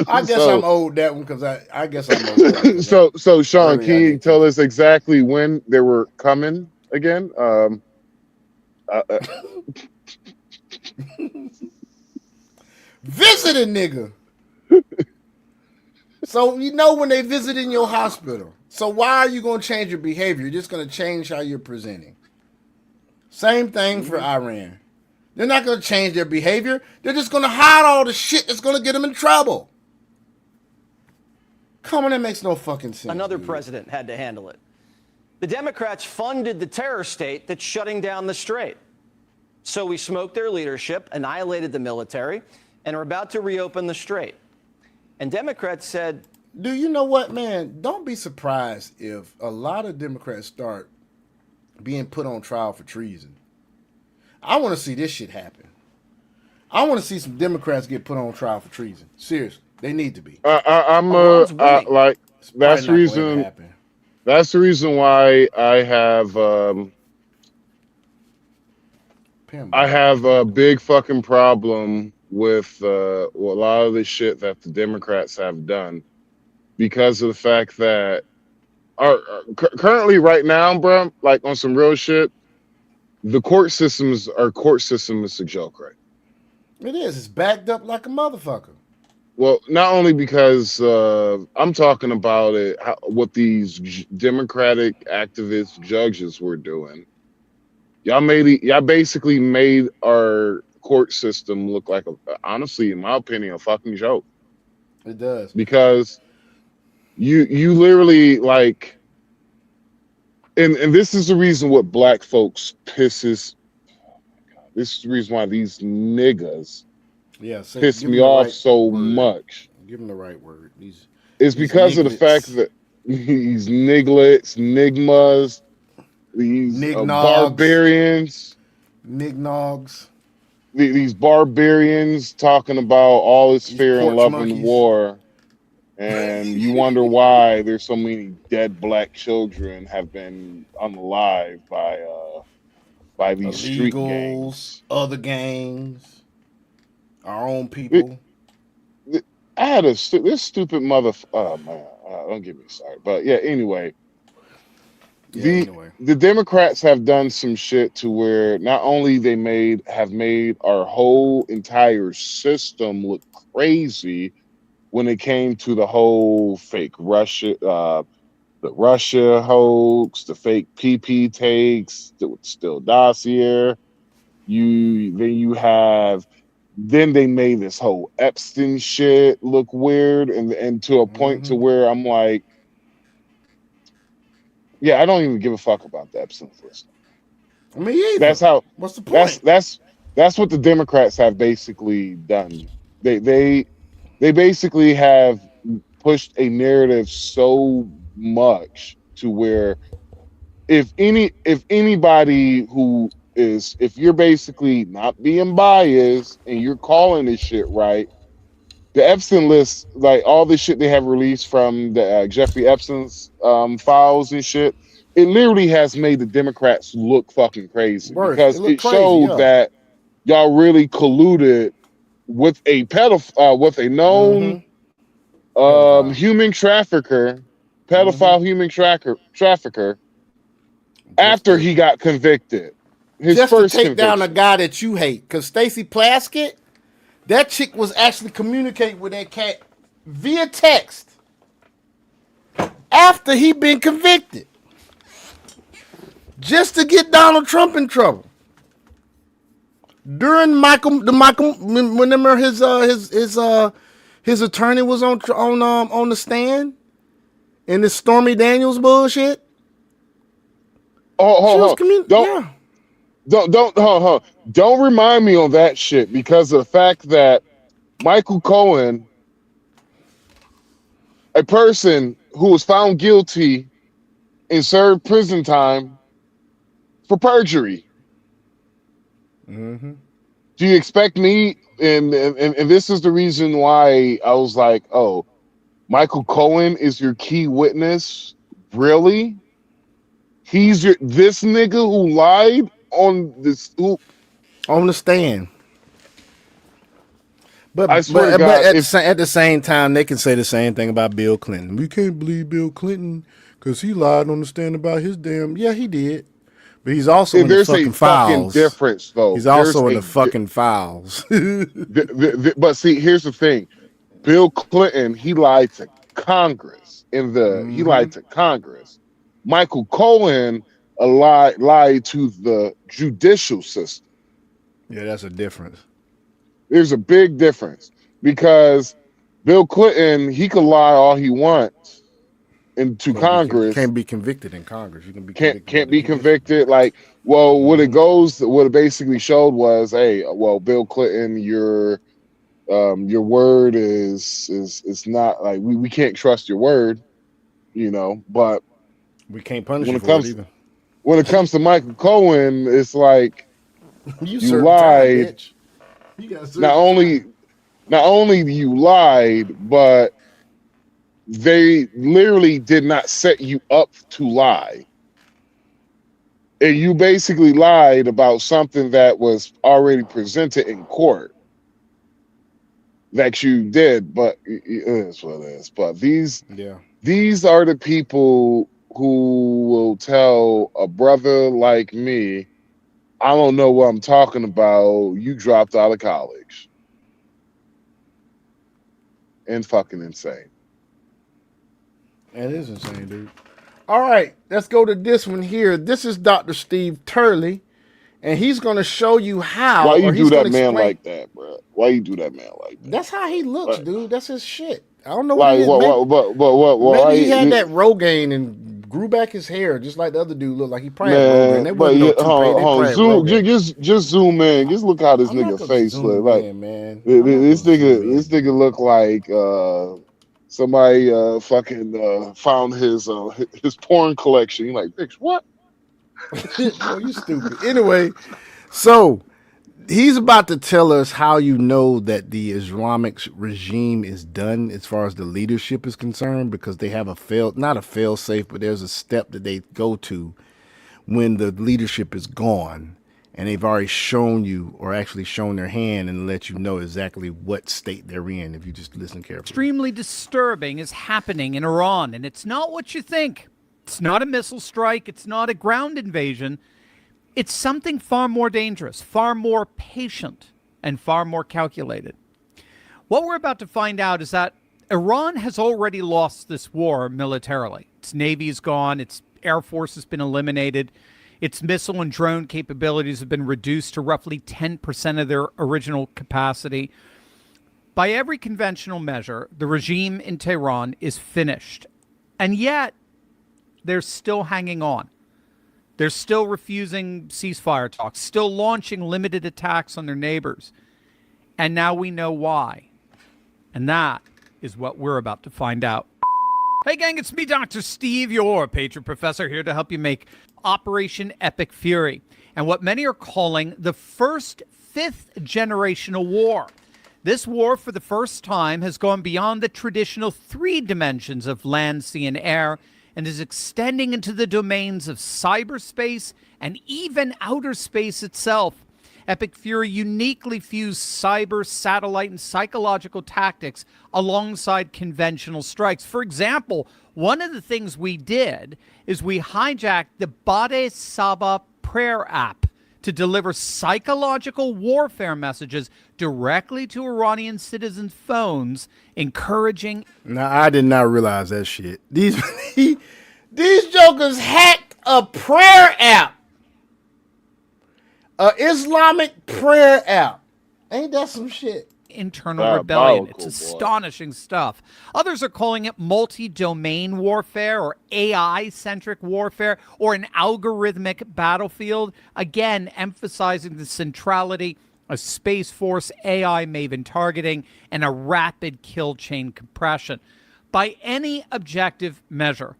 I guess I'm owed that one because I guess I'm owed that one. So Sean, really, can you tell us exactly when they were coming again? Visit a nigga. So you know when they visit in your hospital. So why are you going to change your behavior? You're just going to change how you're presenting. Same thing for Iran. They're not going to change their behavior. They're just going to hide all the shit that's going to get them in trouble. Come on, that makes no fucking sense. Another president had to handle it. The Democrats funded the terror state that's shutting down the strait. So we smoked their leadership, annihilated the military, and are about to reopen the strait. And Democrats said... Do you know what, man? Don't be surprised if a lot of Democrats start being put on trial for treason. I want to see this shit happen. I want to see some Democrats get put on trial for treason. Seriously, they need to be. Like that's the reason. That's the reason why I have a big fucking problem with a lot of the shit that the Democrats have done, because of the fact that currently right now, bro, like on some real shit, the court system is a joke, right? It is. It's backed up like a motherfucker. Well, not only because I'm talking about it, what these Democratic activist judges were doing. Y'all basically made our court system look like honestly, in my opinion, a fucking joke. It does. Because you literally like, and this is the reason what black folks pisses. This is the reason why these niggas piss give me them the off right so word. much. Give them the right word. It's because of the fact that these nigglets, nigmas, these barbarians, nignogs, these barbarians talking about all is fair and porch love and monkeys. war, and you wonder why there's so many dead black children have been unalived by these street gangs, other gangs, our own people. I had this stupid mother. Oh man, don't get me started. But yeah, anyway, the Democrats have done some shit to where not only have made our whole entire system look crazy when it came to the whole fake Russia, the Russia hoax, the fake PP takes, the still dossier. Then they made this whole Epstein shit look weird, and to a point to where I'm like, yeah, I don't even give a fuck about the Epstein list. Me either. That's how. What's the point? That's what the Democrats have basically done. They basically have pushed a narrative so much to where if anybody who is, if you're basically not being biased and you're calling this shit right, the Epstein list, like all the shit they have released from the Jeffrey Epstein's files and shit, it literally has made the Democrats look fucking crazy because it showed that y'all really colluded with a with a known human trafficker, pedophile human trafficker, after he got convicted. His just first to take conviction. down a guy that you hate. Because Stacey Plaskett, that chick was actually communicating with that cat via text after he been convicted. Just to get Donald Trump in trouble. During whenever his attorney was on the stand in this Stormy Daniels bullshit. Don't remind me on that shit because of the fact that Michael Cohen, a person who was found guilty and served prison time for perjury. Mm-hmm. Do you expect me? And this is the reason why I was like, oh, Michael Cohen is your key witness? Really? He's this nigga who lied on this on the stand. But I swear to God, at the same time, they can say the same thing about Bill Clinton. We can't believe Bill Clinton because he lied on the stand about his damn. Yeah, he did. But he's also in the fucking files. Fucking difference, though. He's also in the fucking files. But see, here's the thing: Bill Clinton, he lied to Congress. He lied to Congress. Michael Cohen lied to the judicial system. Yeah, that's a difference. There's a big difference because Bill Clinton, he can lie all he wants into Congress. Can't be convicted in Congress. You can be can't be convicted. Like, well, what it basically showed was, hey, well, Bill Clinton, your word is not like we can't trust your word, but we can't punish you for it either. When it comes to Michael Cohen, it's like you lied. Time, bitch. Not only you lied, but they literally did not set you up to lie. And you basically lied about something that was already presented in court that you did, but it is what it is. But these are the people who will tell a brother like me, I don't know what I'm talking about. You dropped out of college. and fucking insane. That is insane, dude. All right, let's go to this one here. This is Dr. Steve Turley, and he's going to show you how, Why you or do he's going that to man explain. like that, bro? Why you do that man like that? That's how he looks, Like, dude. That's his shit. I don't know what like it is. Maybe he had why, that Rogaine and grew back his hair just like the other dude looked like. He probably had Rogaine. man? That But wasn't no yeah, toupee. They probably had zoom, Rogaine. just zoom in. Just look how this I'm not nigga gonna face look. zoom Like in, man. this nigga look like somebody found his porn collection. He like, bitch, what? Boy, you stupid. Anyway, so he's about to tell us how you know that the Islamic regime is done as far as the leadership is concerned, because they have not a fail safe, but there's a step that they go to when the leadership is gone, and they've already shown you, or actually shown their hand and let you know exactly what state they're in if you just listen carefully. Extremely disturbing is happening in Iran, and it's not what you think. It's not a missile strike. It's not a ground invasion. It's something far more dangerous, far more patient, and far more calculated. What we're about to find out is that Iran has already lost this war militarily. Its navy is gone. Its air force has been eliminated. Its missile and drone capabilities have been reduced to roughly 10% of their original capacity. By every conventional measure, the regime in Tehran is finished. And yet, they're still hanging on. They're still refusing ceasefire talks, still launching limited attacks on their neighbors. And now we know why. And that is what we're about to find out. Hey gang, it's me, Dr. Steve, your Patriot Professor, here to help you make Operation Epic Fury, and what many are calling the first fifth generational war. This war, for the first time, has gone beyond the traditional three dimensions of land, sea, and air, and is extending into the domains of cyberspace and even outer space itself. Epic Fury uniquely fused cyber, satellite, and psychological tactics alongside conventional strikes. For example, one of the things we did is we hijacked the Bade Saba prayer app to deliver psychological warfare messages directly to Iranian citizens' phones, encouraging... Now, I did not realize that shit. These jokers hacked a prayer app. An Islamic prayer app. Ain't that some shit? Internal rebellion. It's astonishing stuff. Others are calling it multi-domain warfare or AI-centric warfare or an algorithmic battlefield, again emphasizing the centrality of Space Force AI Maven targeting and a rapid kill chain compression. By any objective measure,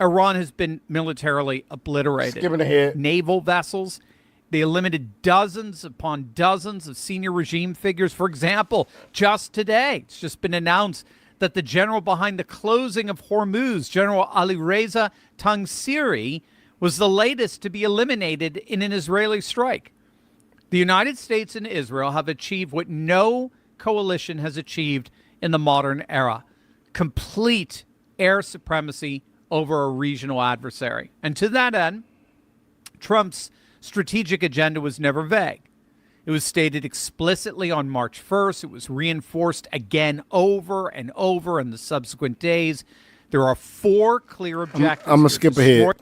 Iran has been militarily obliterated. Skipping ahead. Naval vessels. They eliminated dozens upon dozens of senior regime figures. For example, just today, it's just been announced that the general behind the closing of Hormuz, General Alireza Tangsiri, was the latest to be eliminated in an Israeli strike. The United States and Israel have achieved what no coalition has achieved in the modern era: complete air supremacy over a regional adversary. And to that end, Trump's strategic agenda was never vague. It was stated explicitly on March 1st. It was reinforced again over and over in the subsequent days. There are four clear objectives. I'm going to skip ahead.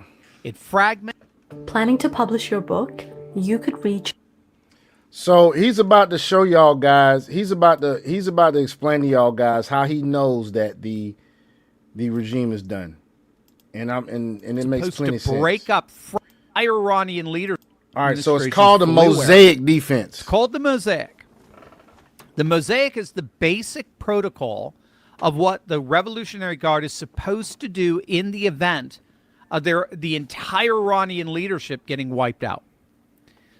It fragments. Planning to publish your book? You could reach. So he's about to show y'all guys. He's about to explain to y'all guys how he knows that the regime is done, and it makes plenty of sense. Break up Iranian leaders. All right, so it's called the Mosaic defense. It's called the Mosaic. The Mosaic is the basic protocol of what the Revolutionary Guard is supposed to do in the event of the entire Iranian leadership getting wiped out.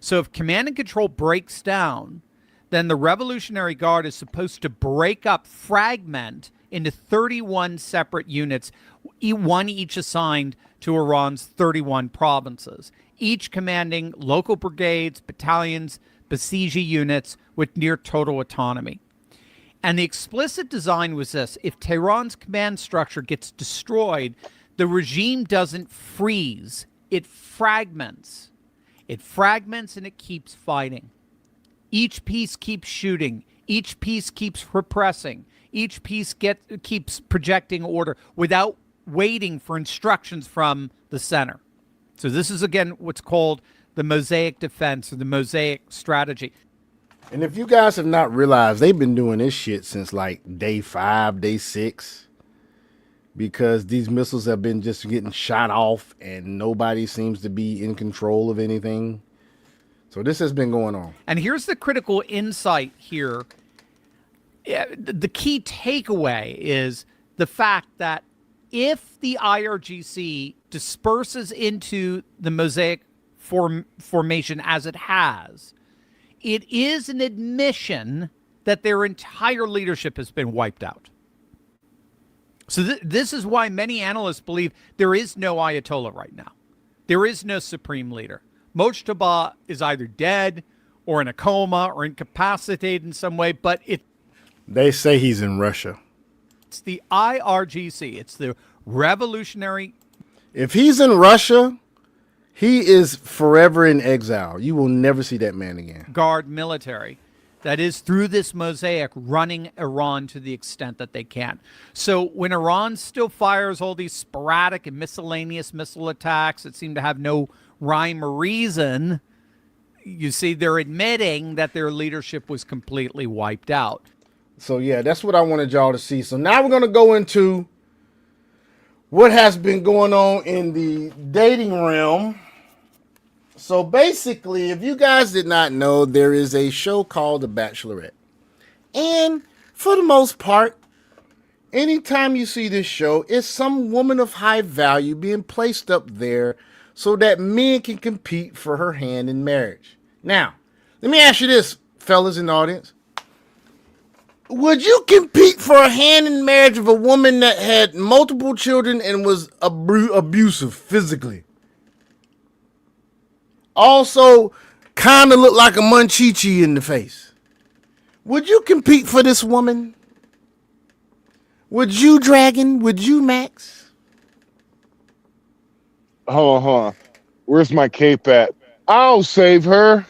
So if command and control breaks down, then the Revolutionary Guard is supposed to break up, fragment into 31 separate units, one each assigned to Iran's 31 provinces, each commanding local brigades, battalions, Basiji units with near total autonomy. And the explicit design was this: if Tehran's command structure gets destroyed, the regime doesn't freeze, it fragments. It fragments and it keeps fighting. Each piece keeps shooting. Each piece keeps repressing. each piece keeps projecting order without waiting for instructions from the center. So this is, again, what's called the mosaic defense or the mosaic strategy. And if you guys have not realized, they've been doing this shit since like day 5, day 6, because these missiles have been just getting shot off and nobody seems to be in control of anything. So this has been going on. And here's the critical insight here. The key takeaway is the fact that if the IRGC disperses into the mosaic formation as it has, it is an admission that their entire leadership has been wiped out. So this is why many analysts believe there is no Ayatollah right now. There is no supreme leader. Mojtaba is either dead or in a coma or incapacitated in some way, but they say he's in Russia. It's the IRGC. It's the revolutionary. If he's in Russia, he is forever in exile. You will never see that man again. Guard military that is through this mosaic running Iran to the extent that they can. So when Iran still fires all these sporadic and miscellaneous missile attacks that seem to have no rhyme or reason, you see they're admitting that their leadership was completely wiped out. So yeah, that's what I wanted y'all to see. So now we're going to go into what has been going on in the dating realm. So basically, if you guys did not know, there is a show called The Bachelorette. And for the most part, anytime you see this show, it's some woman of high value being placed up there so that men can compete for her hand in marriage. Now, let me ask you this, fellas in the audience. Would you compete for a hand in marriage of a woman that had multiple children and was abusive physically? Also, kind of looked like a Munchichi in the face. Would you compete for this woman? Would you, Dragon? Would you, Max? Hold on. Where's my cape at? I'll save her.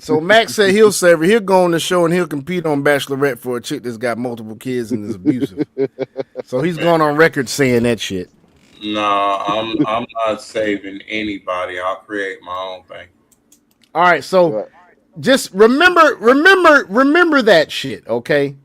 So Max said he'll save her. He'll go on the show and he'll compete on Bachelorette for a chick that's got multiple kids and is abusive. So he's going on record saying that shit. No, I'm not saving anybody. I'll create my own thing. All right, so just remember that shit, okay?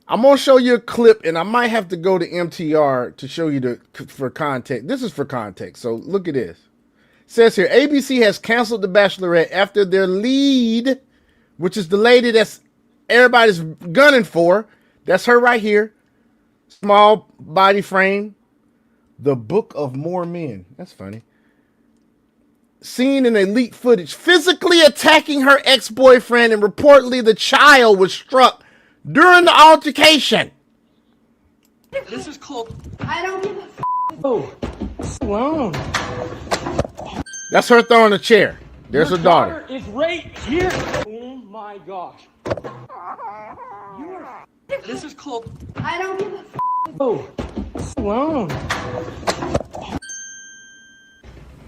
I'm gonna show you a clip, and I might have to go to MTR to show you for context. This is for context. So look at this. It says here, ABC has canceled The Bachelorette after their lead, which is the lady that's everybody's gunning for. That's her right here. Small body frame. The Book of More Men. That's funny. Seen in elite footage, physically attacking her ex-boyfriend, and reportedly the child was struck during the altercation. This is called I don't give a f. Oh, Sloan. That's her throwing a chair. There's her daughter. Is right here. Oh my gosh. This is called I don't give a f. Oh, Sloan.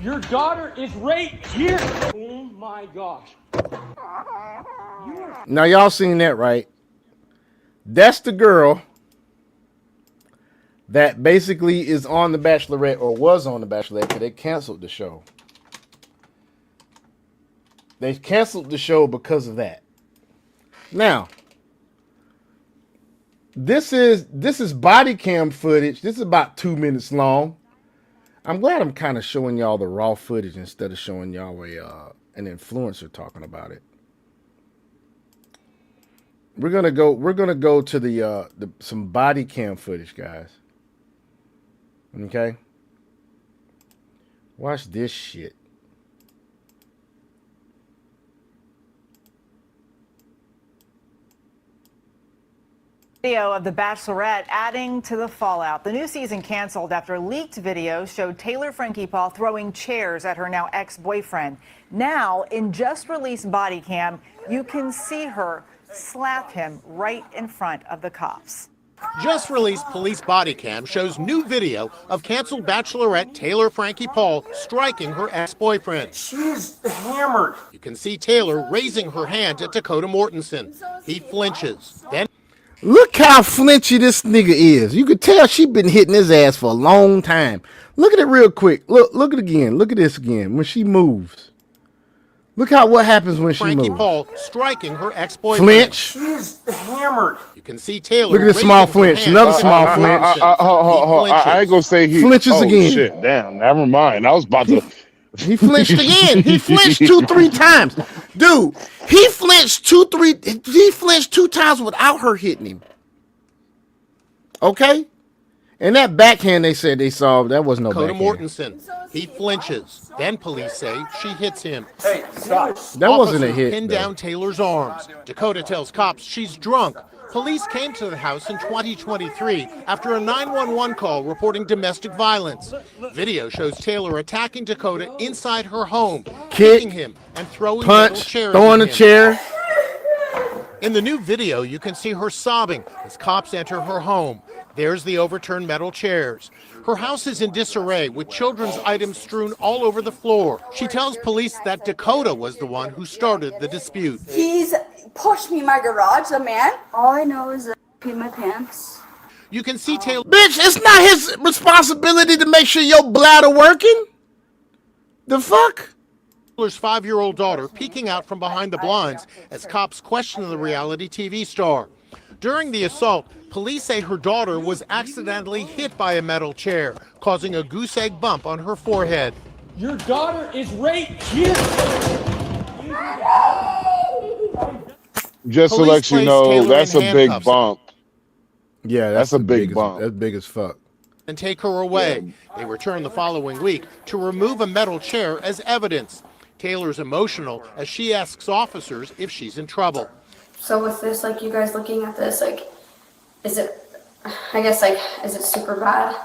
Your daughter is right here. Oh my gosh. Now y'all seen that, right? That's the girl that basically is on The Bachelorette, or was on The Bachelorette, because they canceled the show. They canceled the show because of that. Now, this is body cam footage. This is about 2 minutes long. I'm glad I'm kind of showing y'all the raw footage instead of showing y'all an influencer talking about it. We're gonna go to the some body cam footage, guys. Okay? Watch this shit. Video of The Bachelorette adding to the fallout. The new season canceled after leaked videos showed Taylor Frankie Paul throwing chairs at her now ex-boyfriend. Now, in just released body cam, you can see her slap him right in front of the cops. Just released police body cam shows new video of canceled Bachelorette Taylor Frankie Paul striking her ex-boyfriend. She's hammered. You can see Taylor raising her hand at Dakota Mortensen. He flinches. Then Look how flinchy this nigga is. You could tell she been hitting his ass for a long time. Look at it real quick. Look at it again. Look at this again. When she moves. Look what happens when she Frankie moves. Paul striking her ex-boyfriend. Flinch. She's hammered. You can see Taylor. Look at this small flinch. Another small flinch. I ain't gonna say he flinches again. Shit, damn, never mind. I was about to. He flinched again. He flinched 2-3 times. Dude, he flinched 2 times without her hitting him. Okay? And that backhand they said they saw, that was no Dakota backhand. Mortensen. He flinches. Then police say she hits him. Hey, stop. That wasn't a hit, Pinned though. down Taylor's arms. Dakota tells cops she's drunk. Police came to the house in 2023 after a 911 call reporting domestic violence. Video shows Taylor attacking Dakota inside her home, kicking him and throwing metal Punch, chairs throwing at a him. chair. In the new video, you can see her sobbing as cops enter her home. There's the overturned metal chairs. Her house is in disarray with children's items strewn all over the floor. She tells police that Dakota was the one who started the dispute. He's pushed me in my garage, the man. All I know is that I peed my pants. You can see Taylor. Bitch, it's not his responsibility to make sure your bladder working. The fuck? Taylor's 5-year-old daughter peeking out from behind the blinds as cops question the reality TV star. During the assault, police say her daughter was accidentally hit by a metal chair, causing a goose egg bump on her forehead. Your daughter is right here. Just to Police let you place know, Taylor that's in a big handcuffs. bump. Yeah, that's a big bump. That's big as fuck. And take her away. They return the following week to remove a metal chair as evidence. Taylor's emotional as she asks officers if she's in trouble. So with this, like you guys looking at this, like, is it, I guess, like, is it super bad?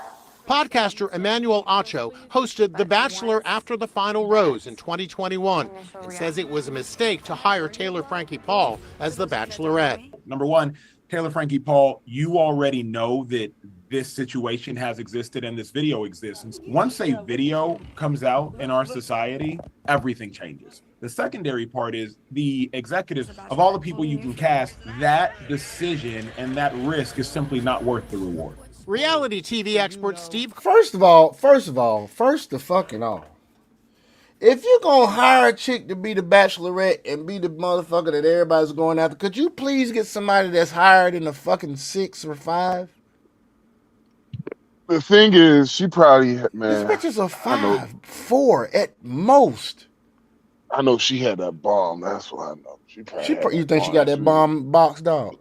Podcaster Emmanuel Acho hosted The Bachelor after the final rose in 2021 and says it was a mistake to hire Taylor Frankie Paul as the Bachelorette. Number one, Taylor Frankie Paul, you already know that this situation has existed and this video exists. Once a video comes out in our society, everything changes. The secondary part is the executives of all the people you can cast, that decision and that risk is simply not worth the reward. Reality TV expert Steve. First the fucking all. If you're gonna hire a chick to be the Bachelorette and be the motherfucker that everybody's going after, could you please get somebody that's hired in a fucking 6 or 5? The thing is, she probably, man. These bitches are 5, 4 at most. I know she had that bomb. That's what I know. You think she got that bomb box, dog?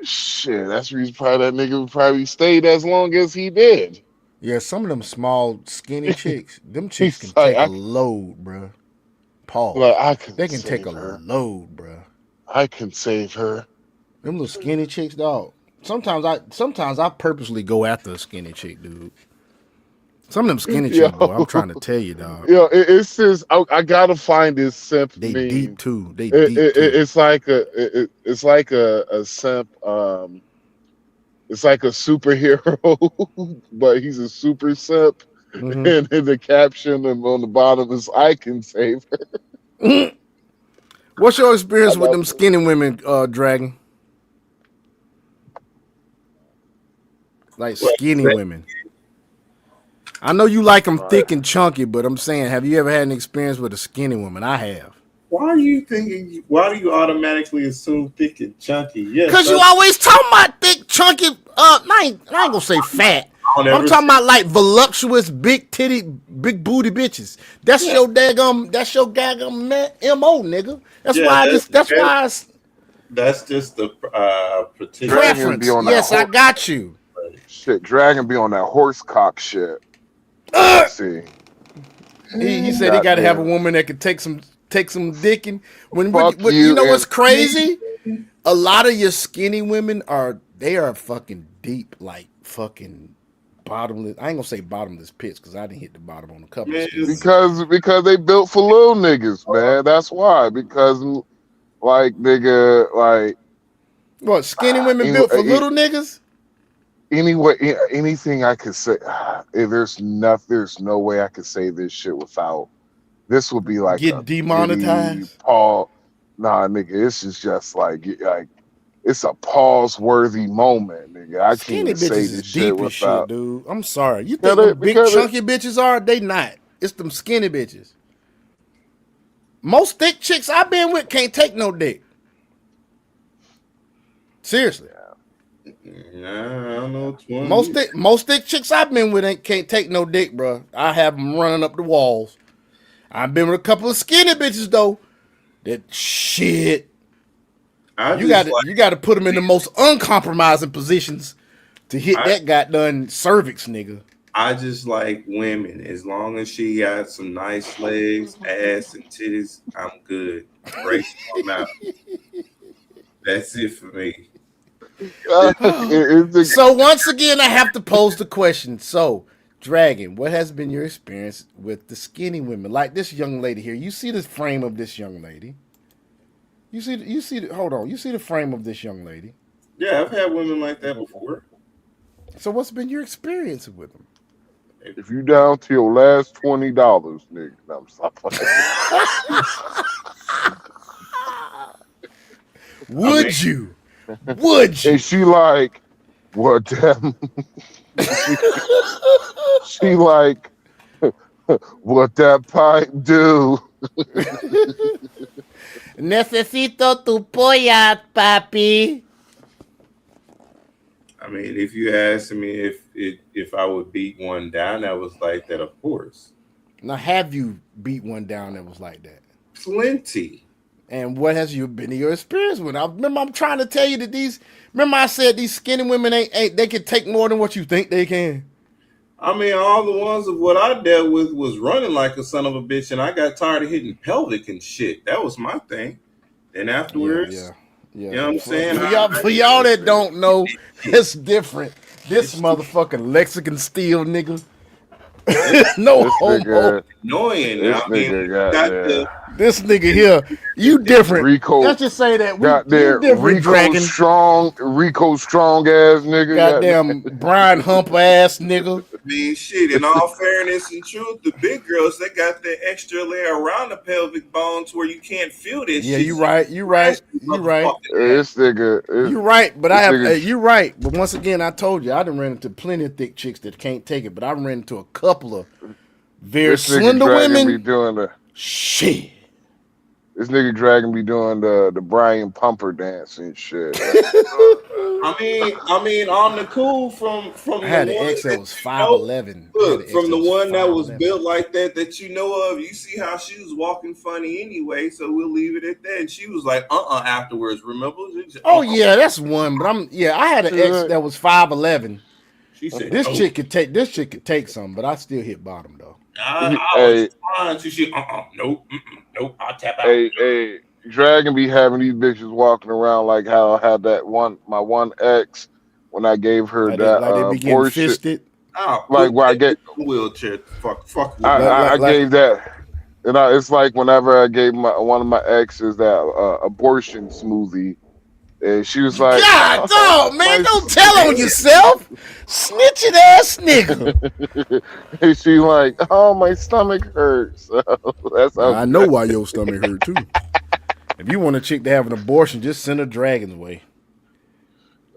Shit, that's the reason probably that nigga probably stayed as long as he did. Yeah, some of them small, skinny chicks, them chicks can take a load, bro. Paul, they can take a load, bro. I can save her. Them little skinny chicks, dog. Sometimes I purposely go after a skinny chick, dude. Some of them skinny chicks, boy, I'm trying to tell you, dog. Yo, it's just I gotta find this simp. They meme. deep too. They It- deep it- too. It's like a simp. It's like a superhero, but he's a super simp. Mhm. And in the caption and on the bottom is "I can save her." What's your experience with them skinny women, Dragon? Like skinny women. I know you like them thick and chunky, but I'm saying, have you ever had an experience with a skinny woman? I have. Why do you automatically assume thick and chunky? Yes, Because you always talking about thick, chunky, I ain't gonna say fat. I'm talking about like voluptuous, big titty, big booty bitches. That's your daggum MO, nigga. That's just the particular preference. Yes, I got you. Shit, Dragon be on that horse cock shit. Let's see. He said he got to have a woman that could take some dicking. Fuck You know what's and- crazy? A lot of your skinny women are fucking deep, like fucking bottomless. I ain't gonna say bottomless pits because I didn't hit the bottom on a couple. of skinny. Because they built for little niggas, man. That's why. Because like nigga, like what skinny women built for little niggas? Anyway, anything I could say, there's no way I could say this shit without. This would be like Get a demonetized? Paul. Nah, nigga, this is just like it's a pause-worthy moment, nigga. I can't Skinny even say bitches is this shit deep as shit, without dude. I'm sorry. You think because them big because chunky bitches are? They not. It's them skinny bitches. Most thick chicks I've been with can't take no dick. Seriously. Nah, I don't know which one. Most thick chicks I've been with can't take no dick, bro. I have them running up the walls. I've been with a couple of skinny bitches though. That shit. You got to put them in the most uncompromising positions to hit that goddamn cervix, nigga. I just like women. As long as she got some nice legs, ass, and titties, I'm good. Break them out. That's it for me. So once again, I have to pose the question. So, Dragon, what has been your experience with the skinny women? Like this young lady here. You see the frame of this young lady. Hold on. You see the frame of this young lady. Yeah, I've had women like that before. So what's been your experience with them? if you down to your last $20, nigga, I'm sorry. Would you? Would you? And she like, what damn? she like, what that pipe do? Necesito tu polla, papi. I mean, if you asked me if I would beat one down that was like that, of course. Now, have you beat one down that was like that? Plenty. And what has you been your experience with? I'm trying to tell you that these. Remember, I said these skinny women ain't they can take more than what you think they can. I mean, all the ones of what I dealt with was running like a son of a bitch, and I got tired of hitting pelvic and shit. That was my thing. And afterwards, yeah. You know what I'm saying? For y'all that don't know, it's different. This motherfucking Lexicon steel nigga. No homo. Annoying. This I mean, nigga this nigga here, you different. Rico, let's just say that got there. Rico strong ass nigga. Goddamn Brian Hump ass nigga. I mean, shit. In all fairness and truth, the big girls they got the extra layer around the pelvic bones where you can't feel this. Yeah, shit. you right. This nigga. You right, but you right. But once again, I told you I done ran into plenty of thick chicks that can't take it. But I ran into a couple of very slender women. Be doing the shit. This nigga Dragon be doing the Brian Pumper dance and shit. I mean, on the cool from I had an ex that was 5'11". Look, from the one that was built like that you know of, you see how she was walking funny anyway, so we'll leave it at that. And she was like, afterwards, remember? Oh yeah, that's one. But I had an ex that was 5'11". She said, this chick could take some, but I still hit bottom though. I was fine. She nope, I'll tap out. Hey, Dragon be having these bitches walking around like how I had my one ex when I gave her they begin abortion. Fisted. Oh, like where I get wheelchair. Fuck. I gave that, and it's like whenever I gave one of my exes that abortion smoothie. And she was like, God, dog, man, don't tell on yourself. Snitching ass nigga. And she like, oh, my stomach hurts. So that's how I know why your stomach hurt too. If you want a chick to have an abortion, just send her Dragon's way.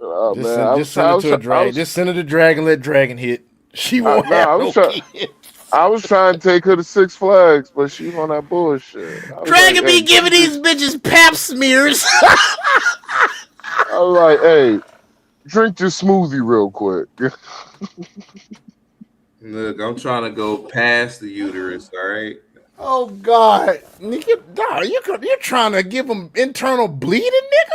Oh, just send her to a dragon. Just send her to Dragon. Let Dragon hit. She won't have no kids. I was trying to take her to Six Flags, but she's on that bullshit. Dragon be giving these bitches pap smears. I was like, hey, drink your smoothie real quick. Look, I'm trying to go past the uterus, all right? Oh, God. Nigga, you're trying to give them internal bleeding,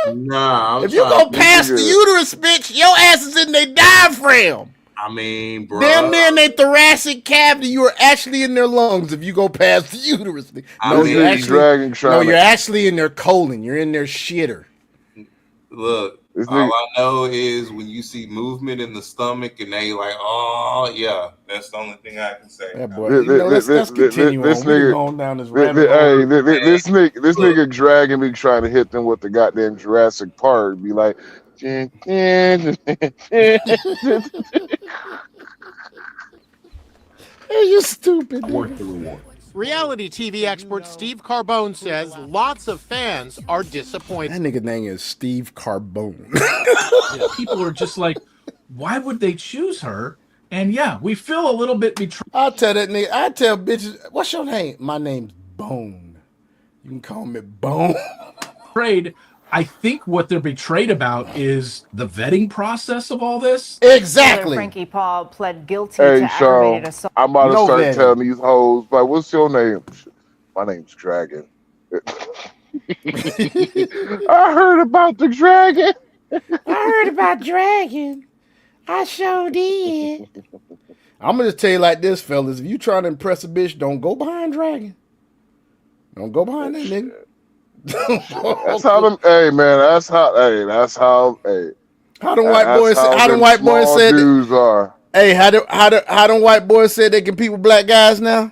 nigga? Nah. If you go past the uterus, bitch, your ass is in their diaphragm. I mean, bro. Damn near in their thoracic cavity, you are actually in their lungs if you go past the uterus. No, you're actually in their colon. You're in their shitter. Look, all I know is when you see movement in the stomach and they like, oh, yeah, that's the only thing I can say. Yeah, boy. Let's continue on. We're going down this rabbit hole. This nigga Dragon be trying to hit them with the goddamn Jurassic Park. Be like, hey, you stupid. Worth the reward. Reality TV expert Steve Carbone says lots of fans are disappointed. That nigga name is Steve Carbone. People are just like, why would they choose her? And yeah, we feel a little bit betrayed. I tell bitches, what's your name? My name's Bone. You can call me Bone. I think what they're betrayed about is the vetting process of all this. Exactly. Frankie Paul pled guilty Hey, to Sean, aggravated assault. I'm about to No start vetting. telling these hoes, like, what's your name? My name's Dragon. I heard about the dragon. I heard about Dragon. I sure did. I'm gonna tell you like this, fellas. If you trying to impress a bitch, don't go behind Dragon. Don't go behind that nigga. That's how them. Hey, man. That's how. How them white boys? How them them white boys small said? dudes are. Hey, how them white boys said they compete with black guys now?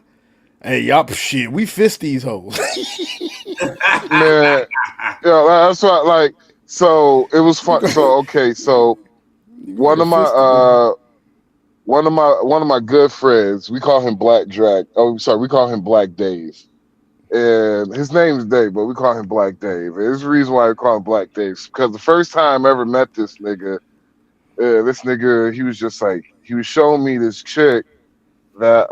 Hey, y'all, shit, we fist these hoes. Man, yeah, that's what. Like, so it was fun. So okay, so one of my good friends, we call him Black Drag. Oh, sorry, we call him Black Dave. And his name's Dave, but we call him Black Dave. And there's a reason why we call him Black Dave, because the first time I ever met this nigga, he was just like, he was showing me this chick that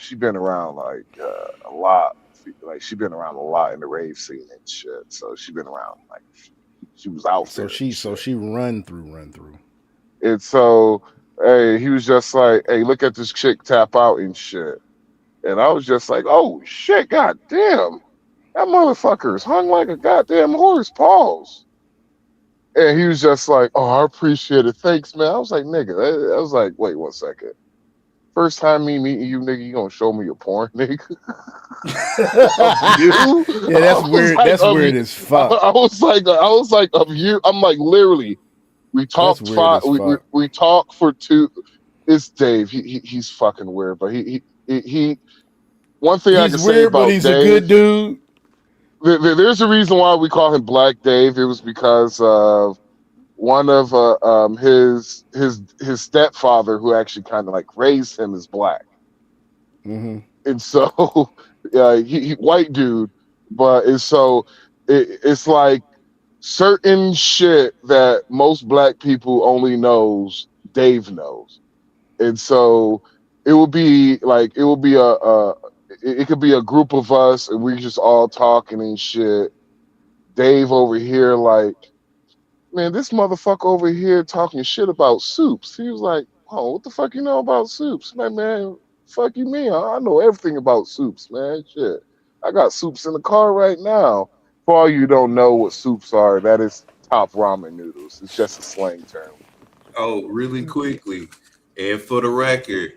she been around like a lot. Like she been around a lot in the rave scene and shit. So she been around, like she was out there. So she run through. And so hey, he was just like, hey, look at this chick tap out and shit. And I was just like, oh shit, goddamn. That motherfucker is hung like a goddamn horse. Pause. And he was just like, oh, I appreciate it. Thanks, man. I was like, nigga. I was like, wait 1 second. First time me meeting you, nigga, you gonna show me your porn, nigga? Of you? Yeah, that's weird. Like, that's weird as fuck. I was like, of you. I'm like, literally, we talked five. We talked for two. It's Dave. He's fucking weird, but he. One thing I can say about but he's Dave, a good dude. There's a reason why we call him Black Dave. It was because of one of his stepfather, who actually kind of like raised him as black. Mm-hmm. And so he white dude, but it's like certain shit that most black people only knows Dave knows. And so it could be a group of us and we just all talking and shit. Dave over here like, man, this motherfucker over here talking shit about soups. He was like, oh, what the fuck you know about soups? Man, fuck you mean? I know everything about soups, man. Shit. I got soups in the car right now. For all you don't know what soups are, that is top ramen noodles. It's just a slang term. Oh, really quickly. And for the record,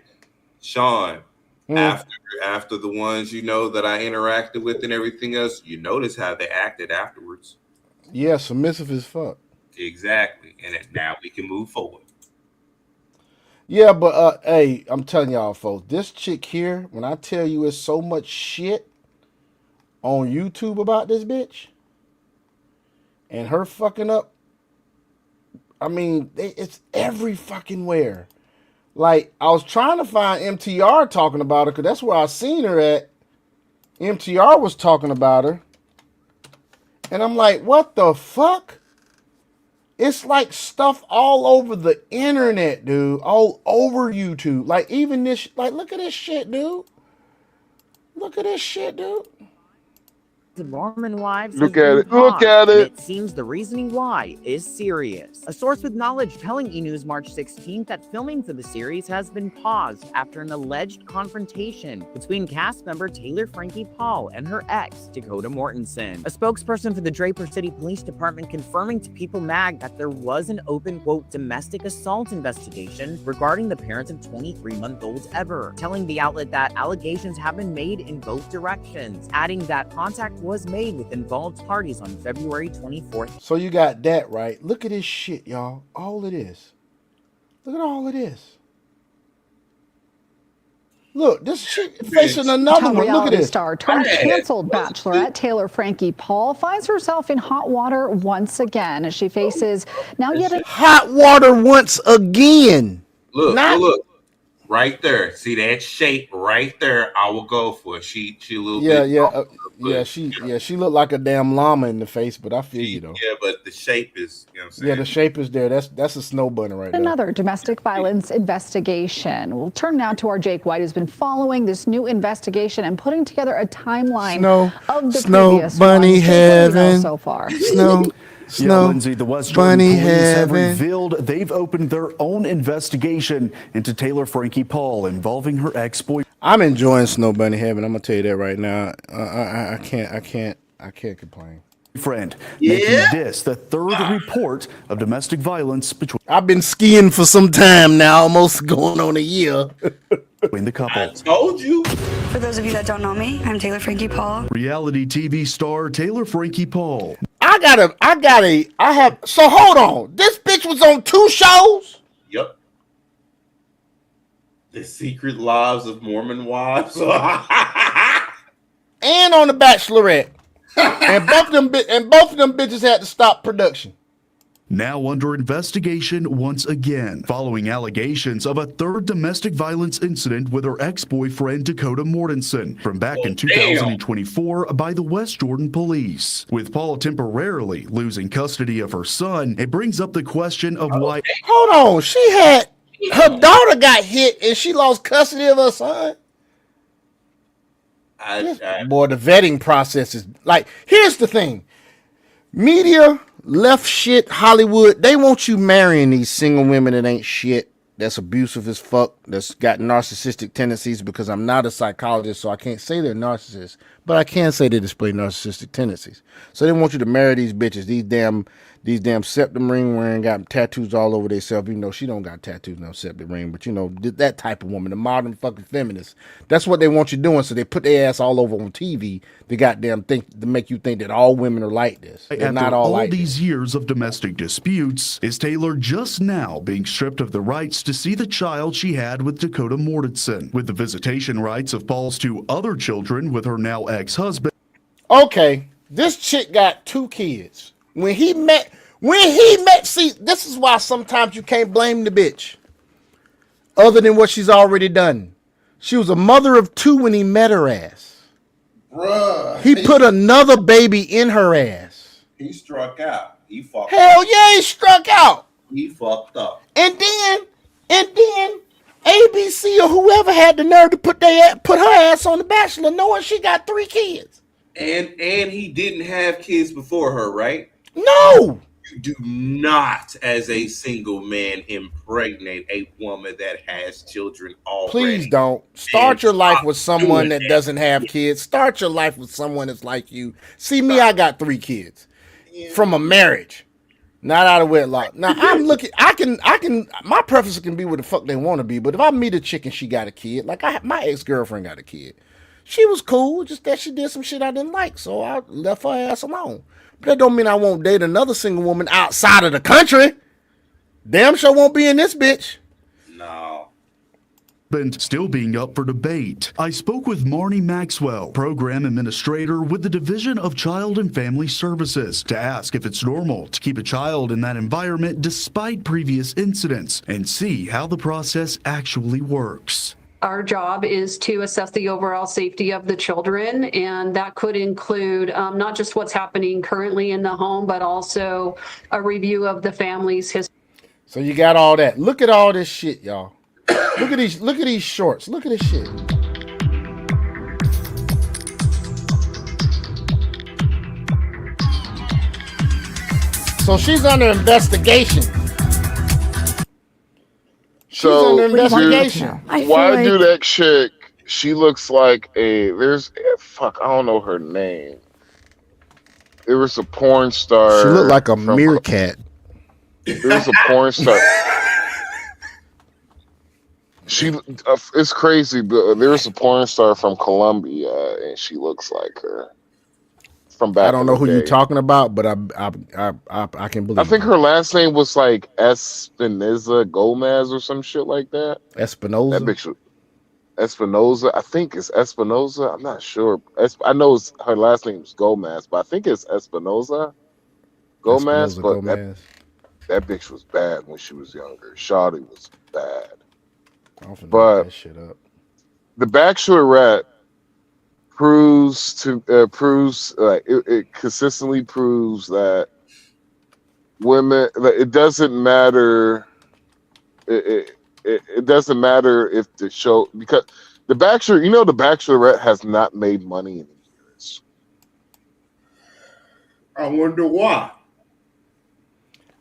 Sean, after the ones that I interacted with and everything else, you notice how they acted afterwards. Yeah, submissive as fuck. Exactly. And now we can move forward. Yeah, but hey, I'm telling y'all, folks, this chick here, when I tell you it's so much shit on YouTube about this bitch and her fucking up, I mean, it's every fucking where. Like, I was trying to find MTR talking about her, because that's where I seen her at. MTR was talking about her. And I'm like, what the fuck? It's like stuff all over the internet, dude. All over YouTube. Like, even this, like, look at this shit, dude. Look at this shit, dude. The Mormon wives Look has at been it. Look paused, at and it. it seems the reasoning why is serious. A source with knowledge telling E! News March 16th that filming for the series has been paused after an alleged confrontation between cast member Taylor Frankie Paul and her ex, Dakota Mortensen. A spokesperson for the Draper City Police Department confirming to People Mag that there was an open, quote, domestic assault investigation regarding the parents of 23-month-old Ever, telling the outlet that allegations have been made in both directions, adding that contact was made with involved parties on February 24th. So you got that, right? Look at this shit, y'all. All it is. Look at all it is. Look, this shit facing another one. Look at Reality this. star turned canceled Bachelorette Taylor Frankie Paul finds herself in hot water once again as she faces now yet hot water once again. Look. right there. See that shape right there? I will go for it. She a little Yeah, bit. she looked like a damn llama in the face, but I feel you though. Yeah, but the shape is, you know what I'm saying? Yeah, the shape is there. That's a snow bunny right there. Another domestic violence investigation. We'll turn now to our Jake White, who's been following this new investigation and putting together a timeline of the previous bunny ones. Jake, what do we know heaven. so far? Yeah, Lindsay, the West Jordan bunny police have heaven. revealed they've opened their own investigation into Taylor Frankie Paul involving her ex-boyfriend. I'm enjoying Snow Bunny Heaven. I'm gonna tell you that right now. I can't complain. Making this the third report of domestic violence between. I've been skiing for some time now, almost going on a year. Between the couple. Told you. For those of you that don't know me, I'm Taylor Frankie Paul. Reality TV star Taylor Frankie Paul. So hold on. This bitch was on 2 shows? Yep. The Secret Lives of Mormon Wives. And on the Bachelorette. and both of them bitches had to stop production. Now under investigation once again, following allegations of a third domestic violence incident with her ex-boyfriend Dakota Mortensen from back in 2024 by the West Jordan police. With Paul temporarily losing custody of her son, it brings up the question of why. Hold on, her daughter got hit and she lost custody of her son. Boy, the vetting process is like, here's the thing. Media, left shit, Hollywood, they want you marrying these single women that ain't shit, that's abusive as fuck, that's got narcissistic tendencies, because I'm not a psychologist, so I can't say they're narcissists, but I can say they display narcissistic tendencies. So they want you to marry these bitches, these damn septum ring wearing, got tattoos all over themselves, even though she don't got tattoos, no septum ring, but you know, that type of woman, the modern fucking feminist. That's what they want you doing, so they put their ass all over on TV to goddamn think, to make you think that all women are like this. They're not all like these years of domestic disputes, is Taylor just now being stripped of the rights to see the child she had with Dakota Mortensen, with the visitation rights of Paul's 2 other children with her now ex-husband. Okay, this chick got 2 kids. When he met, see, this is why sometimes you can't blame the bitch. Other than what she's already done. She was a mother of 2 when he met her ass. Bruh. He put another baby in her ass. He struck out. He fucked Hell up. yeah, he struck out. He fucked up. And then ABC or whoever had the nerve to put her ass on The Bachelor knowing she got 3 kids. And he didn't have kids before her, right? No. You do not, as a single man, impregnate a woman that has children already. Please don't. Start your life with someone that doesn't have kids. Start your life with someone that's like you. See me, I got 3 kids from a marriage, not out of wedlock. Now I'm looking. I can. My preference can be where the fuck they want to be. But if I meet a chick and she got a kid, like my ex-girlfriend got a kid, she was cool. Just that she did some shit I didn't like, so I left her ass alone. But that don't mean I won't date another single woman outside of the country. Damn sure won't be in this bitch. No. Still being up for debate. I spoke with Marnie Maxwell, program administrator with the Division of Child and Family Services, to ask if it's normal to keep a child in that environment despite previous incidents and see how the process actually works. Our job is to assess the overall safety of the children, and that could include not just what's happening currently in the home, but also a review of the family's history. So you got all that. Look at all this shit, y'all. Look at these shorts. Look at this shit. So she's under investigation. So under investigation. why do that chick? She looks like I don't know her name. There was a porn star. She looked like a meerkat. There was a porn star. It's crazy, but there was a porn star from Colombia, and she looks like her. From back. I don't know who you're talking about, but I can believe. I think her last name was like Espinoza Gomez or some shit like that. Espinoza. That bitch was Espinoza. I think it's Espinoza. I'm not sure. I know her last name is Gomez, but I think it's Espinoza Gomez. But Gomez. That bitch was bad when she was younger. Shawty was bad. I'm finna look But that shit up. The Bachelorette proves it consistently proves that women, like, it doesn't matter. It doesn't matter if the show, because the the Bachelorette has not made money in years. I wonder why.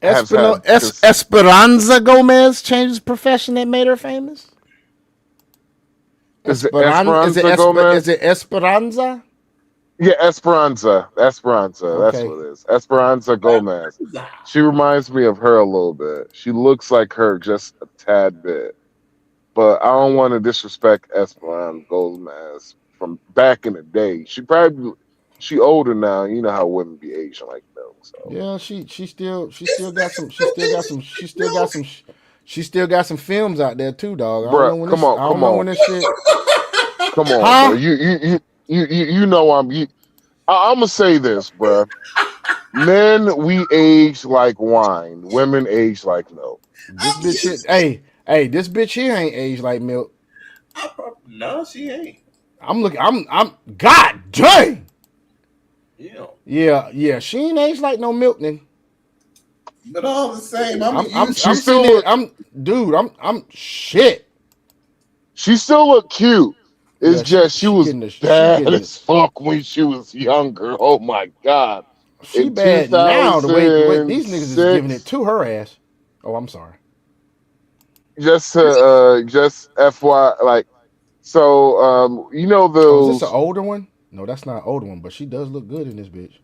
Has had Esperanza Gomez changed his profession that made her famous. Is it Esperanza Gomez? Is it Esperanza? Yeah, Esperanza. Esperanza. That's Okay. what it is. Esperanza Gomez. She reminds me of her a little bit. She looks like her just a tad bit. But I don't want to disrespect Esperanza Gomez from back in the day. She older now. You know how women be aging like milk. So Yeah, she still got some films out there too, dog. I don't bruh, know when come this on, come on, shit. come on, bro. Huh? You know I'm gonna say this, bruh. Men, we age like wine. Women age like milk. This bitch hey, this bitch here ain't aged like milk. No, she ain't. I'm God dang. Yeah. Yeah, she ain't aged like no milk, nigga. But all the same, I'm sitting there, I'm shit. She still look cute. It's Yeah, just she was bad getting as fuck when she was younger. Oh my god. She In bad now. The way these niggas is giving it 2006, to her ass. Oh, I'm sorry. just FY, like, so you know Oh, is this an those, older one? No, that's not an older one, but she does look good in this bitch.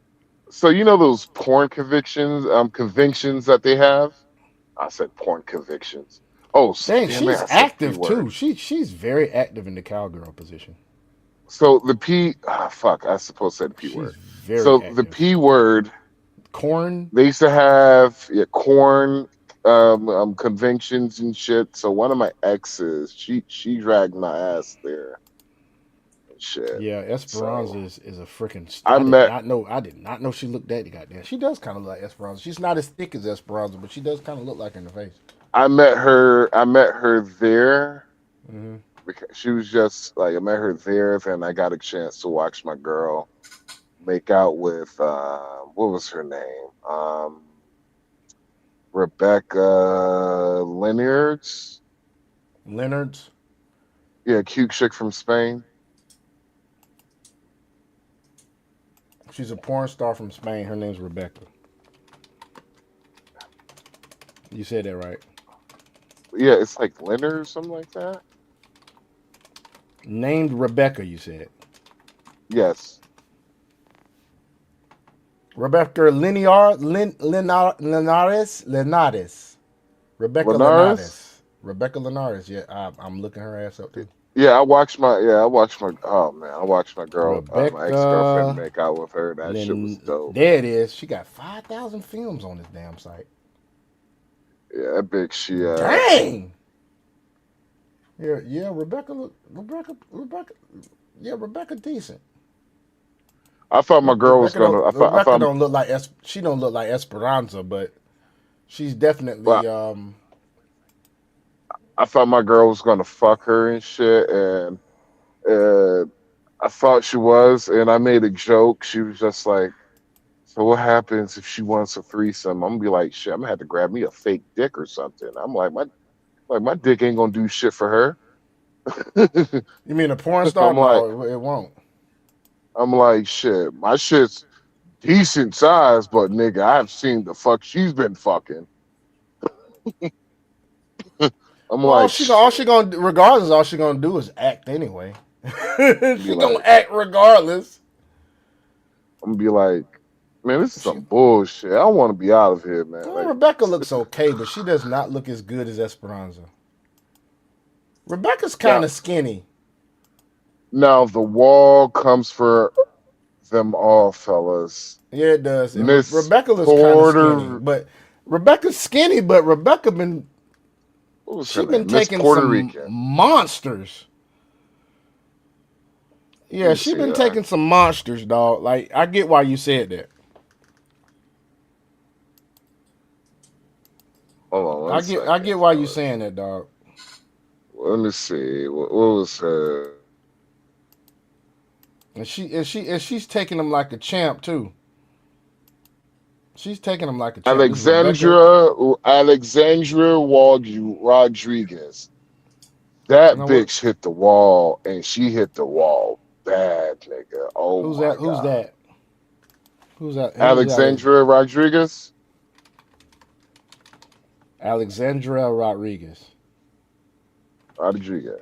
so you know those porn convictions that they have. I said porn convictions. Oh, Dang, damn it! she's I said the P active word. too. She's very active in the cowgirl position. So the fuck, I supposed to say the P She's word. very So the active. P word, Corn. they used to have corn conventions and shit. So one of my exes, she dragged my ass there and shit. Yeah, Esperanza So is a freaking. I met I did not know she looked that goddamn. She does kind of look like Esperanza. She's not as thick as Esperanza, but she does kind of look like her in the face. I met her there Mm-hmm. because she was just like, I met her there. Then I got a chance to watch my girl make out with what was her name? Rebecca Leonards. Leonards. Yeah, cute chick from Spain. She's a porn star from Spain. Her name's Rebecca. You said that right. Yeah, it's like Leonard or something like that. Named Rebecca, you said. Yes. Rebecca Linares. Rebecca Linares? Rebecca Linares. Yeah, I'm looking her ass up too. Yeah, I watched my oh man, I watched my girl, my ex-girlfriend Rebecca make out with her. That shit was dope. There it is. She got 5,000 films on this damn site. Yeah, that bitch, she Dang. Yeah, Rebecca. Yeah, Rebecca decent. I thought my girl was gonna. Rebecca don't look like she don't look like Esperanza, but she's definitely. I thought my girl was gonna fuck her and shit, and I thought she was, and I made a joke. She was just like, "So what happens if she wants a threesome?" I'm gonna be like, "Shit, I'm gonna have to grab me a fake dick or something." I'm like, my dick ain't gonna do shit for her. You mean a porn star? No, it won't. I'm like, shit, my shit's decent size, but nigga, I've seen the fuck she's been fucking. I'm Well, like, all she gonna regardless, all she gonna do is act anyway. She gonna act regardless. I'm gonna be like, man, this is some bullshit. I want to be out of here, man. Well, Rebecca looks okay, but she does not look as good as Esperanza. Rebecca's kind of skinny. Now the wall comes for them all, fellas. Yeah, it does. Miss Rebecca looks kind of skinny, but Rebecca's skinny, but Rebecca been taking some monsters. Yeah, she been taking some monsters, dog. Like, I get why you said that. Hold on, I get why you saying that, dog. Let me see. What was her? And she's taking him like a champ too. She's taking him like a champ. This is Rebecca. Alexandra Rodriguez. That Now what? bitch hit the wall, and she hit the wall bad, nigga. Oh Who's my that? Who's god. that? Who's that? Alexandra Rodriguez. Alexandra Rodriguez. Rodriguez.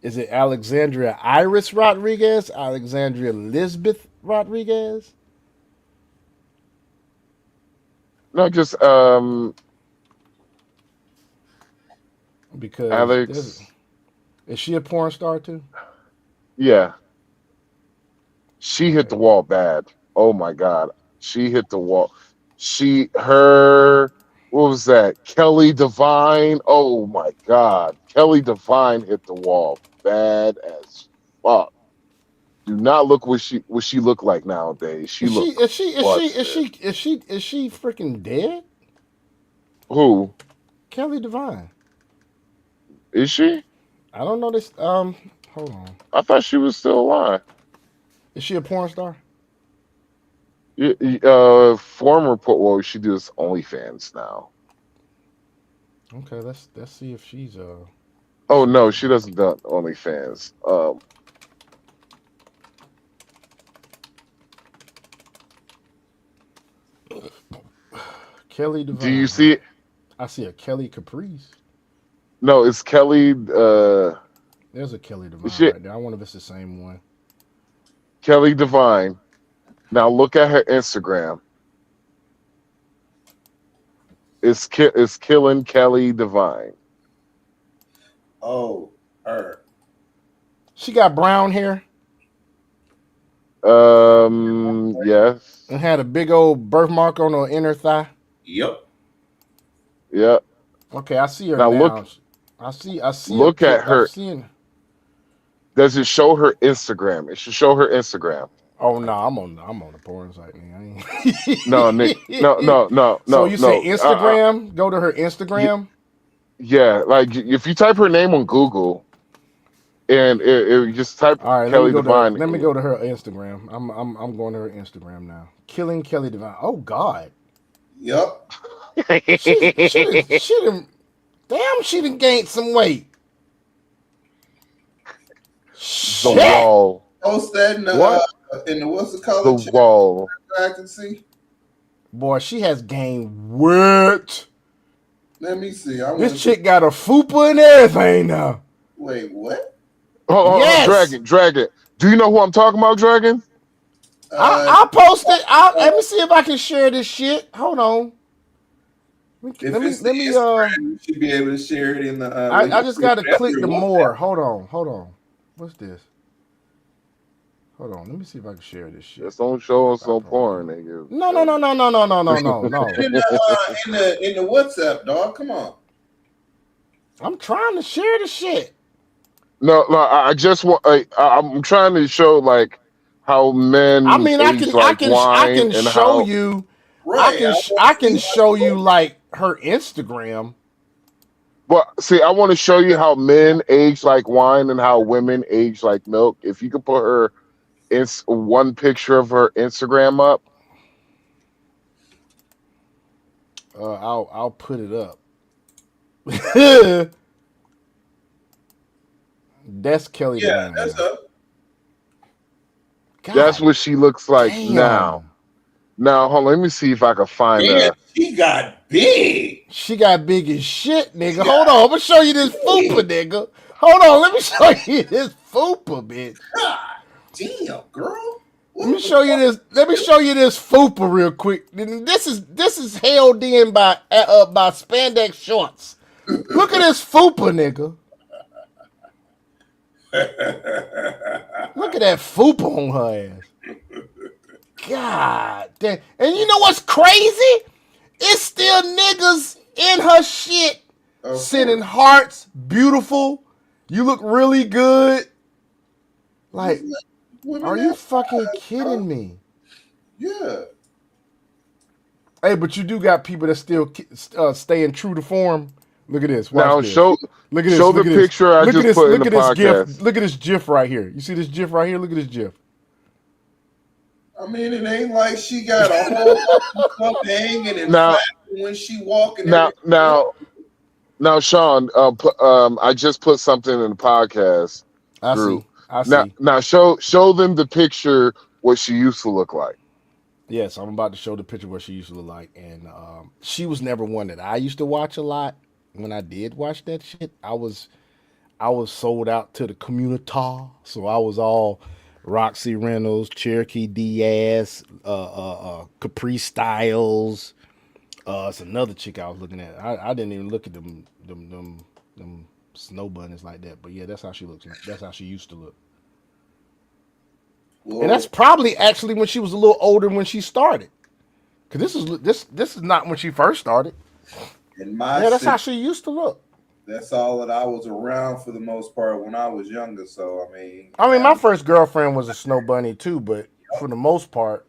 Is it Alexandria Iris Rodriguez? Alexandria Lisbeth Rodriguez? No, just Because Alex. is she a porn star too? Yeah. She hit the wall bad. Oh my god. She hit the wall. What was that? Kelly Divine. Oh my god. Kelly Divine hit the wall bad as fuck. Do not look what she look like nowadays. She Is look she freaking dead? Who? Kelly Divine. Is she? I don't know this. Hold on. I thought she was still alive. Is she a porn star? Well, she does OnlyFans now. Okay, let's see if she's Oh no, she doesn't do OnlyFans. Kelly Divine. Do you see it? I see a Kelly Caprice. No, it's Kelly. There's a Kelly Divine right there. I wonder if it's the same one. Kelly Divine. Now look at her Instagram. It's killing Kelly Divine. Oh, her. She got brown hair. Yes. And had a big old birthmark on her inner thigh. Yep. Yep. Okay, I see her now. now. I see. Look at her. Seeing... Does it show her Instagram? It should show her Instagram. Oh no, I'm on the porn site, man. No, Nick. No. So you say Instagram? Go to her Instagram. Yeah, like if you type her name on Google, and it just type Kelly Divine. Let me go to her Instagram. I'm going to her Instagram now. Killing Kelly Divine. Oh God. Yep. She done gained some weight. The wall. Post that in the what's it called? The wall. I can see. Boy, she has gained weight. Let me see. This chick got a fupa and everything now. Wait, what? Oh, yes. Dragon. Do you know who I'm talking about, Dragon? I'll post it. Let me see if I can share this shit. Hold on. Let me. You should be able to share it in the. I just got to click the more. Hold on. What's this? Hold on. Let me see if I can share this shit. Just don't show us no porn, nigga. No. In the WhatsApp, dog. Come on. I'm trying to share the shit. No. I just want. I'm trying to show like how men. I mean, I can show how... you. Right. I can show you like her Instagram. Well, see, I want to show you how men age like wine and how women age like milk. If you could put her one picture of her Instagram up. I'll put it up. That's Kelly. Yeah, that's up. God, that's what she looks like now. Now, hold on. Let me see if I can find her. She got big. She got big as shit, nigga. Hold on. I'm going to show you this fupa, nigga. Hold on. Let me show you this fupa, bitch. God damn, girl. Let me show you this. Let me show you this fupa real quick. This is held in by spandex shorts. Look at this fupa, nigga. Look at that fupa on her ass. God damn. And you know what's crazy? It's still niggas in her shit. Sending hearts, beautiful. You look really good. Like, are you fucking kidding me? Yeah. Hey, but you do got people that still staying true to form Look at this. Watch Now this. show Look at this. show Look the at this. picture I Look at just this. put in Look the at this GIF. podcast. Look at this GIF right here. You see this GIF right here? Look at this GIF. I mean, it ain't like she got a whole lot of stuff hanging and Now, fat when she walking now, everything. now, Sean. I just put something in the podcast I group. see. I see. Now, show them the picture what she used to look like. Yes, I'm about to show the picture what she used to look like, and she was never one that I used to watch a lot. When I did watch that shit, I was sold out to the community, so I was all Roxy Reynolds, Cherokee Diaz, Capri Styles. It's another chick I was looking at. I didn't even look at them snow bunnies like that, but yeah, that's how she looks. That's how she used to look. Well, And that's probably actually when she was a little older when she started. Cause this is not when she first started. That's how she used to look. That's all that I was around for the most part when I was younger. So I mean, my first girlfriend was a snow bunny too, but for the most part,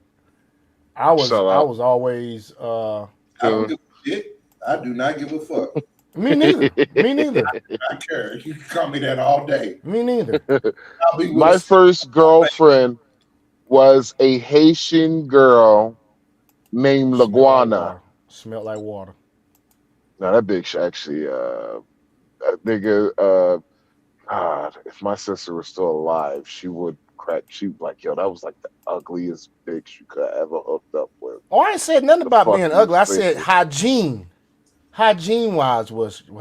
I was always. I don't give a shit. I do not give a fuck. Me neither. Me neither. I don't care. You can call me that all day. Me neither. My first girlfriend was a Haitian girl named Laguana. Smelled like water. Now that bitch actually, that nigga, God, if my sister was still alive, she would crack. She'd be like, yo, that was like the ugliest bitch you could ever hooked up with. Oh, I ain't said nothing about fuck being you ugly. I thinking? said hygiene. Hygiene wise,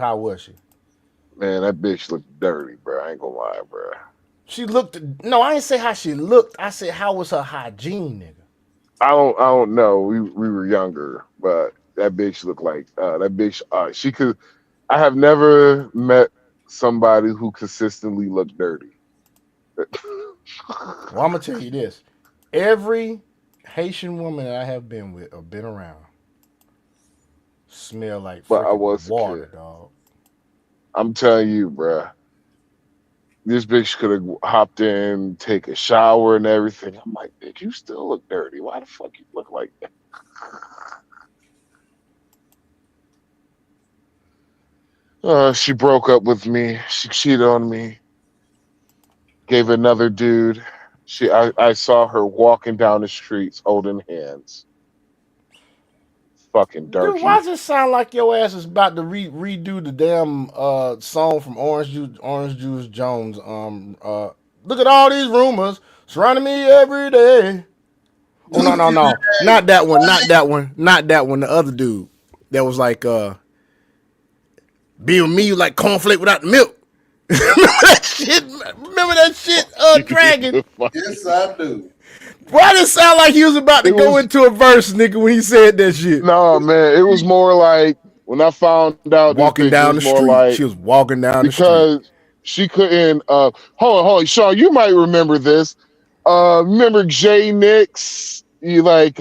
how was she? Man, that bitch looked dirty, bro. I ain't gonna lie, bro. She looked. No, I didn't say how she looked. I said how was her hygiene, nigga. I don't know. We were younger, but that bitch looked like that bitch. She could. I have never met somebody who consistently looked dirty. Well, I'm gonna tell you this: every Haitian woman that I have been with or been around smell like But I freaking was a water, kid. dog. I'm telling you, bruh. This bitch could have hopped in, take a shower and everything. I'm like, bitch, you still look dirty. Why the fuck you look like that? She broke up with me. She cheated on me. Gave another dude. I saw her walking down the streets holding hands. Fucking darky. Dude, why does it sound like your ass is about to redo the damn song from Orange Juice Jones? Look at all these rumors surrounding me every day. Oh no, not that one, not that one. The other dude that was like, being with me, you like cornflake without the milk. Remember that shit, Dragon? Yes, I do. Why did it sound like he was about to go into a verse, nigga, when he said that shit? No, man, it was more like when I found out walking down the street. Like, she was walking down the street because she couldn't. Hold on, Sean, you might remember this. Remember Jay Nix? You like,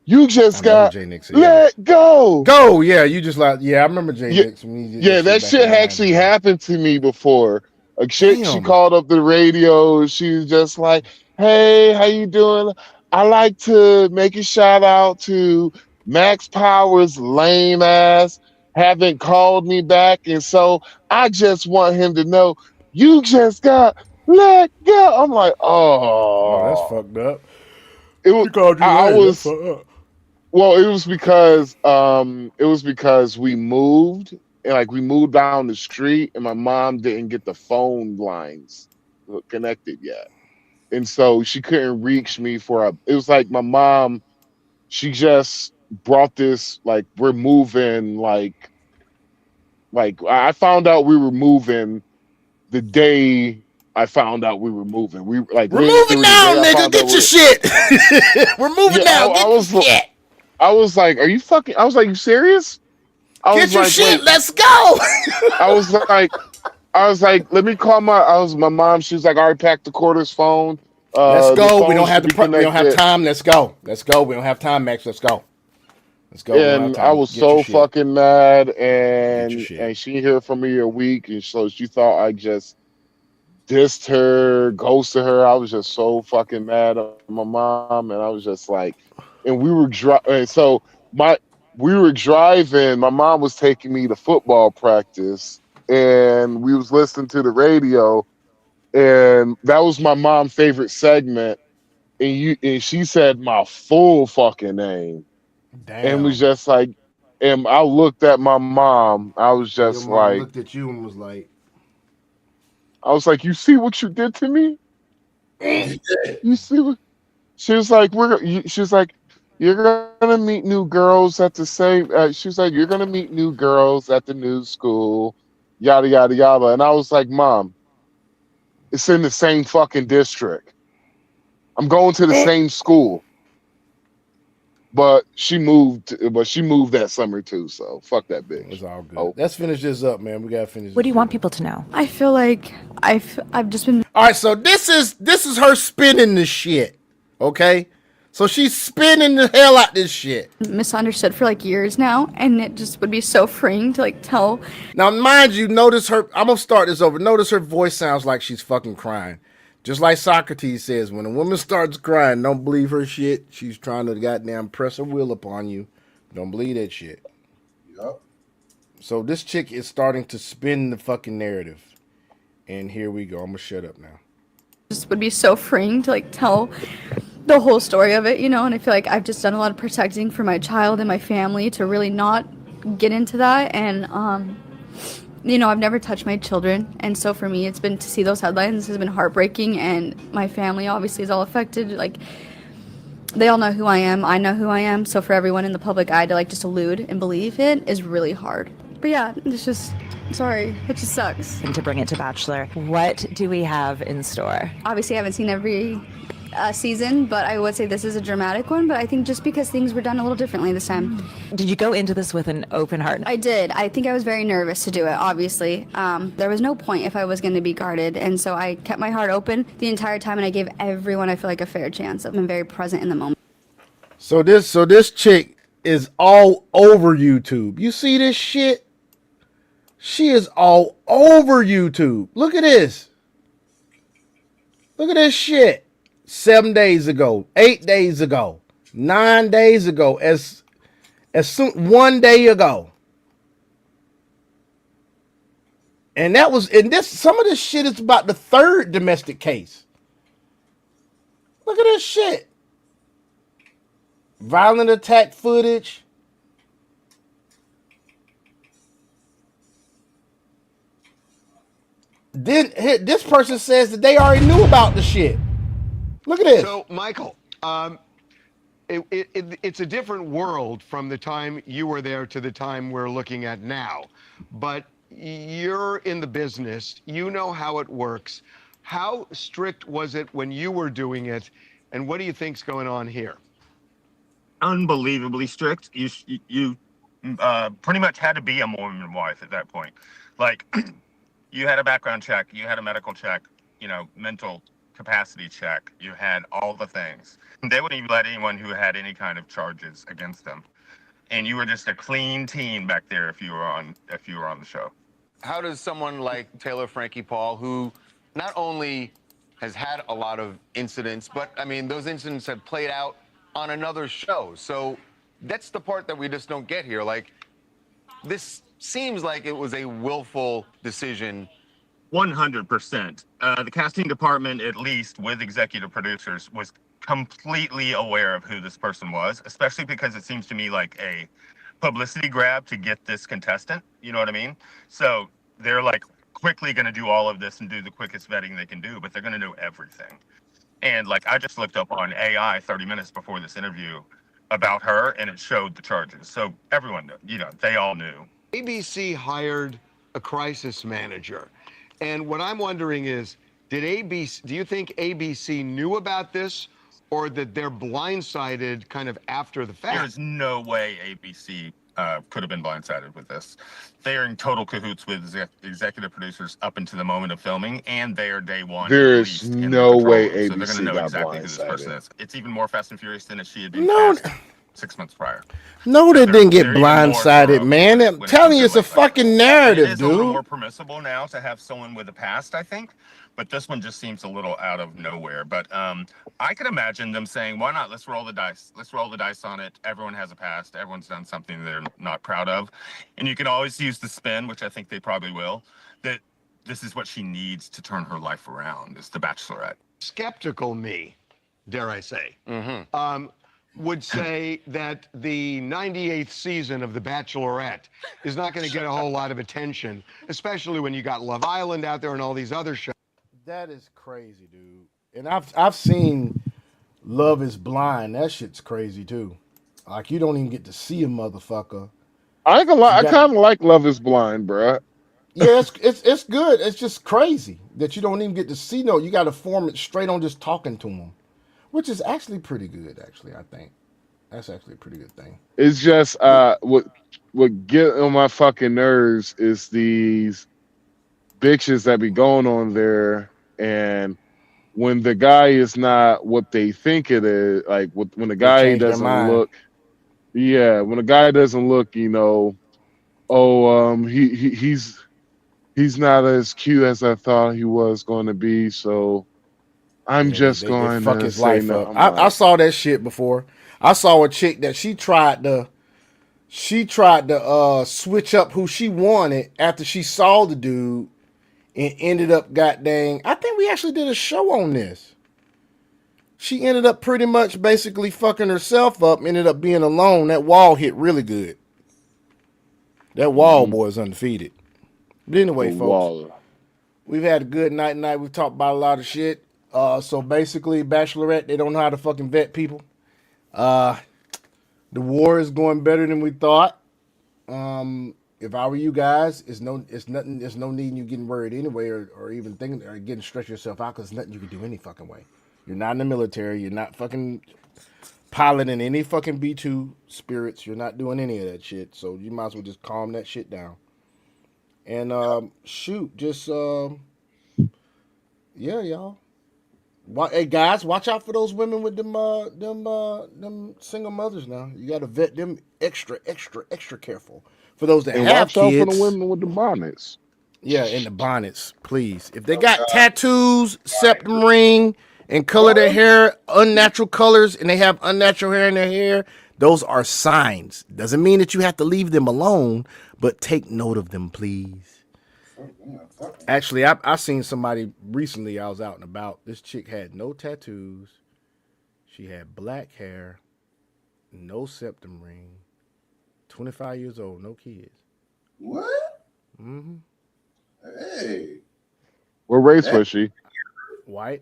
you just got let go. Go, yeah. You just like, yeah. I remember Jay Nix. Yeah, that shit actually happened to me before. A chick, she called up the radio. She was just like, "Hey, how you doing? I like to make a shout out to Max Powers' lame ass. Haven't called me back, and so I just want him to know you just got let go." I'm like, oh, that's fucked up. It was. I was. Well, it was because we moved. And like we moved down the street and my mom didn't get the phone lines connected yet. And so she couldn't reach me it was like my mom, she just brought this, like, we're moving, like I found out we were moving the day I found out we were moving. We're moving now, nigga. Get your shit. We're moving now. Get your shit. I was like, are you fucking, I was like, you serious? Get your shit. Let's go. I was like, let me call my mom. She was like, all right, pack the quarters phone. Let's go. We don't have time. Let's go. We don't have time, Max. Let's go. And I was so fucking mad, and she didn't hear from me a week, and so she thought I just dissed her, ghosted her. I was just so fucking mad at my mom, and I was just like, and we were and so we were driving. My mom was taking me to football practice, and we was listening to the radio, and that was my mom's favorite segment. And she said my full fucking name, and was Damn. just like, and I looked at my mom. I was Your just mom like, looked at you and was like, you see what you did to me? You see what? She was like, she was like, you're gonna meet new girls at the same. She was like, you're gonna meet new girls at the new school, yada yada yada. And I was like, Mom, it's in the same fucking district. I'm going to the same school. But she moved. But she moved that summer too. So fuck that bitch. it's all good. Oh. Let's finish this up, man. We gotta finish. What do you want people to know? I feel like I've just been. All right, so this is her spinning this shit. Okay, so she's spinning the hell out this shit. Misunderstood for like years now, and it just would be so freeing to like tell. Now, mind you, notice her. I'm gonna start this over. Notice her voice sounds like she's fucking crying. Just like Socrates says, when a woman starts crying, don't believe her shit. She's trying to goddamn press her will upon you. Don't believe that shit. Yep. So this chick is starting to spin the fucking narrative. And here we go. I'm gonna shut up now. Just would be so freeing to like tell the whole story of it, you know. And I feel like I've just done a lot of protecting for my child and my family to really not get into that. And you know, I've never touched my children, and so for me, it's been to see those headlines has been heartbreaking. And my family obviously is all affected. Like, they all know who I am. I know who I am. So for everyone in the public eye to like just allude and believe it is really hard. But yeah, it's just. Sorry, it just sucks. And to bring it to Bachelor, what do we have in store? Obviously, I haven't seen every season, but I would say this is a dramatic one. But I think just because things were done a little differently this time. Did you go into this with an open heart? I did. I think I was very nervous to do it, obviously. There was no point if I was going to be guarded. And so I kept my heart open the entire time, and I gave everyone, I feel like, a fair chance. I've been very present in the moment. So this chick is all over YouTube. You see this shit? She is all over YouTube. Look at this. Look at this shit. 7 days ago, 8 days ago, 9 days ago, as soon 1 day ago. And some of this shit is about the third domestic case. Look at this shit. Violent attack footage. Then this person says that they already knew about the shit. Look at this. So, Michael, it's a different world from the time you were there to the time we're looking at now. But you're in the business. You know how it works. How strict was it when you were doing it? And what do you think's going on here? Unbelievably strict. You pretty much had to be a Mormon wife at that point. Like, you had a background check, you had a medical check, mental capacity check, you had all the things. They wouldn't even let anyone who had any kind of charges against them. And you were just a clean teen back there if you were on the show. How does someone like Taylor Frankie Paul, who not only has had a lot of incidents, but I mean, those incidents have played out on another show. So that's the part that we just don't get here. Like, this seems like it was a willful decision. 100%. The casting department, at least with executive producers, was completely aware of who this person was, especially because it seems to me like a publicity grab to get this contestant. You know what I mean? So they're like quickly going to do all of this and do the quickest vetting they can do, but they're going to know everything. And like, I just looked up on AI 30 minutes before this interview about her, and it showed the charges. So everyone knew, they all knew. ABC hired a crisis manager. And what I'm wondering is, do you think ABC knew about this, or that they're blindsided kind of after the fact? There's no way ABC could have been blindsided with this. They are in total cahoots with executive producers up until the moment of filming, and they are day one. There's no way ABC so they're going to know got exactly who this person blindsided. is. It's even more Fast and Furious than if she had been cast 6 months prior. No, they didn't get blindsided, man. I'm telling you, it's a fucking narrative, It is a little dude. more permissible now to have someone with a past, I think. but this one just seems a little out of nowhere. But I could imagine them saying, why not? Let's roll the dice. Let's roll the dice on it. Everyone has a past. Everyone's done something they're not proud of. And you can always use the spin, which I think they probably will, that this is what she needs to turn her life around, is the Bachelorette. Skeptical me, dare I say, would say that the 98th season of The Bachelorette is not going to get a whole lot of attention, especially when you got Love Island out there and all these other shows. That is crazy, dude. And I've seen Love Is Blind. That shit's crazy too. Like, you don't even get to see a motherfucker. I ain't gonna lie, I kind of like Love Is Blind, bruh. Yeah, it's good. It's just crazy that you don't even get to see no. You got to form it straight on just talking to them, which is actually pretty good. Actually, I think that's actually a pretty good thing. It's just what get on my fucking nerves is these bitches that be going on there, and when the guy is not what they think it is, like when the guy change their doesn't mind. look, yeah, when the guy doesn't look, he's not as cute as I thought he was going to be, so I'm just They going fuck to his say life no. up. I saw that shit before. I saw a chick that she tried to switch up who she wanted after she saw the dude and ended up goddamn. I think we actually did a show on this. She ended up pretty much basically fucking herself up, ended up being alone. That wall hit really good. That wall boy is undefeated. But anyway, folks, we've had a good night tonight. We've talked about a lot of shit. So basically, Bachelorette, they don't know how to fucking vet people. The war is going better than we thought. If I were you guys, there's no need in you getting worried anyway, or even thinking or getting stress yourself out, because nothing you can do any fucking way. You're not in the military. You're not fucking piloting any fucking B2 spirits. You're not doing any of that shit. So you might as well just calm that shit down. And yeah, y'all. Hey guys, watch out for those women with them single mothers now. You got to vet them extra careful. For those that And have watch kids, out for the women with the bonnets. Yeah, and the bonnets, please. If they got tattoos, septum ring, and color their hair unnatural colors, and they have unnatural hair in their hair, those are signs. Doesn't mean that you have to leave them alone, but take note of them, please. Actually, I seen somebody recently. I was out and about. This chick had no tattoos. She had black hair, no septum ring, 25 years old, no kids. What? Mm-hmm. Hey. What race was she? White.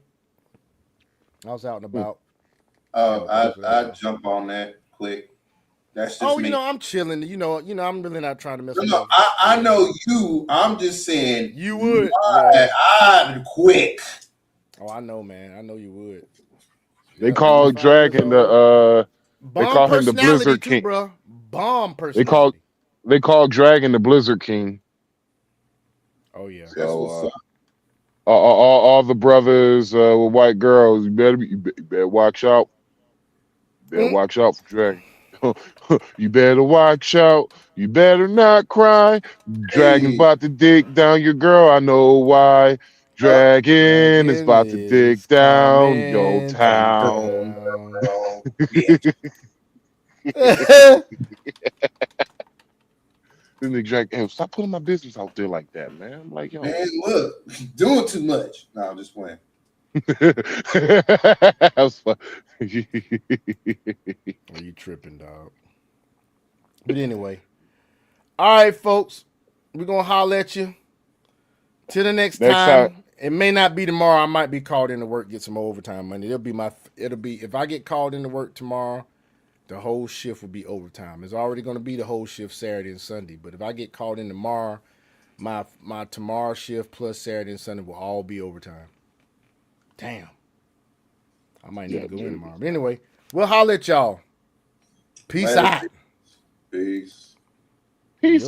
I was out and about. I jump on that quick. That's just me. I'm chilling. I'm really not trying to mess with No, I know you. I'm just saying you would. I'd quick. Oh, I know, man. I know you would. They call Dragon the Bomb they call him the Blizzard too, King. bro. Bomb personality. They call Dragon the Blizzard King. Oh yeah. So all the brothers with white girls, you better watch out. You better watch out for Dragon. You better watch out. You better not cry. Dragon's about to dig down your girl. I know why. Dragon is about to dig down your town. Then the Dragon, hey, stop putting my business out there like that, man. I'm like, yo. Man, look, doing too much. No, I'm just playing. Are you tripping, dog? But anyway. All right, folks. We're gonna holler at you. Till the next time. It may not be tomorrow. I might be called into work, get some overtime money. It'll be if I get called into work tomorrow, the whole shift will be overtime. It's already gonna be the whole shift Saturday and Sunday. But if I get called in tomorrow, my tomorrow shift plus Saturday and Sunday will all be overtime. Damn. I might need to go in tomorrow. But anyway, we'll holler at y'all. Peace out. Peace. Peace.